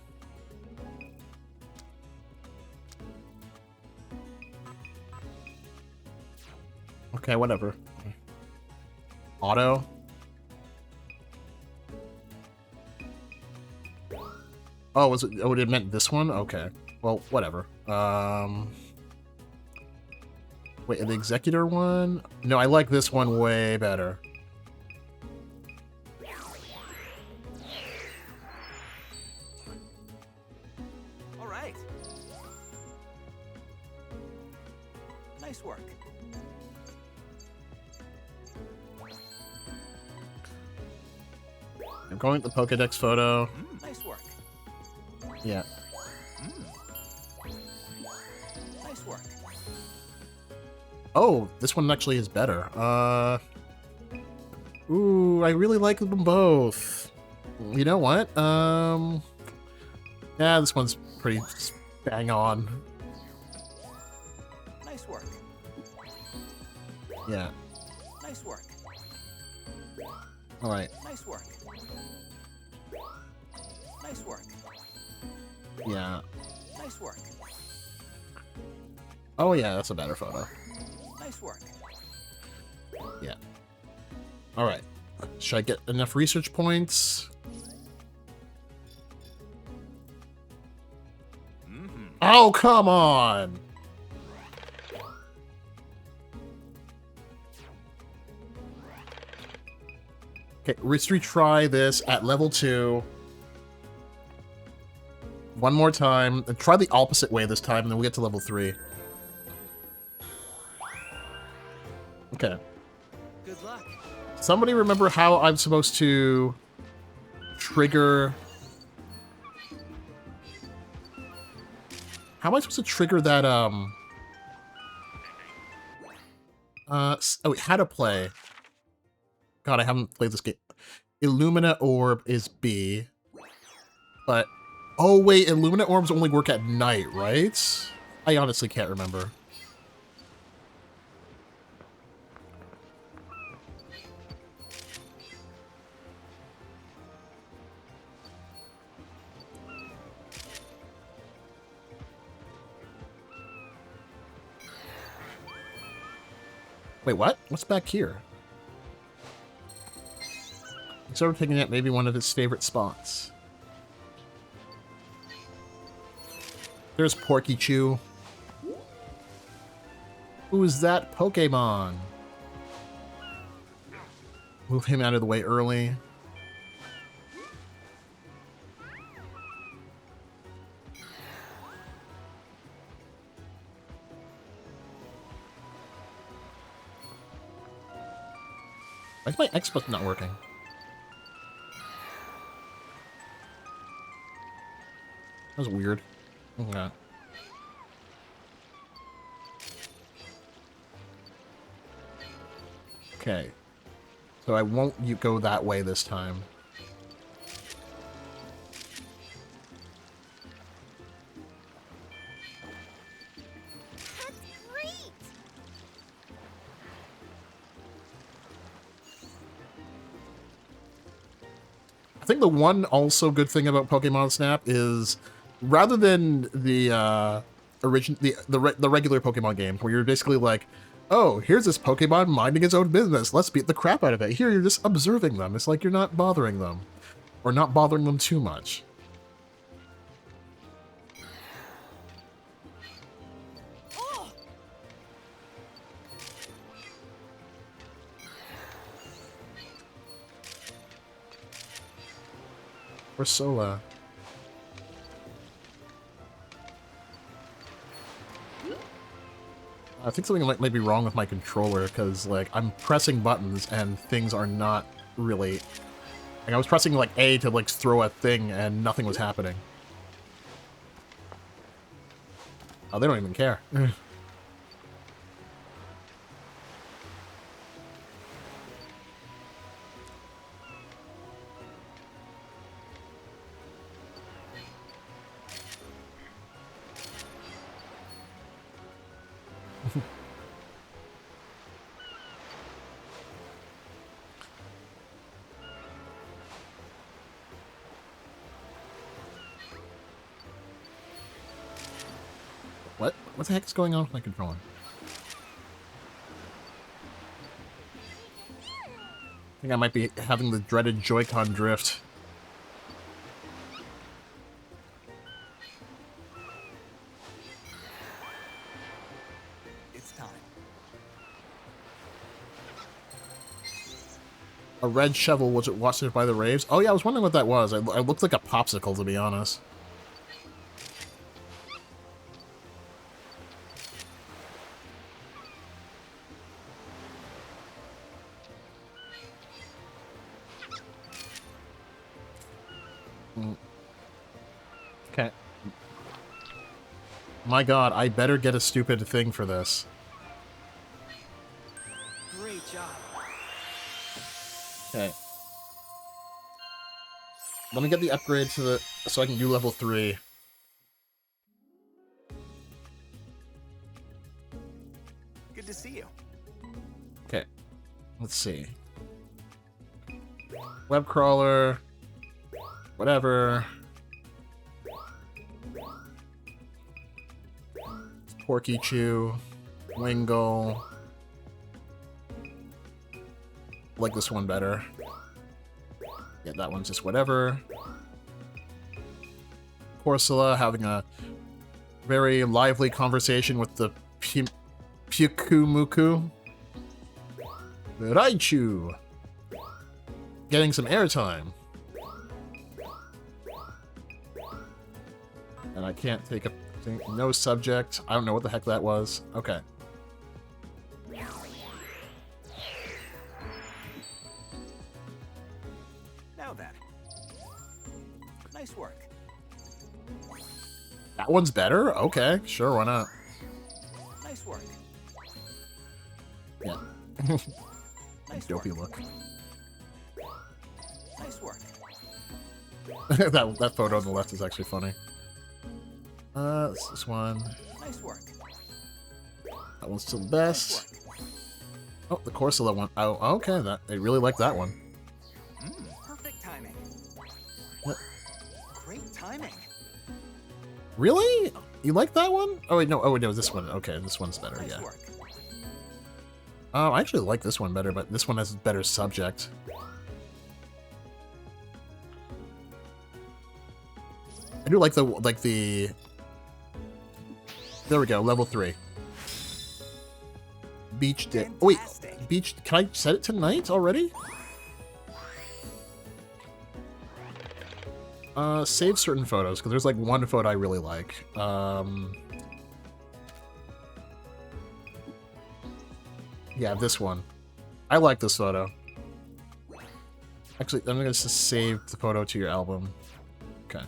Okay, whatever. Auto. Oh, was it? Oh, it meant this one? Okay. Well, whatever. Wait, the Executor one? No, I like this one way better. All right. Nice work. I'm going with the Pokedex photo. Nice work. Yeah. Nice work. Oh, this one actually is better. Ooh, I really like them both. You know what? Yeah, this one's pretty bang on. Nice work. Yeah. Nice work. All right. Nice work. Nice work. Yeah. Nice work. Oh yeah, that's a better photo. Nice work. Yeah. All right. Should I get enough research points? Mm-hmm. Oh, come on! Okay, let's retry this at level 2. One more time. And try the opposite way this time, and then we'll get to level 3. Okay. Good luck. Somebody remember how I'm supposed to trigger... How am I supposed to trigger that, oh, wait, how to play. God, I haven't played this game. Illumina Orb is B. But... Oh, wait, Illumina Orbs only work at night, right? I honestly can't remember. Wait, what? What's back here? He's sort of picking at maybe one of his favorite spots. There's Porky Chew. Who's that Pokemon? Move him out of the way early. Why is my X button not working? That was weird. Okay. Okay. So I won't go that way this time. That's great! I think the one also good thing about Pokemon Snap is rather than the the regular Pokemon game where you're basically like, oh, here's this Pokemon minding its own business. Let's beat the crap out of it. Here, you're just observing them. It's like you're not bothering them. Or not bothering them too much. Oh! Or Sola. I think something might be wrong with my controller, because, like, I'm pressing buttons and things are not really... Like, I was pressing, like, A to, like, throw a thing and nothing was happening. Oh, they don't even care. What? What the heck is going on with my controller? I think I might be having the dreaded Joy-Con drift. It's time. A red shovel, was it washed by the raves? Oh yeah, I was wondering what that was. I looked like a popsicle, to be honest. Okay. My god, I better get a stupid thing for this. Great job. Okay. Let me get the upgrade to the... so I can do level 3. Good to see you. let's see. Web crawler. Whatever. Porky Chew. Wingle. I like this one better. Yeah, that one's just whatever. Corsola having a very lively conversation with the Pyukumuku. Raichu! Getting some airtime. And I can't take a thing. No subject. I don't know what the heck that was. Okay. Now then. Nice work. That one's better? Okay, sure, why not? Nice work. Yeah. Nice Dopey work. look. Nice work. that photo on the left is actually funny. This one. Nice work. That one's still the Nice best. work. Oh, the Corsola one. Oh, okay. I really like that one. Perfect timing. What? Great timing. Really? You like that one? Oh wait, no. Oh wait, no. This one. Okay, this one's better. Nice Yeah. work. I actually like this one better, but this one has a better subject. I do like the. There we go. Level 3. Beach day. Oh, wait. Fantastic. Beach. Can I set it tonight already? Save certain photos, because there's like one photo I really like. Yeah, this one. I like this photo. Actually, I'm gonna just save the photo to your album. Okay.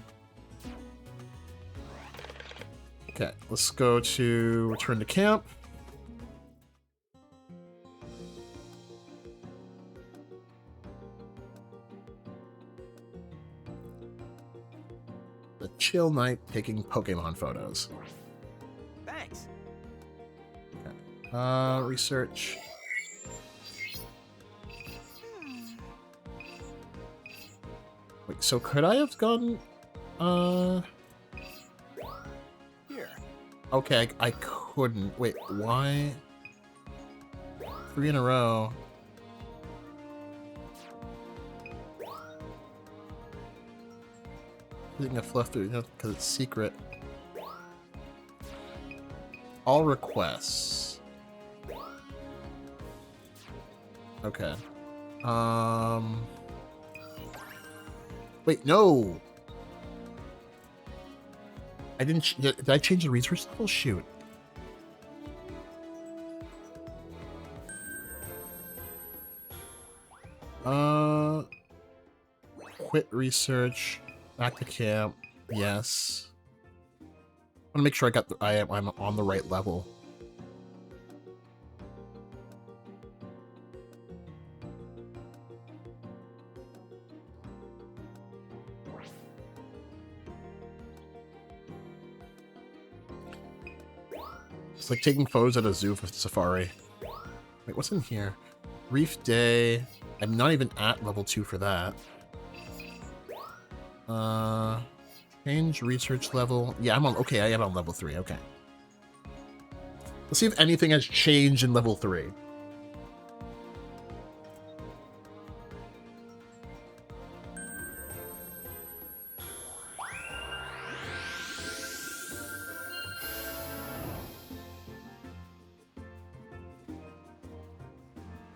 Okay, let's go to return to camp. A chill night taking Pokemon photos. Thanks. Research. Wait, so could I have gone, Here. okay, I couldn't. Wait, why? 3 in a row. I think I fluffed through, because it's secret. All requests. Okay. Wait, no! I didn't... Did I change the research level? Shoot. Quit research. Back to camp. Yes. I want to make sure I'm on the right level. It's like taking photos at a zoo for safari. Wait, what's in here? Reef Day. I'm not even at level 2 for that. Change research level. Yeah, I'm on. Okay, I am on level 3. Okay. Let's see if anything has changed in level 3.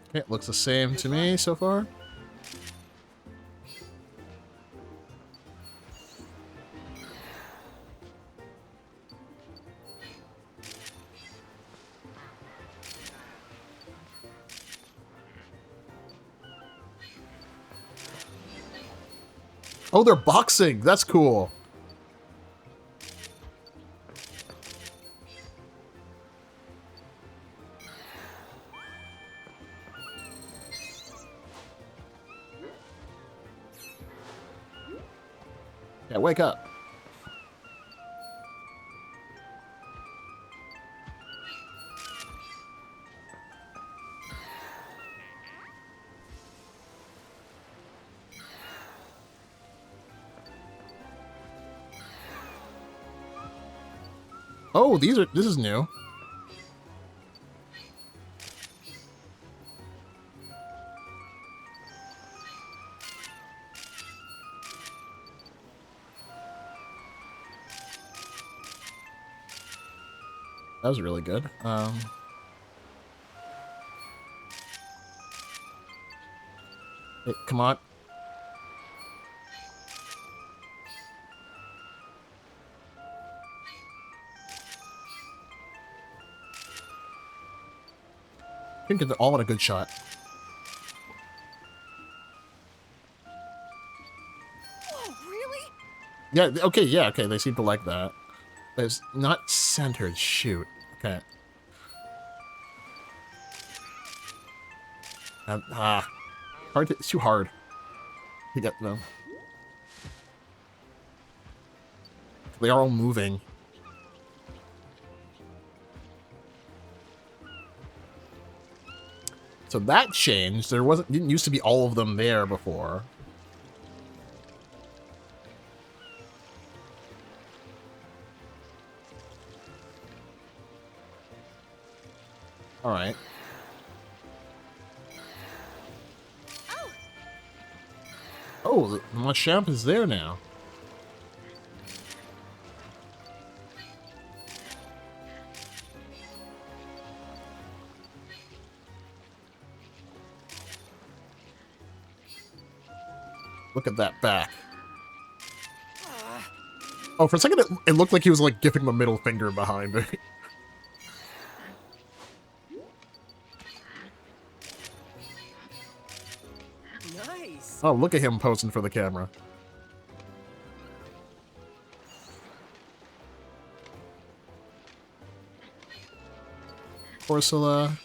Okay, it looks the same to me so far. Oh, they're boxing. That's cool. Yeah, wake up. Oh, this is new. That was really good. Hey, come on. I think they're all in a good shot. Oh, really? Yeah, okay, yeah, okay, they seem to like that. It's not centered, shoot. Okay. Hard to, it's too hard to get them. They are all moving. So that changed. Didn't used to be all of them there before. All right. Oh, the Machamp is there now. Look at that back. Oh, for a second it looked like he was like giving the middle finger behind it. Nice. Oh, look at him posing for the camera. Ursula.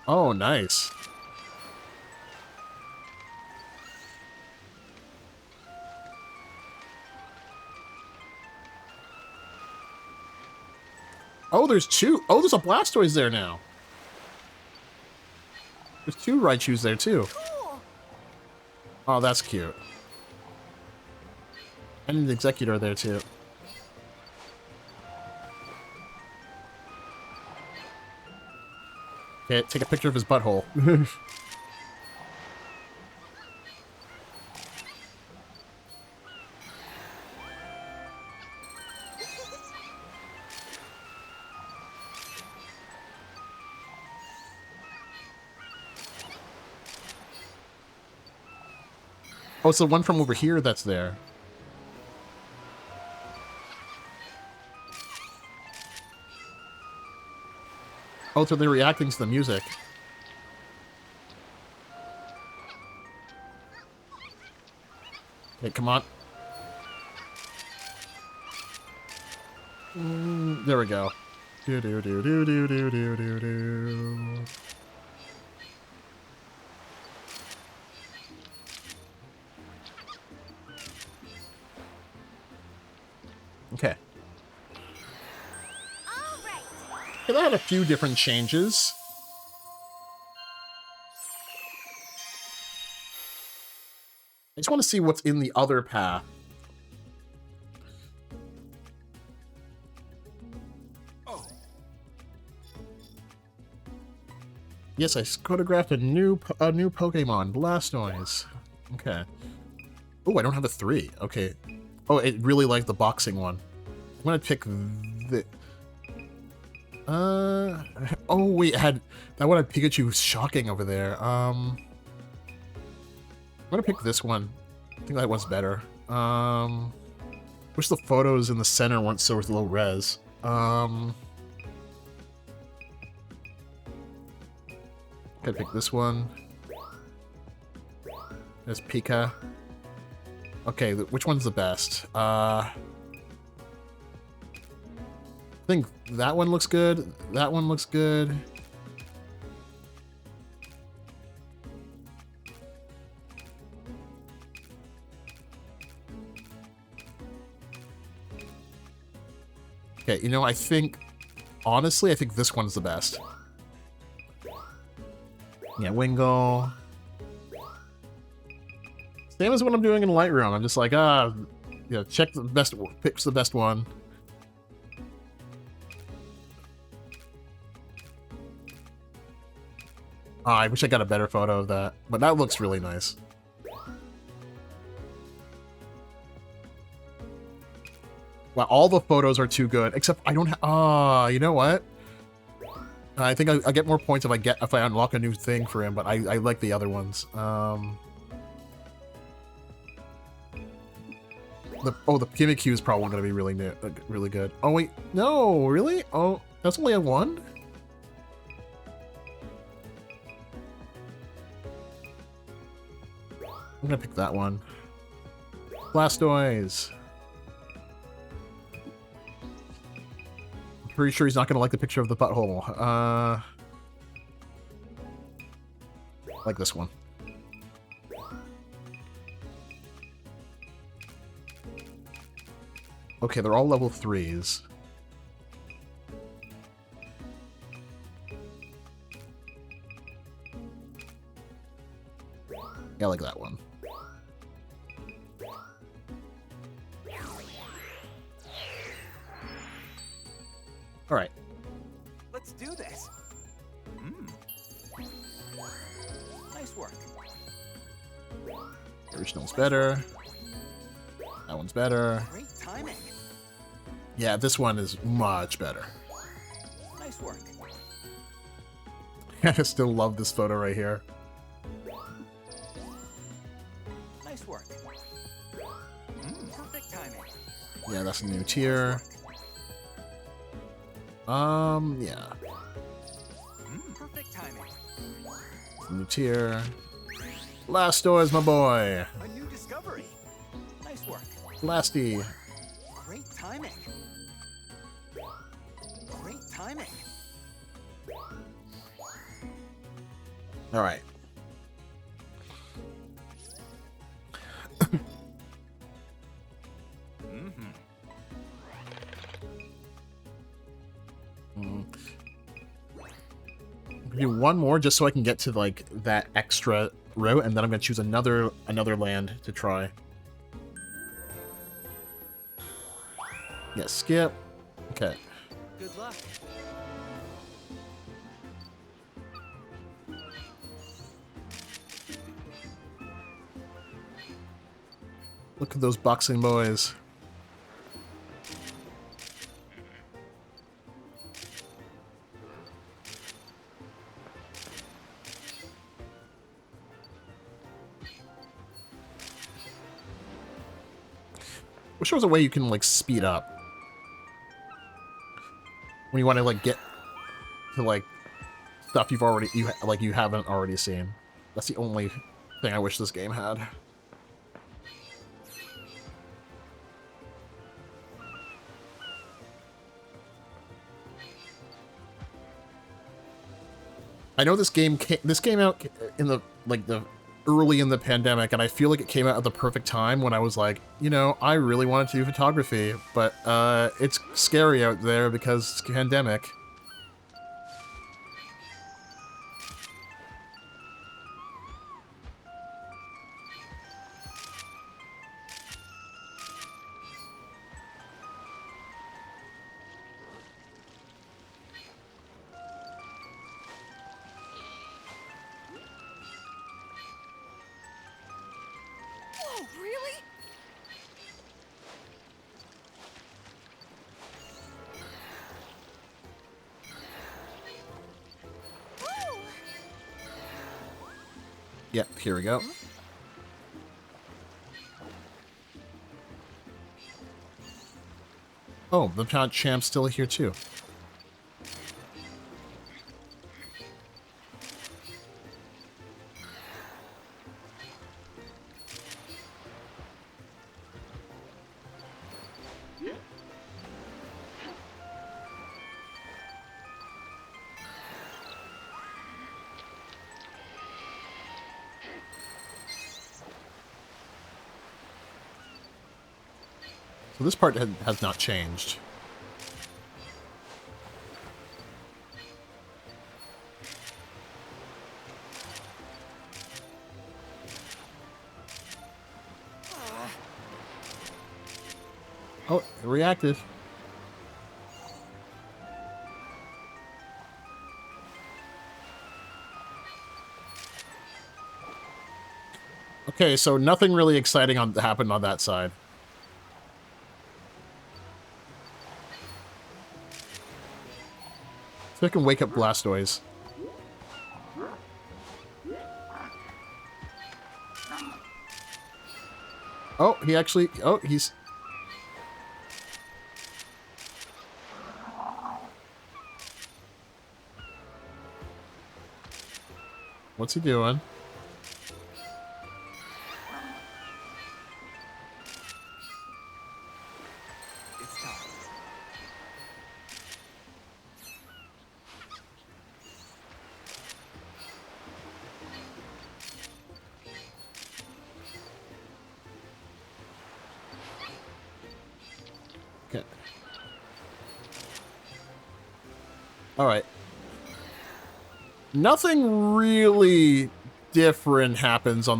Oh, nice. Oh, there's two. Oh, there's a Blastoise there now. There's two Raichus there, too. Cool. Oh, that's cute. And an Executor there, too. Okay, take a picture of his butthole. Oh, it's the one from over here that's there. Oh, so they're reacting to the music. Okay, come on. There we go. Do do do do do do do do do. Okay. All right. Okay, that had a few different changes. I just want to see what's in the other path. Oh, Yes, I photographed a new Pokemon, Blastoise. Okay. Oh, I don't have a 3. Okay. Oh, it really liked the boxing one. I'm gonna pick the. Oh wait, that one had Pikachu shocking over there. I'm gonna pick this one. I think that one's better. Wish the photos in the center weren't so low res. Gotta pick this one. There's Pika. Okay, which one's the best? I think that one looks good. That one looks good. Okay, you know, I think... Honestly, I think this one's the best. Yeah, Wingle. Same as what I'm doing in Lightroom. I'm just like, check the best, picks the best one. I wish I got a better photo of that, but that looks really nice. Wow, all the photos are too good, except I don't have... you know what? I think I get more points if I unlock a new thing for him, but I like the other ones. The Kimikyu is probably going to be really new, really good. Oh wait, no, really? Oh, that's only a 1? I'm gonna pick that one. Blastoise. I'm pretty sure he's not gonna like the picture of the butthole. Like this one. Okay, they're all level 3s. Yeah, I like that one. Alright. Let's do this. Nice work. Original's better. That one's better. Great timing. Yeah, this one is much better. Nice work. I still love this photo right here. Nice work. Perfect timing. Yeah, that's a new tier. Yeah. Perfect timing. New tier. Blastoise, my boy. A new discovery. Nice work. Blasty. Great timing. Great timing. Alright. I'm gonna do one more just so I can get to like that extra route, and then I'm gonna choose another land to try. Yeah, skip. Okay. Good luck. Look at those boxing boys. Wish there was a way you can like speed up when you want to like get to like stuff you haven't already seen. That's the only thing I wish this game had. I know this game came out in the early in the pandemic, and I feel like it came out at the perfect time when I was like, you know, I really wanted to do photography, but it's scary out there because it's a pandemic. Whoa, really? Whoa! Yep, here we go. Oh, the champ's still here too. So this part has not changed. It reacted. Okay, so nothing really exciting happened on that side. So I can wake up Blastoise. Oh, he actually... Oh, he's... What's he doing? It's time. Okay. Alright. Nothing really different happens on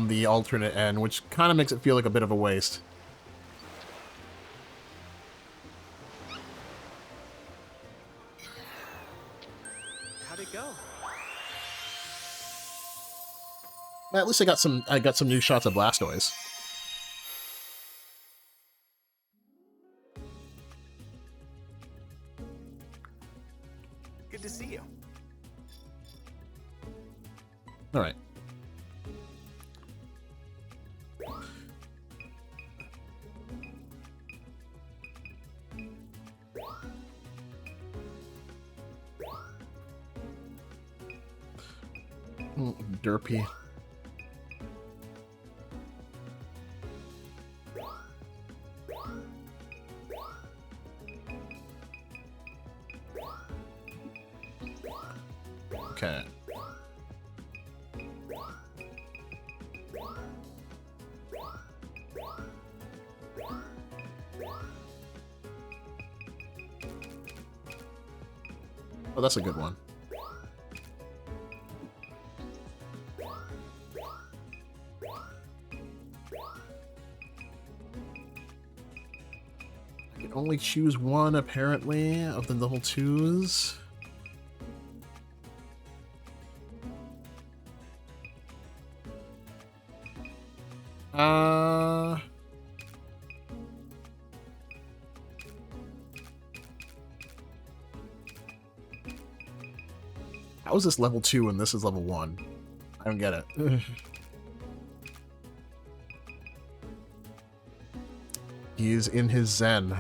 the alternate end, which kind of makes it feel like a bit of a waste. How'd it go? Well, at least I got some new shots of Blastoise. Good to see you. Alright. Derpy. Okay. Oh, that's a good one. I can only choose one, apparently, of the level 2s. How is this level 2 and this is level 1? I don't get it. He is in his zen.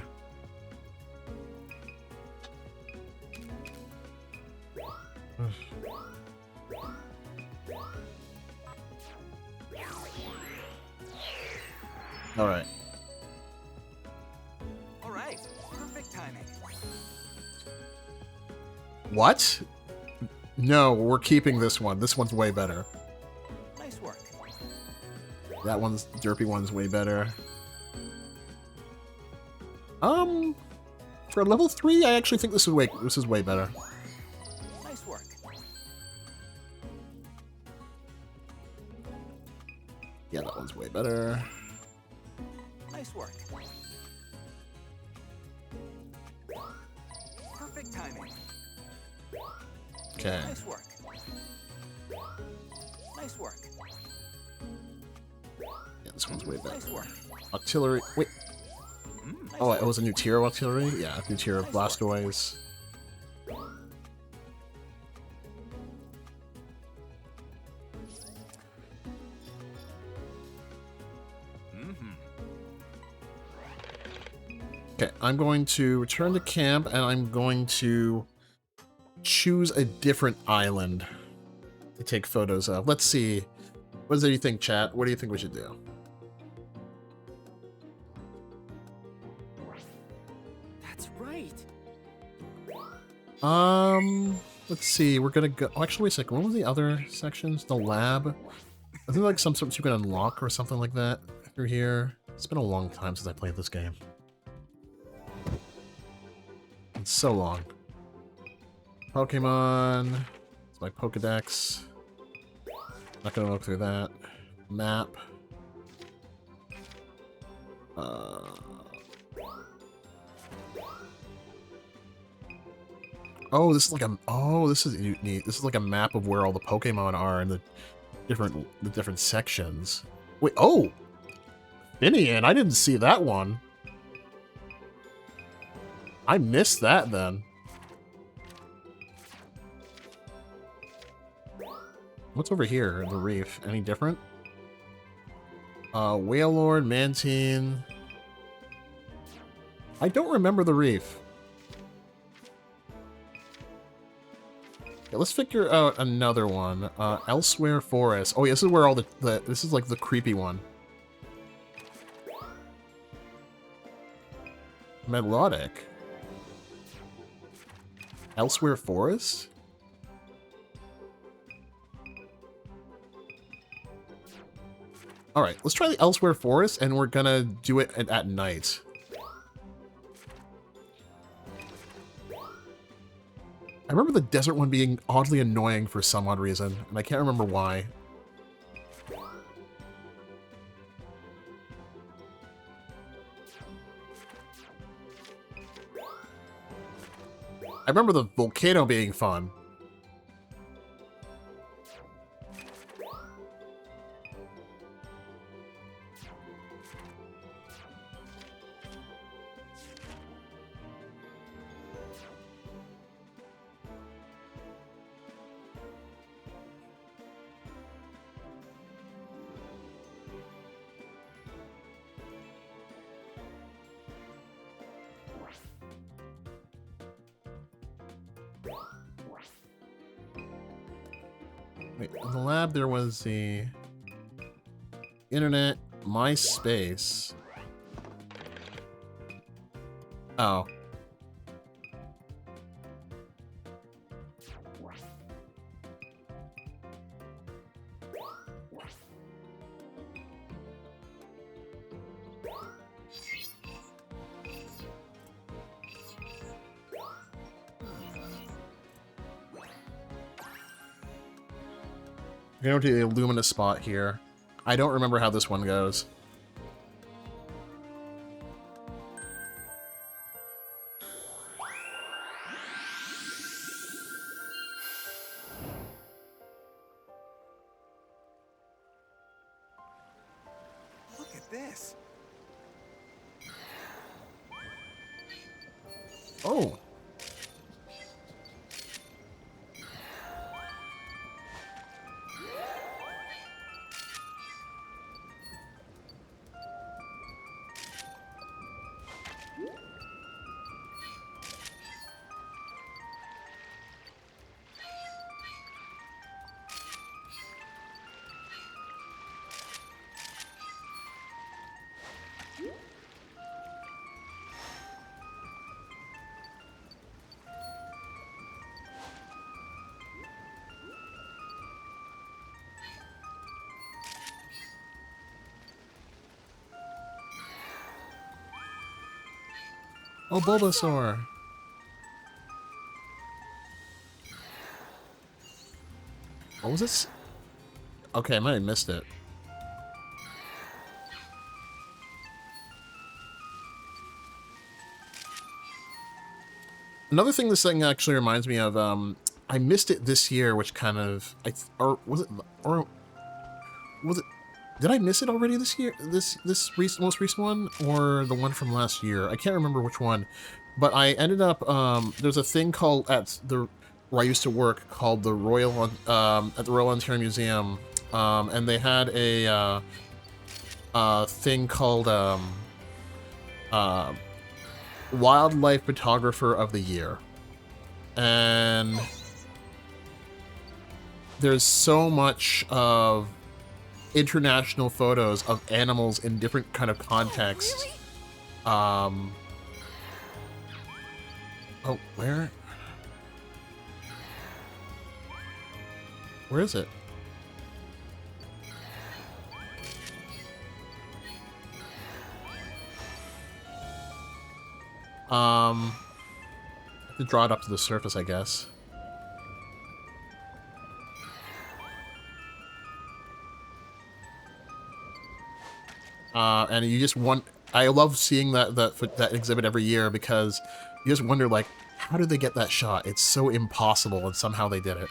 Alright. Alright. Perfect timing. What? No, we're keeping this one. This one's way better. Nice work. That one's derpy one's way better. For level 3, I actually think this is way better. Nice work. Yeah, that one's way better. Nice work. Perfect timing. Okay. Nice work. Nice work. Yeah, this one's way better. Nice work. Auxiliary. Wait. Nice Oh, work. it was a new tier of auxiliary? Yeah, new tier of Blastoise. Okay, I'm going to return to camp and I'm going to choose a different island to take photos of. Let's see. What do you think, chat? What do you think we should do? That's right. Let's see. We're gonna go. Oh, actually, wait a second. What were the other sections? The lab. I think like some sorts you can unlock or something like that through here. It's been a long time since I played this game. It's so long. Pokemon. It's my Pokedex. Not gonna look through that. Map. Oh, this is like a. Oh, this is neat. This is like a map of where all the Pokemon are in the different sections. Wait. Oh, Finian. I didn't see that one. I missed that then. What's over here in the reef? Any different? Whale Lord, Mantine. I don't remember the reef. Okay, let's figure out another one. Elsewhere Forest. Oh, yeah, this is where all this is like the creepy one. Melodic. Elsewhere Forest? Alright, let's try the Elsewhere Forest, and we're gonna do it at night. I remember the desert one being oddly annoying for some odd reason, and I can't remember why. I remember the volcano being fun. Wait, in the lab there was the internet, MySpace. Oh. We're going to the Illumina spot here. I don't remember how this one goes. Look at this. Oh. Oh, Bulbasaur. What was this? Okay, I might have missed it. Another thing this thing actually reminds me of, I missed it this year, which kind of, or was it, did I miss it already this year? This most recent one, or the one from last year? I can't remember which one, but I ended up, there's a thing called, where I used to work, called the Royal, at the Royal Ontario Museum, and they had a, thing called, Wildlife Photographer of the Year. And there's so much of international photos of animals in different kind of contexts. Oh, really? Oh, where is it? I have to draw it up to the surface, I guess. And you just want. I love seeing that exhibit every year because you just wonder, like, how did they get that shot? It's so impossible, and somehow they did it.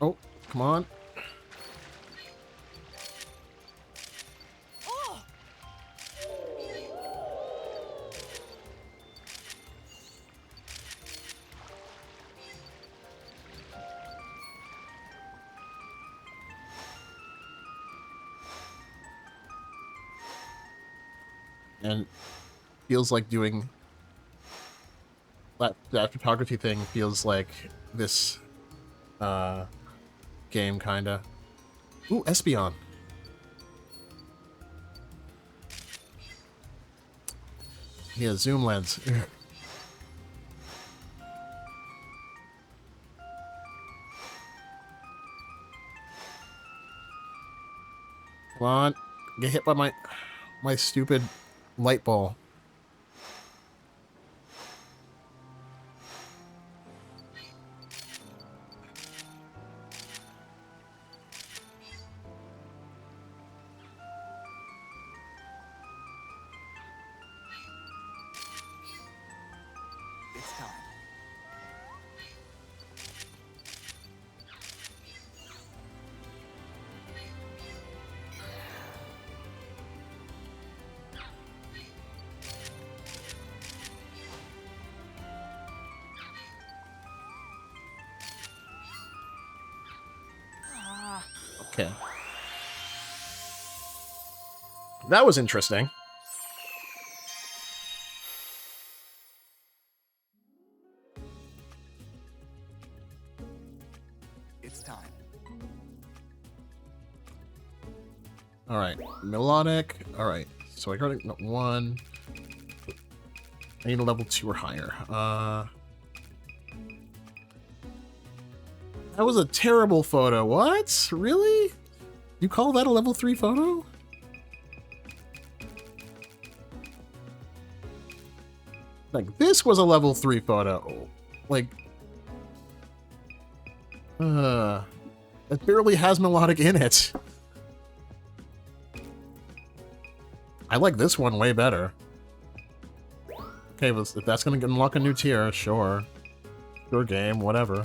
Oh, come on. Oh! And feels like doing that photography thing feels like this game kinda. Ooh, Espeon. Yeah, zoom lens. Come on. Get hit by my stupid light ball. It's time. Ah. Okay. That was interesting. It's time. Alright. Melodic. Alright. So I got one. I need a level 2 or higher. That was a terrible photo. What? Really? You call that a level 3 photo? Like, this was a level 3 photo. Like, it barely has melodic in it. I like this one way better. Okay, well, if that's gonna unlock a new tier, sure. Sure game, whatever.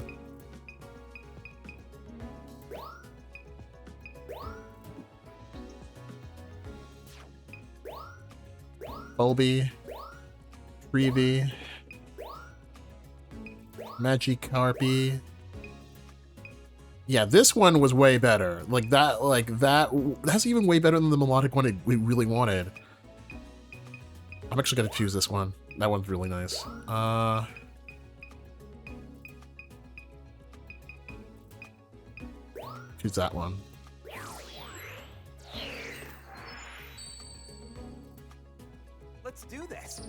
Bulby. Freebie. Magikarp. Yeah, this one was way better. That's even way better than the melodic one we really wanted. I'm actually gonna choose this one. That one's really nice. Choose that one. Let's do this.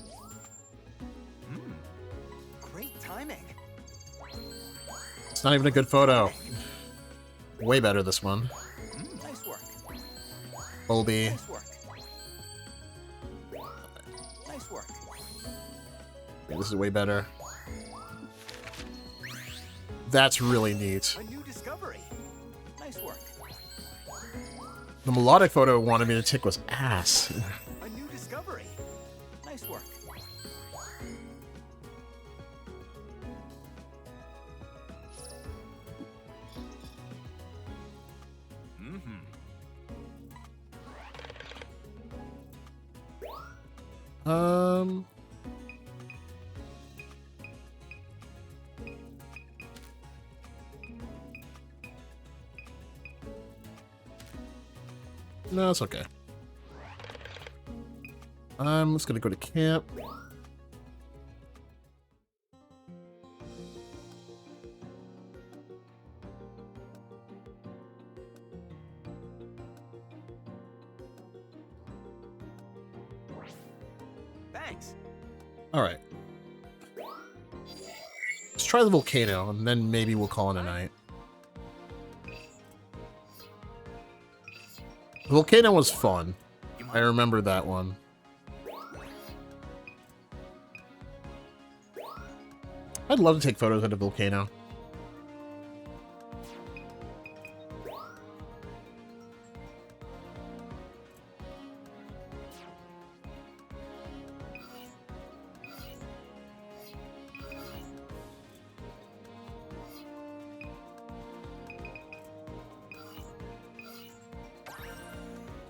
Great timing. It's not even a good photo. Way better, this one. Nice work. Bulby. Nice work. Nice work. Yeah, this is way better. That's really neat. A new discovery. Nice work. The melodic photo wanted me to take was ass. A new discovery. Nice work. Um... No, it's okay. I'm just gonna go to camp. Thanks. Alright. Let's try the volcano, and then maybe we'll call it a night. The volcano was fun. I remember that one. I'd love to take photos at a volcano.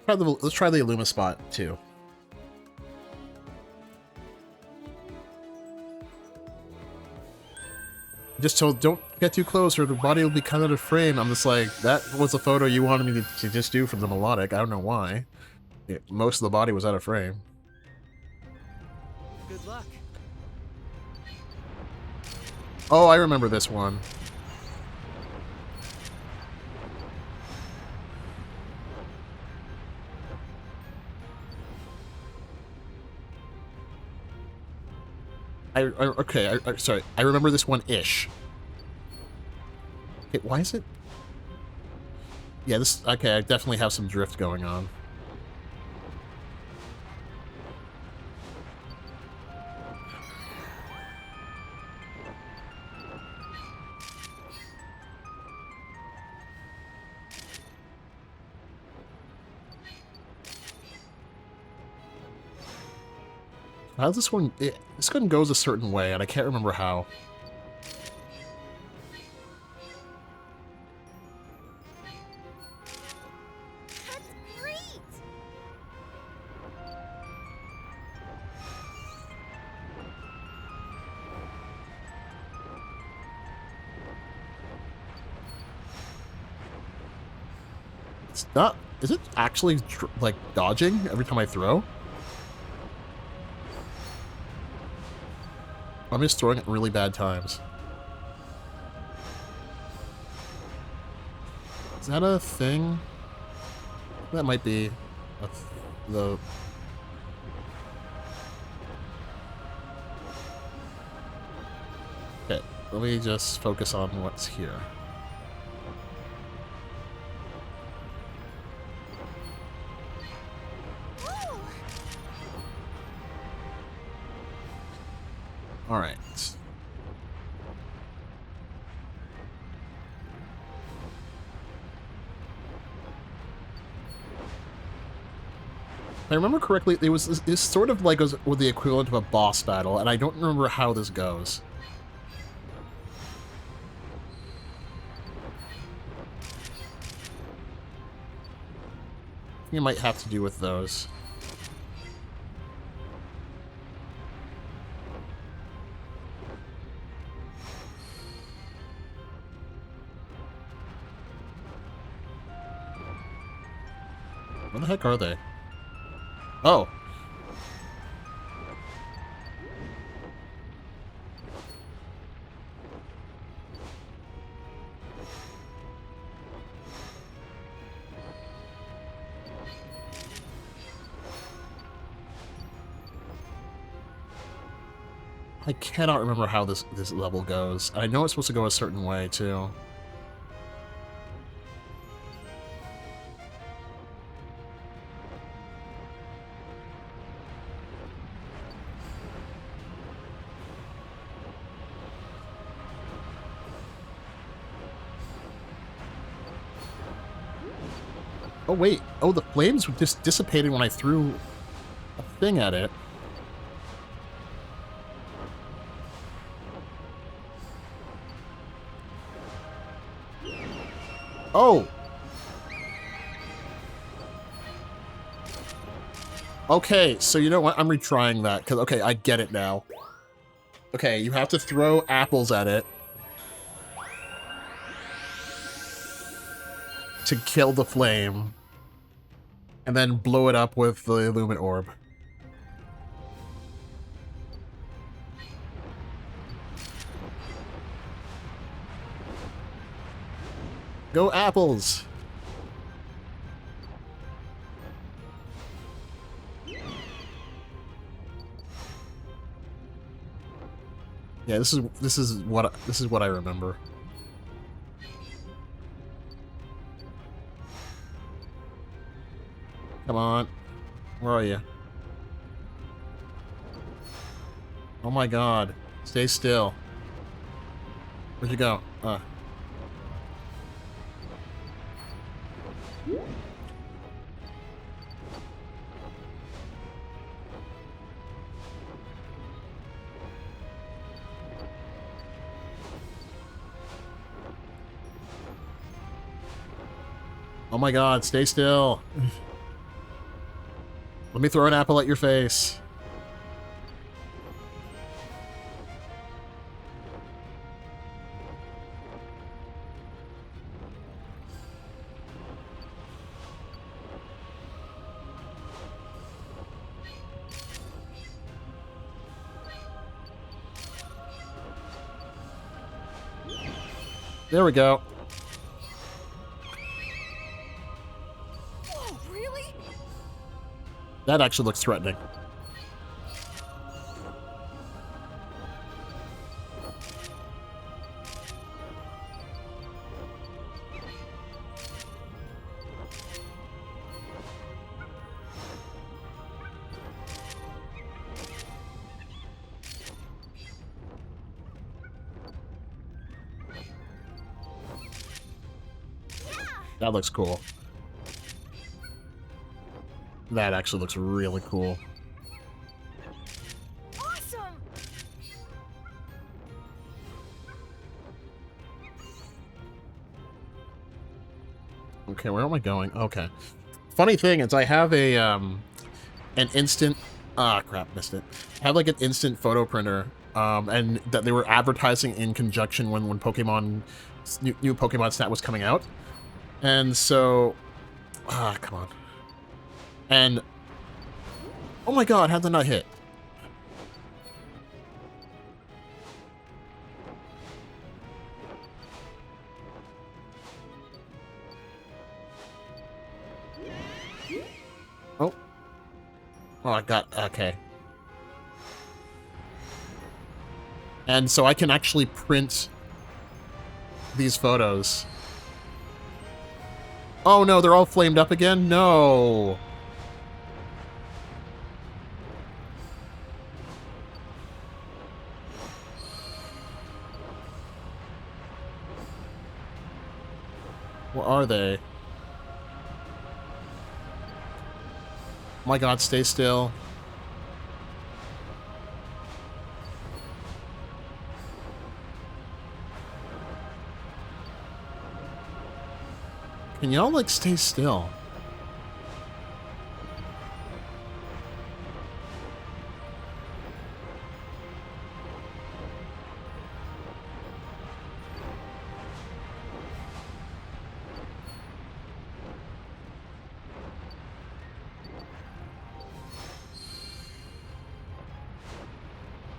Let's try the Illuma spot too. Just told, don't get too close or the body will be cut out of frame. I'm just like, that was a photo you wanted me to just do from the melodic. I don't know why. Most of the body was out of frame. Good luck. Oh, I remember this one. Sorry. I remember this one-ish. Okay, why is it? Yeah, okay, I definitely have some drift going on. How's this one? This one goes a certain way, and I can't remember how. That's great! It's not. Is it actually like dodging every time I throw? I'm just throwing at really bad times. Is that a thing? That might be the... Okay, let me just focus on what's here. Ooh. All right. If I remember correctly, it's sort of like with the equivalent of a boss battle, and I don't remember how this goes. I think it might have to do with those. Where the heck are they? Oh. I cannot remember how this level goes. I know it's supposed to go a certain way, too. Oh, wait. Oh, the flames were just dissipating when I threw a thing at it. Oh! Okay, so you know what? I'm retrying that, because, okay, I get it now. Okay, you have to throw apples at it to kill the flame, and then blow it up with the Illuminate Orb. Go apples! Yeah, this is what I remember. Come on. Where are you? Oh my god. Stay still. Where'd you go? Oh my god, stay still. Let me throw an apple at your face. There we go. Whoa, really? That actually looks threatening. That looks cool. That actually looks really cool. Awesome! Okay, where am I going? Okay. Funny thing is I have a an instant crap, missed it. I have like an instant photo printer and that they were advertising in conjunction when Pokemon new Pokemon Snap was coming out. And so come on. And oh my god, how'd that not hit? Oh. Oh, I got okay. And so I can actually print these photos. Oh no, they're all flamed up again? No. What are they? Oh my god, stay still. Can y'all, like, stay still?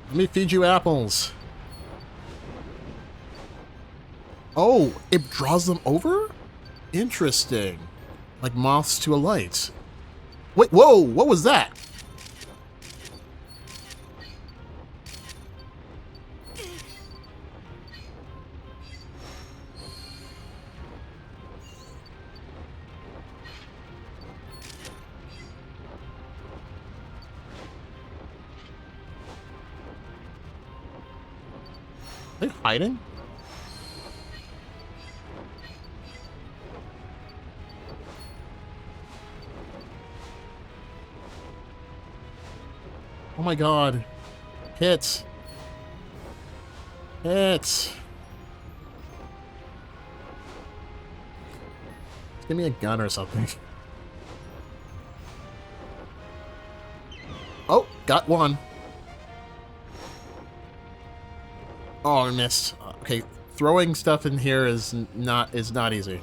Let me feed you apples. Oh, it draws them over? Interesting. Like moths to a light. Wait, whoa, what was that? Are they hiding? Oh my god. Hits. Hits. Give me a gun or something. Oh, got one. Oh, I missed. Okay, throwing stuff in here is not easy.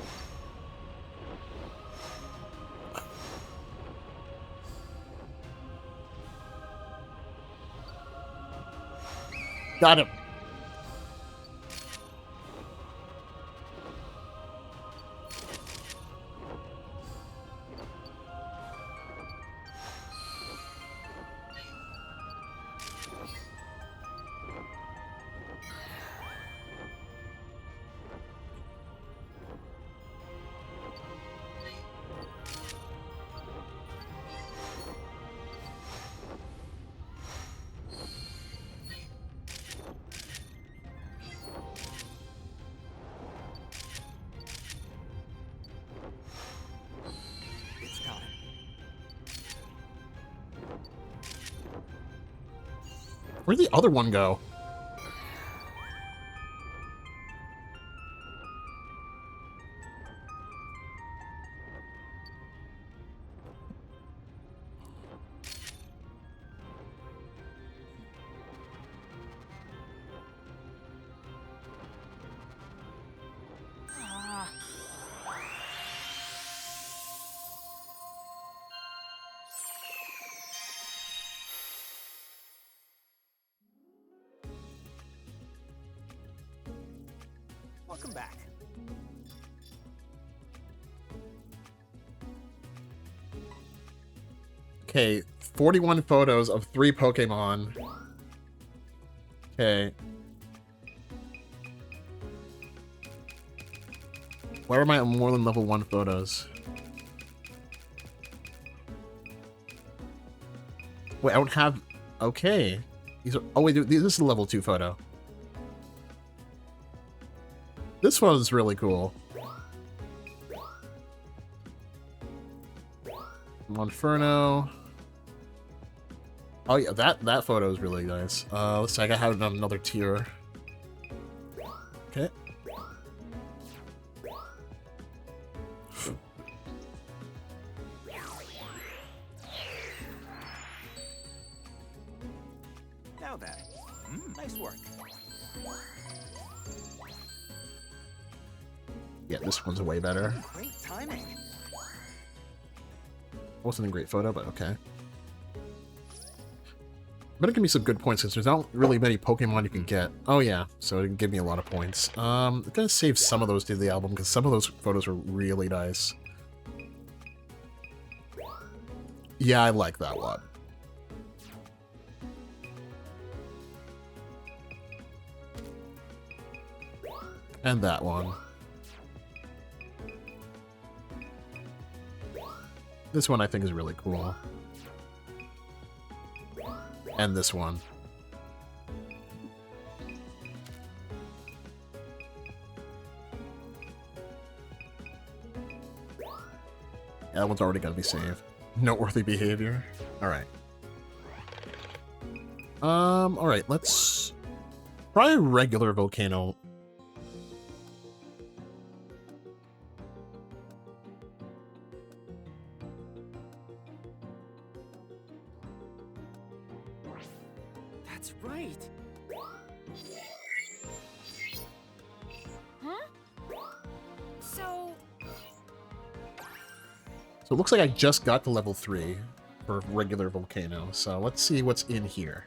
Got him. It's time. Where'd the other one go? Welcome back. Okay, 41 photos of 3 Pokemon. Okay. Why am I at more than level 1 photos? Wait, I don't have... Okay. These are... Oh, wait, this is a level 2 photo. This one's really cool. Monferno. Oh, yeah, that photo is really nice. Looks like I have it on another tier. Okay. Now then. Nice work. Yeah, this one's way better. Great timing. Wasn't a great photo, but okay. But it give me some good points since there's not really many Pokemon you can get. Oh yeah, so it can give me a lot of points. I'm gonna save some of those to the album because some of those photos are really nice. Yeah, I like that one. And that one. This one I think is really cool. And this one. Yeah, that one's already gotta be saved. Noteworthy behavior. Alright. Alright, let's try a regular volcano. That's right. Huh? So, So it looks like I just got to level 3 for regular volcano. So let's see what's in here.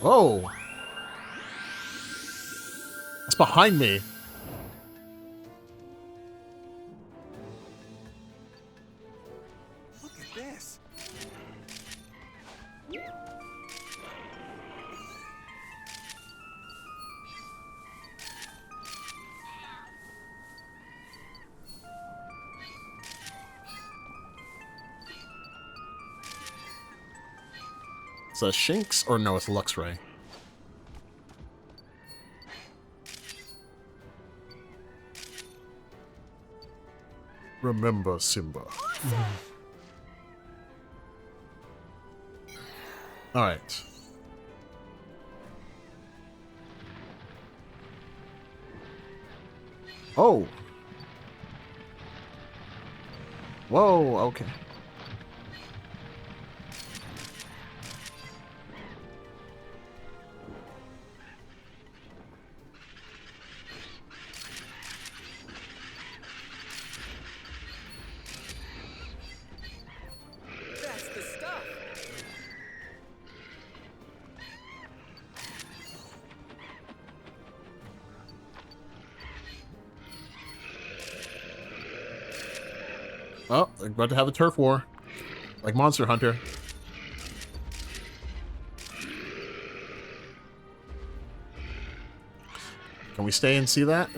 Oh! That's behind me. Look at this. It's a Shinx, or no, it's Luxray. Remember Simba. Alright. Oh! Whoa, okay. That's the stuff. Oh, they're about to have a turf war. Like Monster Hunter. Can we stay and see that?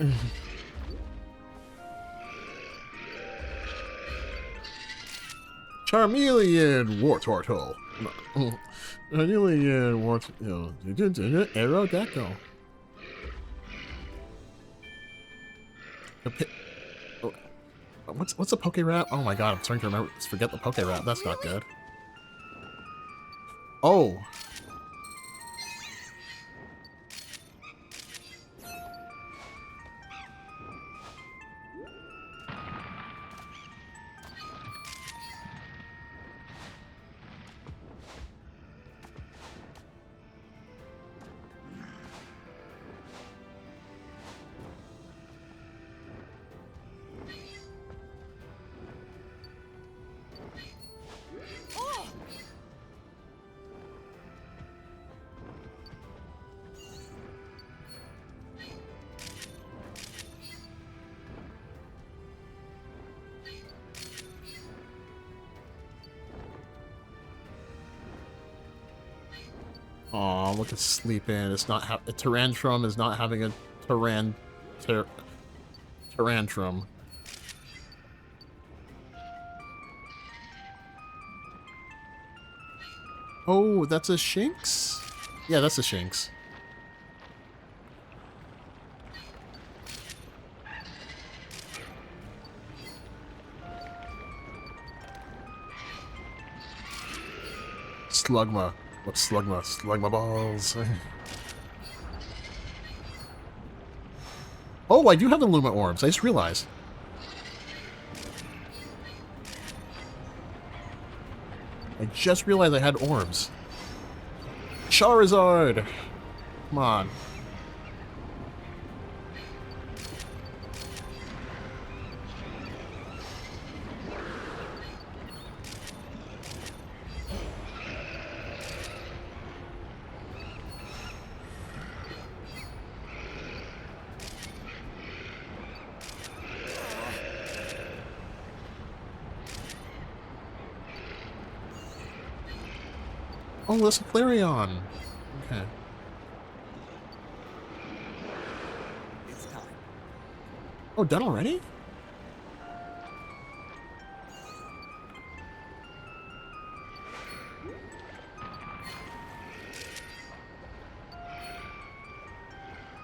Charmeleon Wartortle. Charmeleon Wartortle. Aerodactyl. What's a Poke Rap? Oh my god, I'm starting to remember. Forget the Poke Rap. That's not good. Oh. Aw, look at sleeping. It's not a Tyrantrum is not having a Tyrantrum. Oh, that's a Shinx? Yeah, that's a Shinx. Slugma. What's Slugma? Slugma balls. Oh, I do have the Luma Orbs. I just realized. I just realized I had orbs. Charizard! Come on. Oh, that's a Flareon. Okay. It's time. Oh, done already?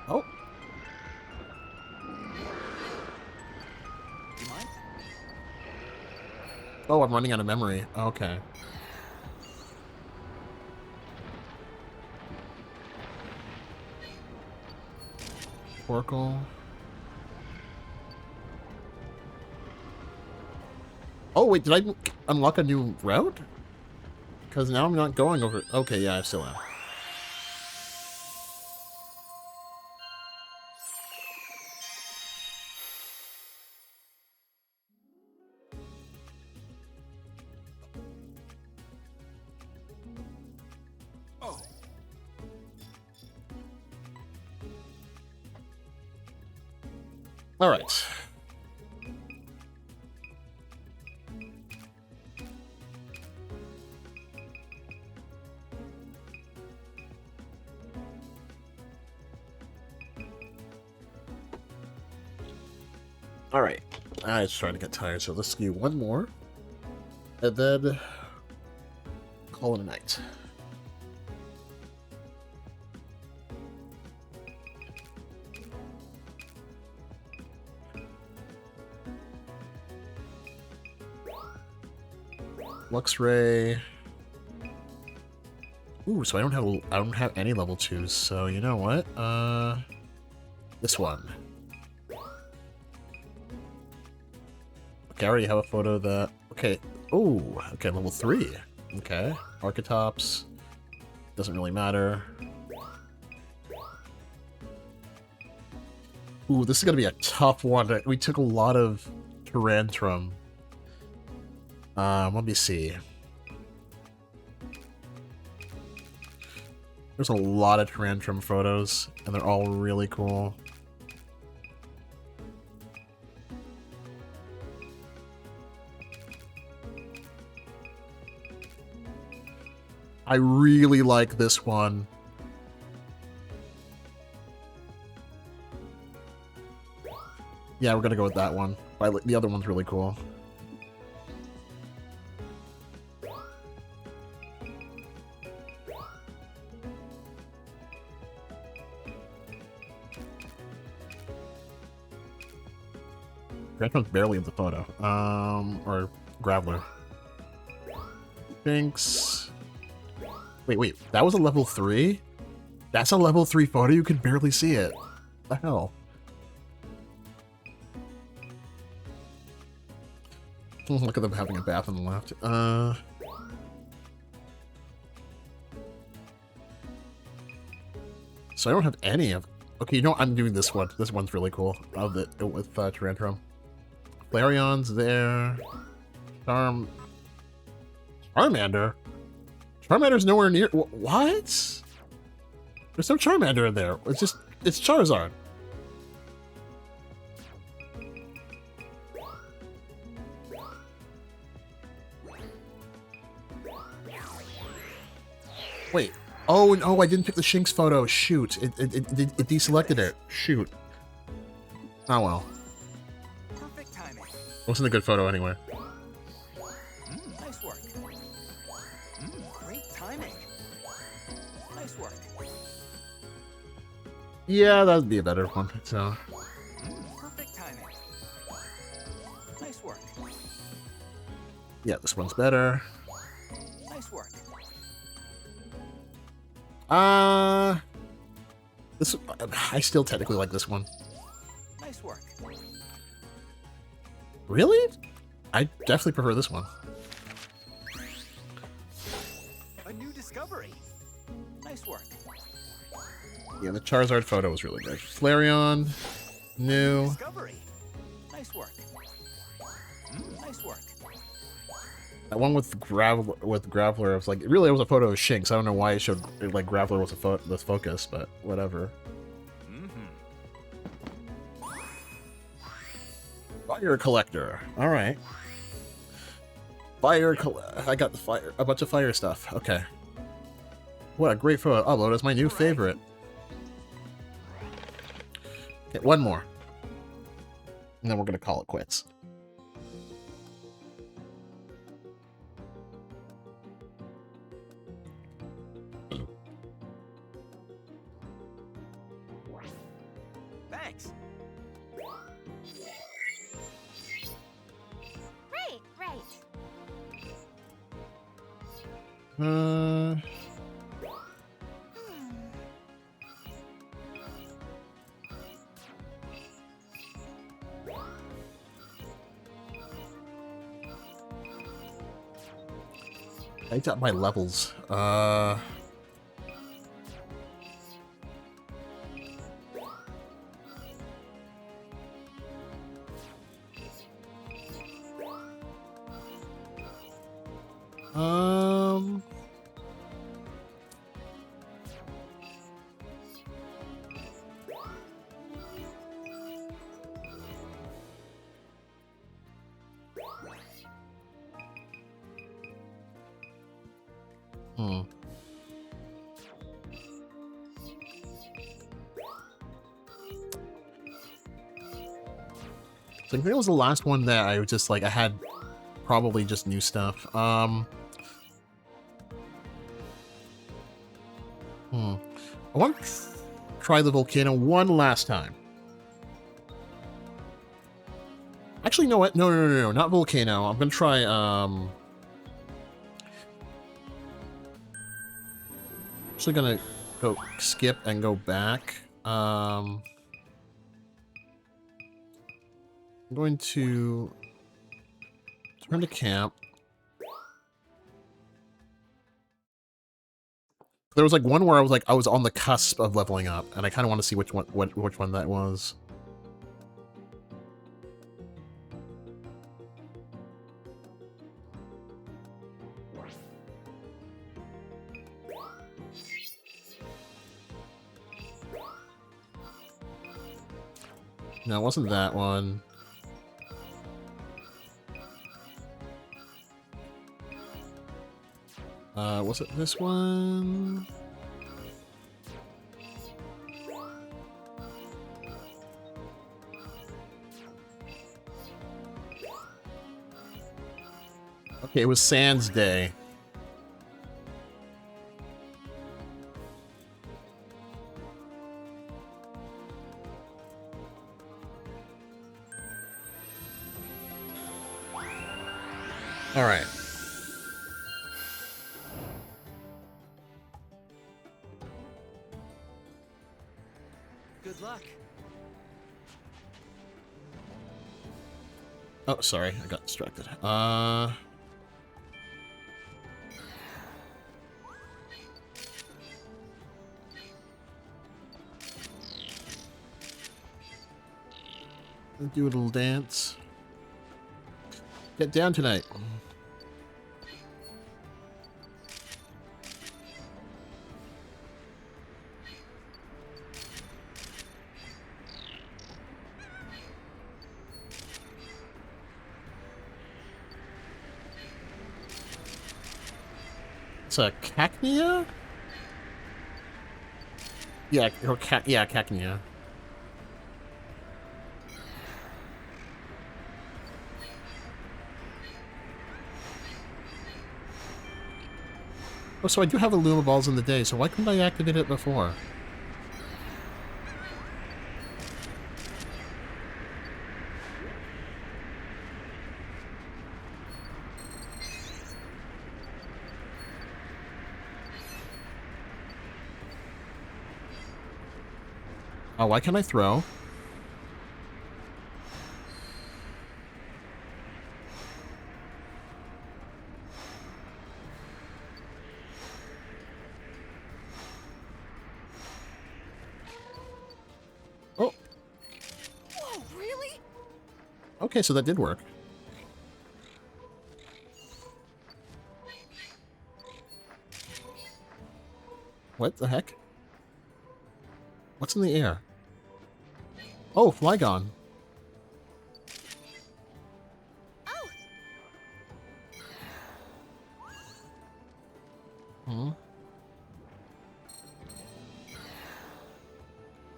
Oh. You mind? Oh, I'm running out of memory. Okay. Oracle. Oh, wait, did I unlock a new route? Because now I'm not going over... Okay, yeah, I still am. Oh. All right. All right. I was trying to get tired, so let's do one more. And then call it a night. Luxray. Ooh, so I don't have any level 2s, so you know what? This one. Okay, I already have a photo of that. Okay. Oh, okay, level 3. Okay. Archetypes. Doesn't really matter. Ooh, this is gonna be a tough one. We took a lot of Tyrantrum. Let me see. There's a lot of Tyrantrum photos, and they're all really cool. I really like this one. Yeah, we're gonna go with that one. The other one's really cool. Gretchen's barely in the photo. Or Graveler. Thanks. Wait, that was a level 3? That's a level 3 photo? You can barely see it. What the hell? Look at them having a bath on the left. So I don't have any of... Okay, you know what? I'm doing this one. This one's really cool. Of it with Tyrantrum. Flareon's there. Charmander? Charmander's nowhere near... What? There's no Charmander in there. It's Charizard. Wait, Oh, no, I didn't pick the Shinx photo. Shoot. It deselected it. Shoot. Oh, well. Perfect timing. Wasn't a good photo anyway. Nice work. Great timing. Nice work. Yeah, that'd be a better one. So. Perfect timing. Nice work. Yeah, this one's better. Nice work. This I still technically like this one. Nice work. Really? I definitely prefer this one. A new discovery. Nice work. Yeah, the Charizard photo was really good. Flareon, new. Discovery. Nice work. Nice work. That one with Graveler, I was like, really, it was a photo of Shinx. I don't know why it showed like Graveler was the focus, but whatever. Fire collector. All right. I got a bunch of fire stuff. Okay. What a great photo. Oh, Loda's my new favorite. Okay, one more. And then we're gonna call it quits. Thanks. Right. Uh, I got my levels. Um. Hmm. So I think it was the last one that I was just like I had probably just new stuff. I want to try the volcano one last time. Actually, no, what? No, not volcano. I'm gonna try actually gonna go skip and go back. I'm going to turn to camp. There was like one where I was on the cusp of leveling up, and I kind of want to see which one that was. No, it wasn't that one. Was it this one? Okay, it was Sans Day. All right. Good luck. Oh, sorry, I got distracted. Do a little dance. Get down tonight. It's a Cacnea? Yeah, or yeah, Cacnea. Oh, so I do have the Luma Balls in the day, so why couldn't I activate it before? Oh, why can't I throw? Oh, Whoa, really? okay, so that did work. What the heck? What's in the air? Oh, Flygon. Oh, Hmm.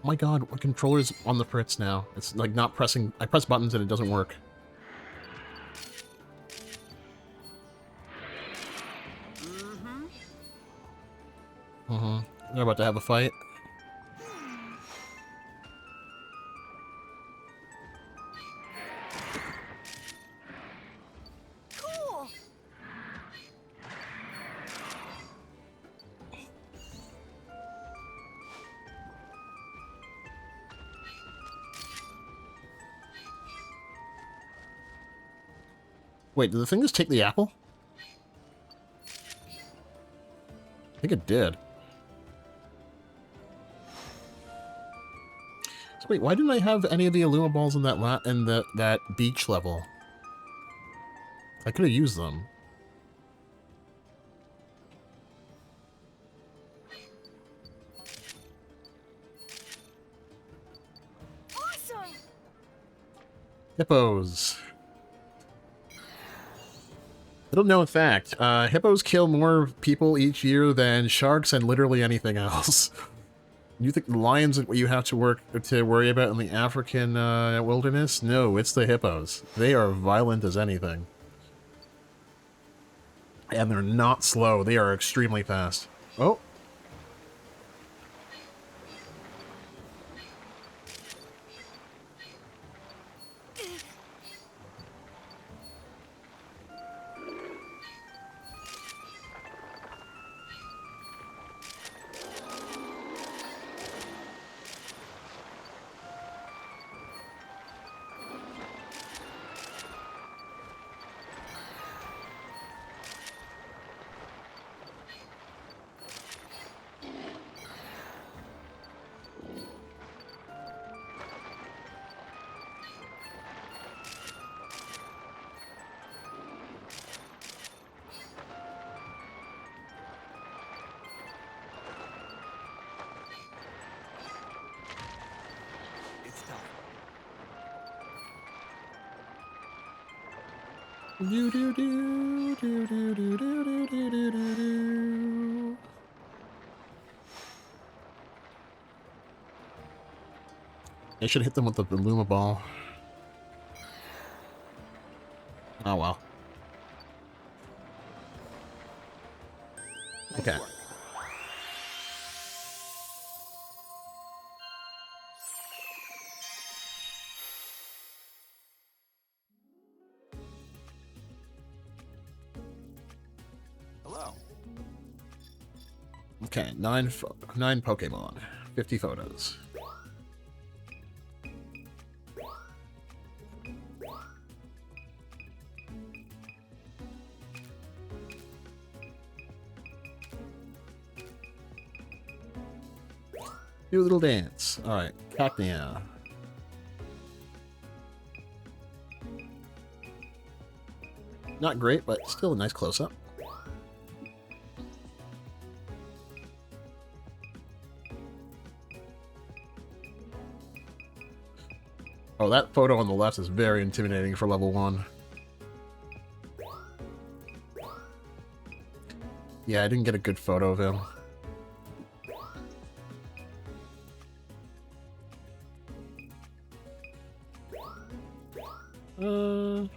Oh my god, my controller's on the fritz now. It's like not pressing. I press buttons and it doesn't work. Mm-hmm. Mm-hmm. They're about to have a fight. cool. Wait, did the thing just take the apple? I think it did. So wait, why didn't I have any of the Illuma balls in that beach level? I could have used them. Awesome. Hippos. Little known fact, hippos kill more people each year than sharks and literally anything else. You think the lions are what you have to worry about in the African wilderness? No, it's the hippos. They are violent as anything. And they're not slow. They are extremely fast. Oh. It's time. Do do do do do do do do do do do do. I should hit them with the Luma ball. Oh well. Nice Okay. work. Hello. Okay, nine Pokemon, 50 photos. Do a little dance. All right, Cacnea. Not great, but still a nice close-up. Oh, that photo on the left is very intimidating for level 1. Yeah, I didn't get a good photo of him. Ooh,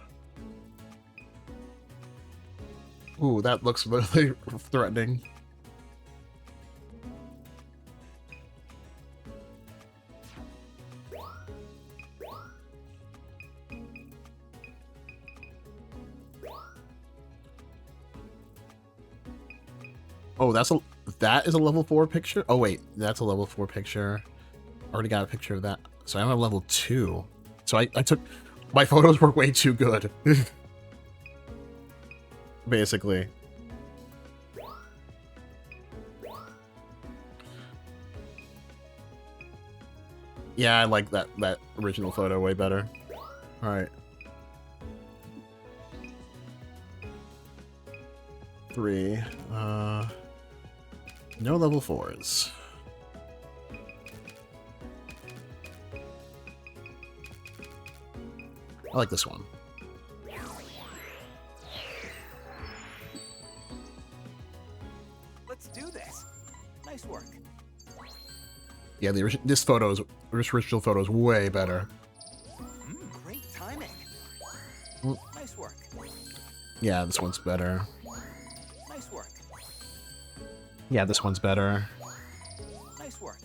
that looks really threatening. Oh, that is a level 4 picture? Oh wait, that's a level 4 picture. Already got a picture of that. So I'm at level 2. So I took... My photos were way too good. Basically. Yeah, I like that original photo way better. Alright. 3. No level 4s. I like this one. Let's do this. Nice work. Yeah, the this original photo is way better. Great timing. Mm. Nice work. Yeah, this one's better. Nice work. Yeah, this one's better. Nice work.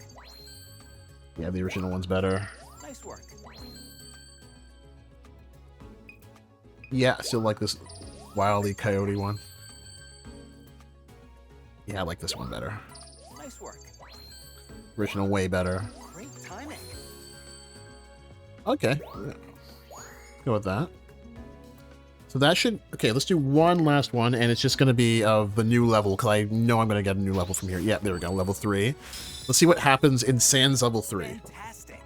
Yeah, the original one's better. Nice work. Yeah, I still like this Wile E. Coyote one. Yeah, I like this one better. Nice work. Original way better. Great timing. Okay. Yeah. Go with that. So that should... Okay, let's do one last one, and it's just going to be of the new level, because I know I'm going to get a new level from here. Yeah, there we go, level 3. Let's see what happens in Sans level 3. Fantastic.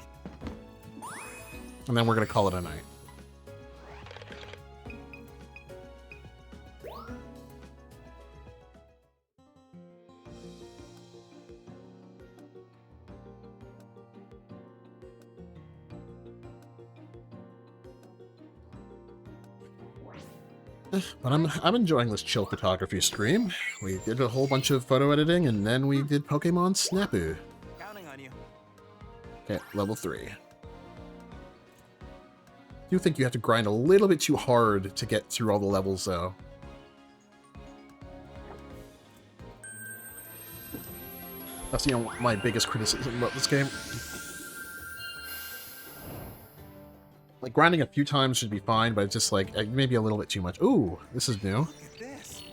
And then we're going to call it a night. But I'm enjoying this chill photography stream. We did a whole bunch of photo editing, and then we did Pokemon Snapu. Counting on you. Okay, level 3. I do think you have to grind a little bit too hard to get through all the levels, though. That's, you know, my biggest criticism about this game. Like, grinding a few times should be fine, but it's just, like, maybe a little bit too much. Ooh, this is new. Look at this.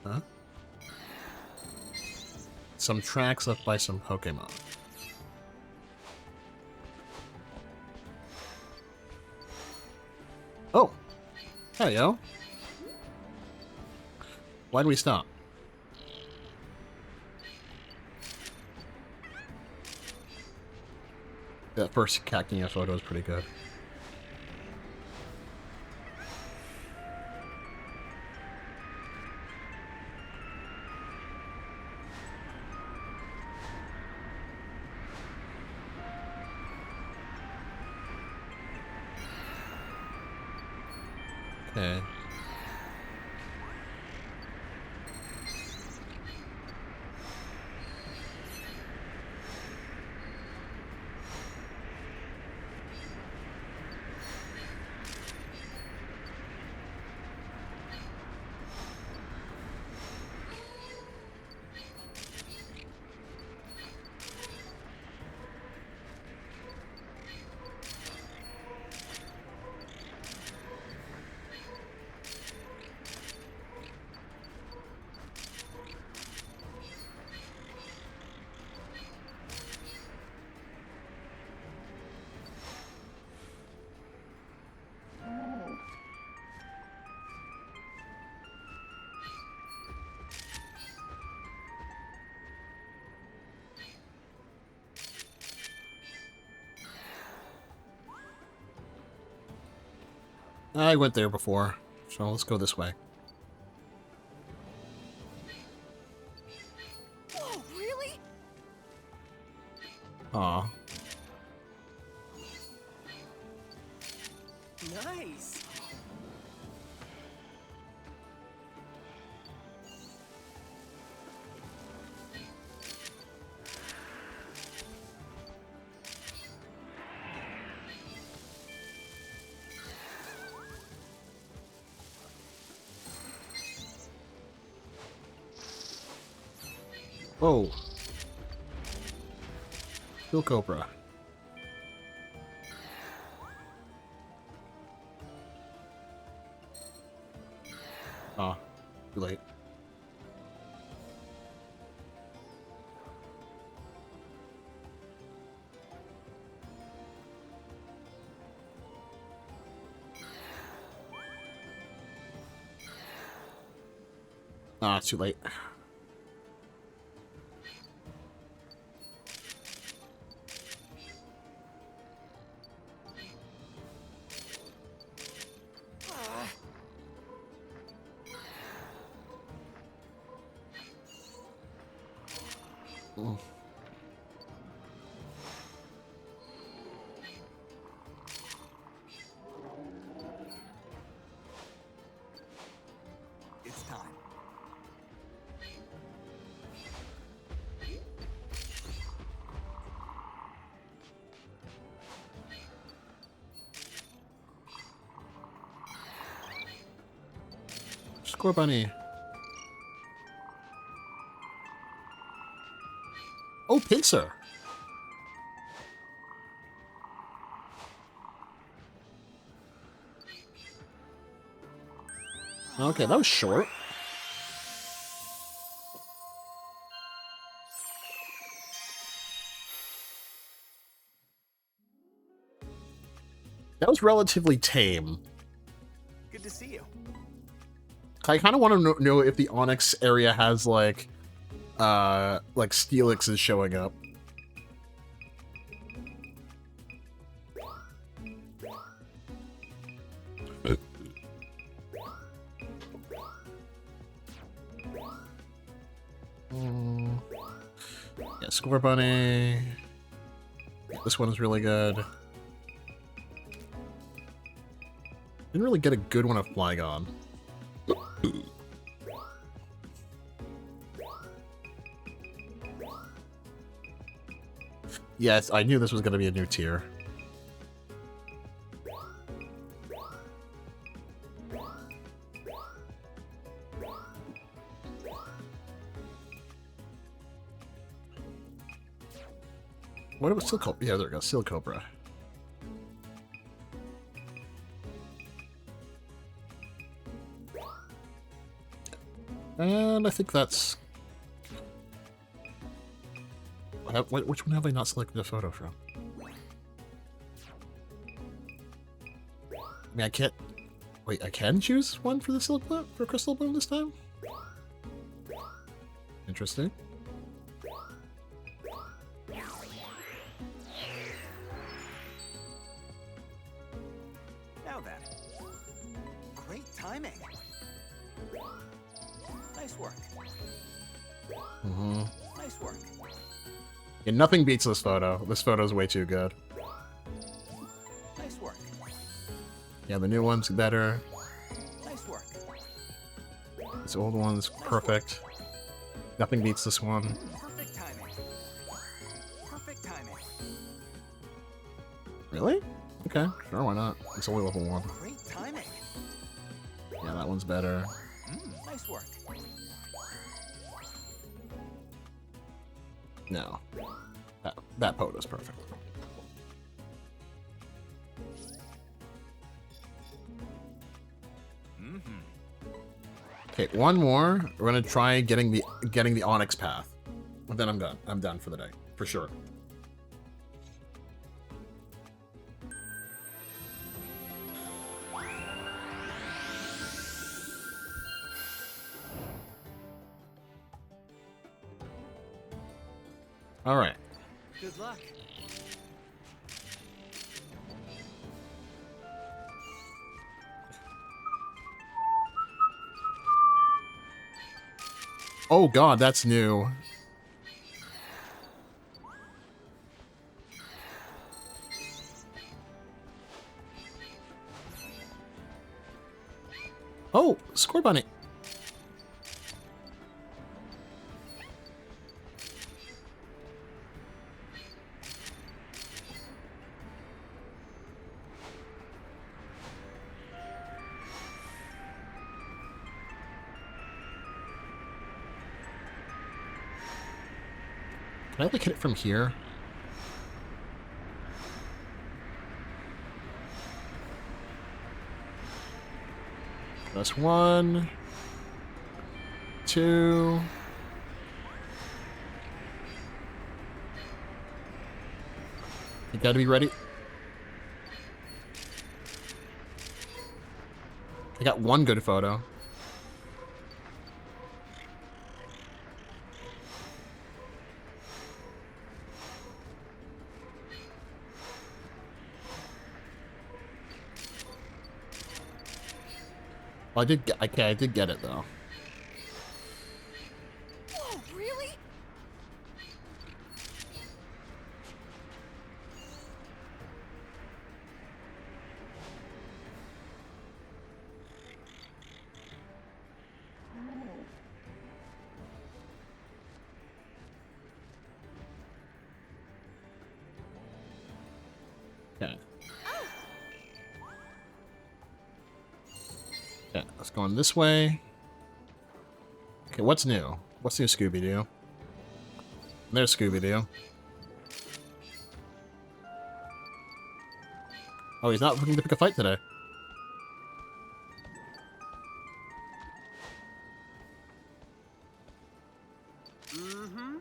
Huh? Some tracks left by some Pokemon. Oh! Hey, yo. Why do we stop? That first Cacnea photo is pretty good. Okay. I went there before, so let's go this way. Whoa, really? Aw. Nice. Whoa. Kill Cobra. Ah, too late. Ah, too late. Mm. It's time. Score bunny. Oh, pincer. Okay, that was short. That was relatively tame. Good to see you. I kind of want to know if the Onyx area has like Steelix showing up. Mm. Yeah, Score Bunny. This one is really good. Didn't really get a good one of Flygon. Yes, I knew this was going to be a new tier. What was Seal Cobra? Yeah, there we go. Seal Cobra. And I think that's... Which one have I not selected a photo from? I mean, I can't... Wait, I can choose one for the Silk Bloom? For Crystal Bloom this time? Interesting. Now then. Great timing. Nice work. Mm-hmm. Nice work. Yeah, nothing beats this photo. This photo is way too good. Nice work. Yeah, the new one's better. Nice work. This old one's perfect. Nothing beats this one. Perfect timing. Perfect timing. Really? Okay, sure, why not? It's only level 1. Great timing. Yeah, that one's better. Nice work. No. That photo's perfect. Okay, one more. We're gonna try getting the Onyx path. And then I'm done. I'm done for the day. For sure. Alright. Good luck. Oh god, that's new. Oh, Score Bunny. Can I like hit it from here? That's 1, 2. You gotta be ready. I got 1 good photo. Well, I did get, okay, I did get it though. Whoa, really? Okay. Okay, let's go on this way. Okay, what's new? What's new, Scooby-Doo? There's Scooby-Doo. Oh, he's not looking to pick a fight today. Mm-hmm.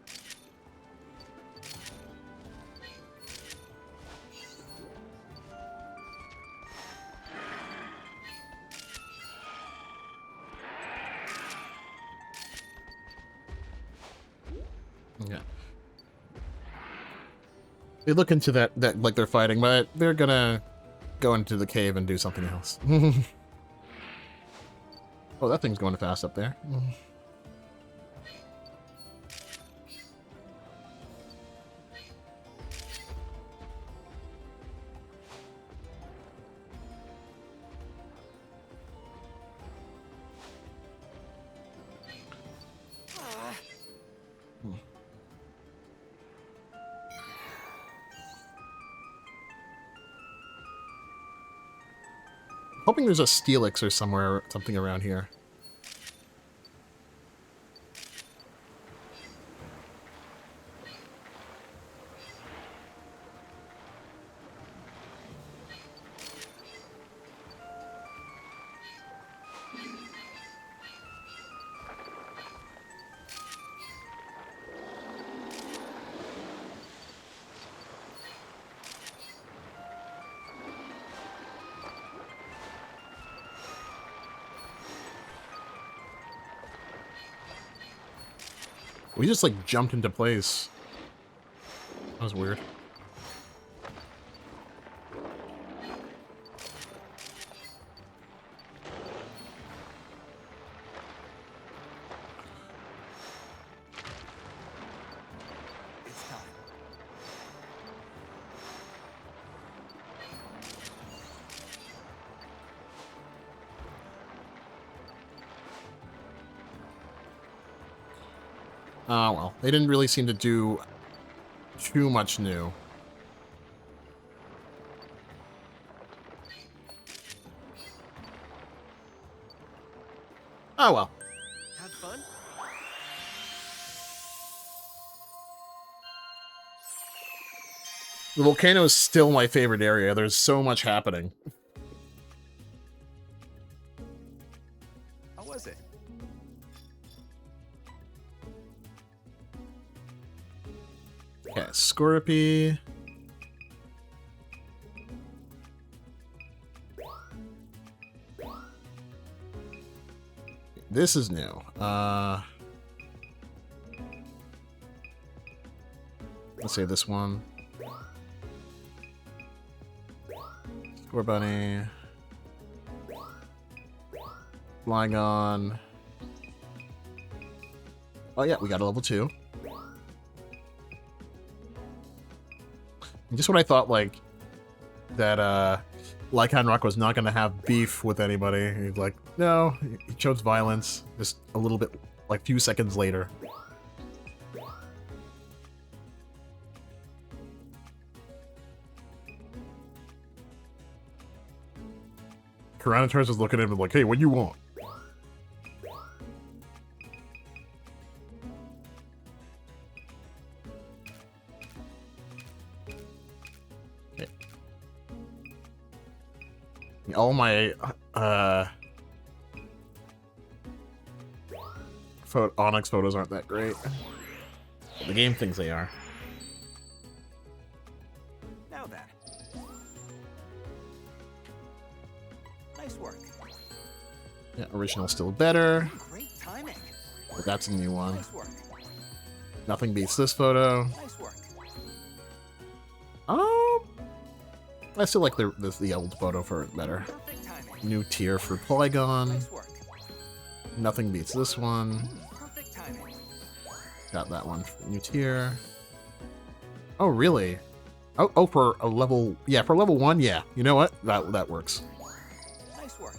Okay. They look into that like they're fighting, but they're gonna go into the cave and do something else. Oh, that thing's going fast up there. Hoping there's a Steelix or somewhere, something around here. We just like jumped into place. That was weird. It's time. Oh, well. They didn't really seem to do too much new. Oh, well. Have fun? The volcano is still my favorite area. There's so much happening. How was it? Okay, Scorpy. This is new. Let's say this one. Score Bunny. Flygon. Oh yeah, we got a level 2. Just when I thought, like, that, Lycan Rock was not going to have beef with anybody, he's like, no, he chose violence just a little bit, like, few seconds later. Tyrannosaurus is looking at him like, hey, what do you want? All my Onyx photos aren't that great. The game thinks they are. Now then. Nice work. Yeah, original's still better, Great timing. but that's a new one. Nice work. Nothing beats this photo. Nice work. I still like the old photo for it better. Perfect timing. New tier for Polygon. Nice work. Nothing beats this one. Perfect timing. Got that one. New tier. Oh, really? Oh, for a level... Yeah, for level 1, yeah. You know what? That works. Nice work.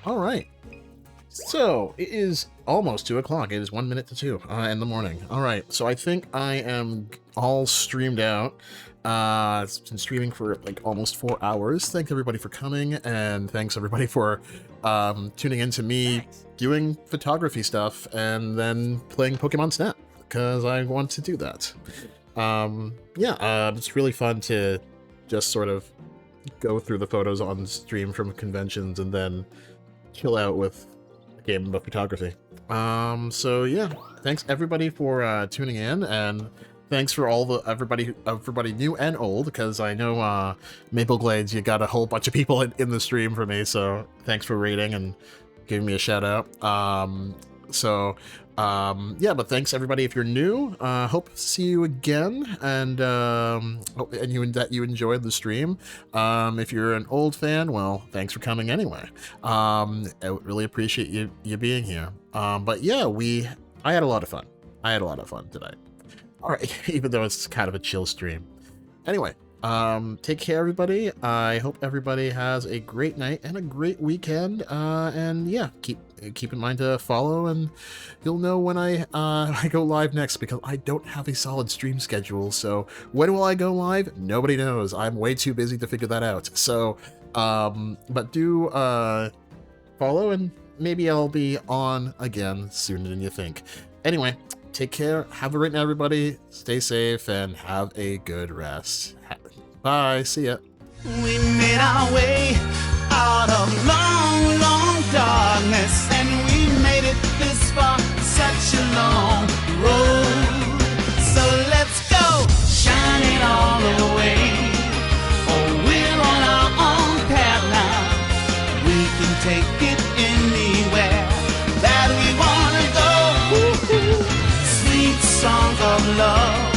All right. So, it is almost 2 o'clock. It is 1 minute to 2 in the morning. All right. So, I think I am all streamed out. It's been streaming for like almost 4 hours. Thanks everybody for coming, and thanks everybody for tuning in to me doing photography stuff and then playing Pokemon Snap, because I want to do that. It's really fun to just sort of go through the photos on stream from conventions and then chill out with a game of photography. So yeah, thanks everybody for tuning in, and thanks for everybody new and old, because I know Maple Glades, you got a whole bunch of people in the stream for me, so thanks for rating and giving me a shout out. But thanks everybody if you're new. Hope to see you again, and hope that you enjoyed the stream. If you're an old fan, well, thanks for coming anyway. I really appreciate you being here. But yeah, I had a lot of fun. I had a lot of fun tonight. All right, even though it's kind of a chill stream. Anyway, take care, everybody. I hope everybody has a great night and a great weekend. And yeah, keep in mind to follow, and you'll know when I go live next, because I don't have a solid stream schedule. So when will I go live? Nobody knows. I'm way too busy to figure that out. So, but do follow, and maybe I'll be on again sooner than you think. Anyway, take care. Have a great night, everybody. Stay safe and have a good rest. Bye. See ya. We made our way out of long, long darkness, and we made it this far, such a long road. So let's go, shining all the way. Oh, we're on our own path now. We can take it anywhere that we wanna go. Sweet songs of love.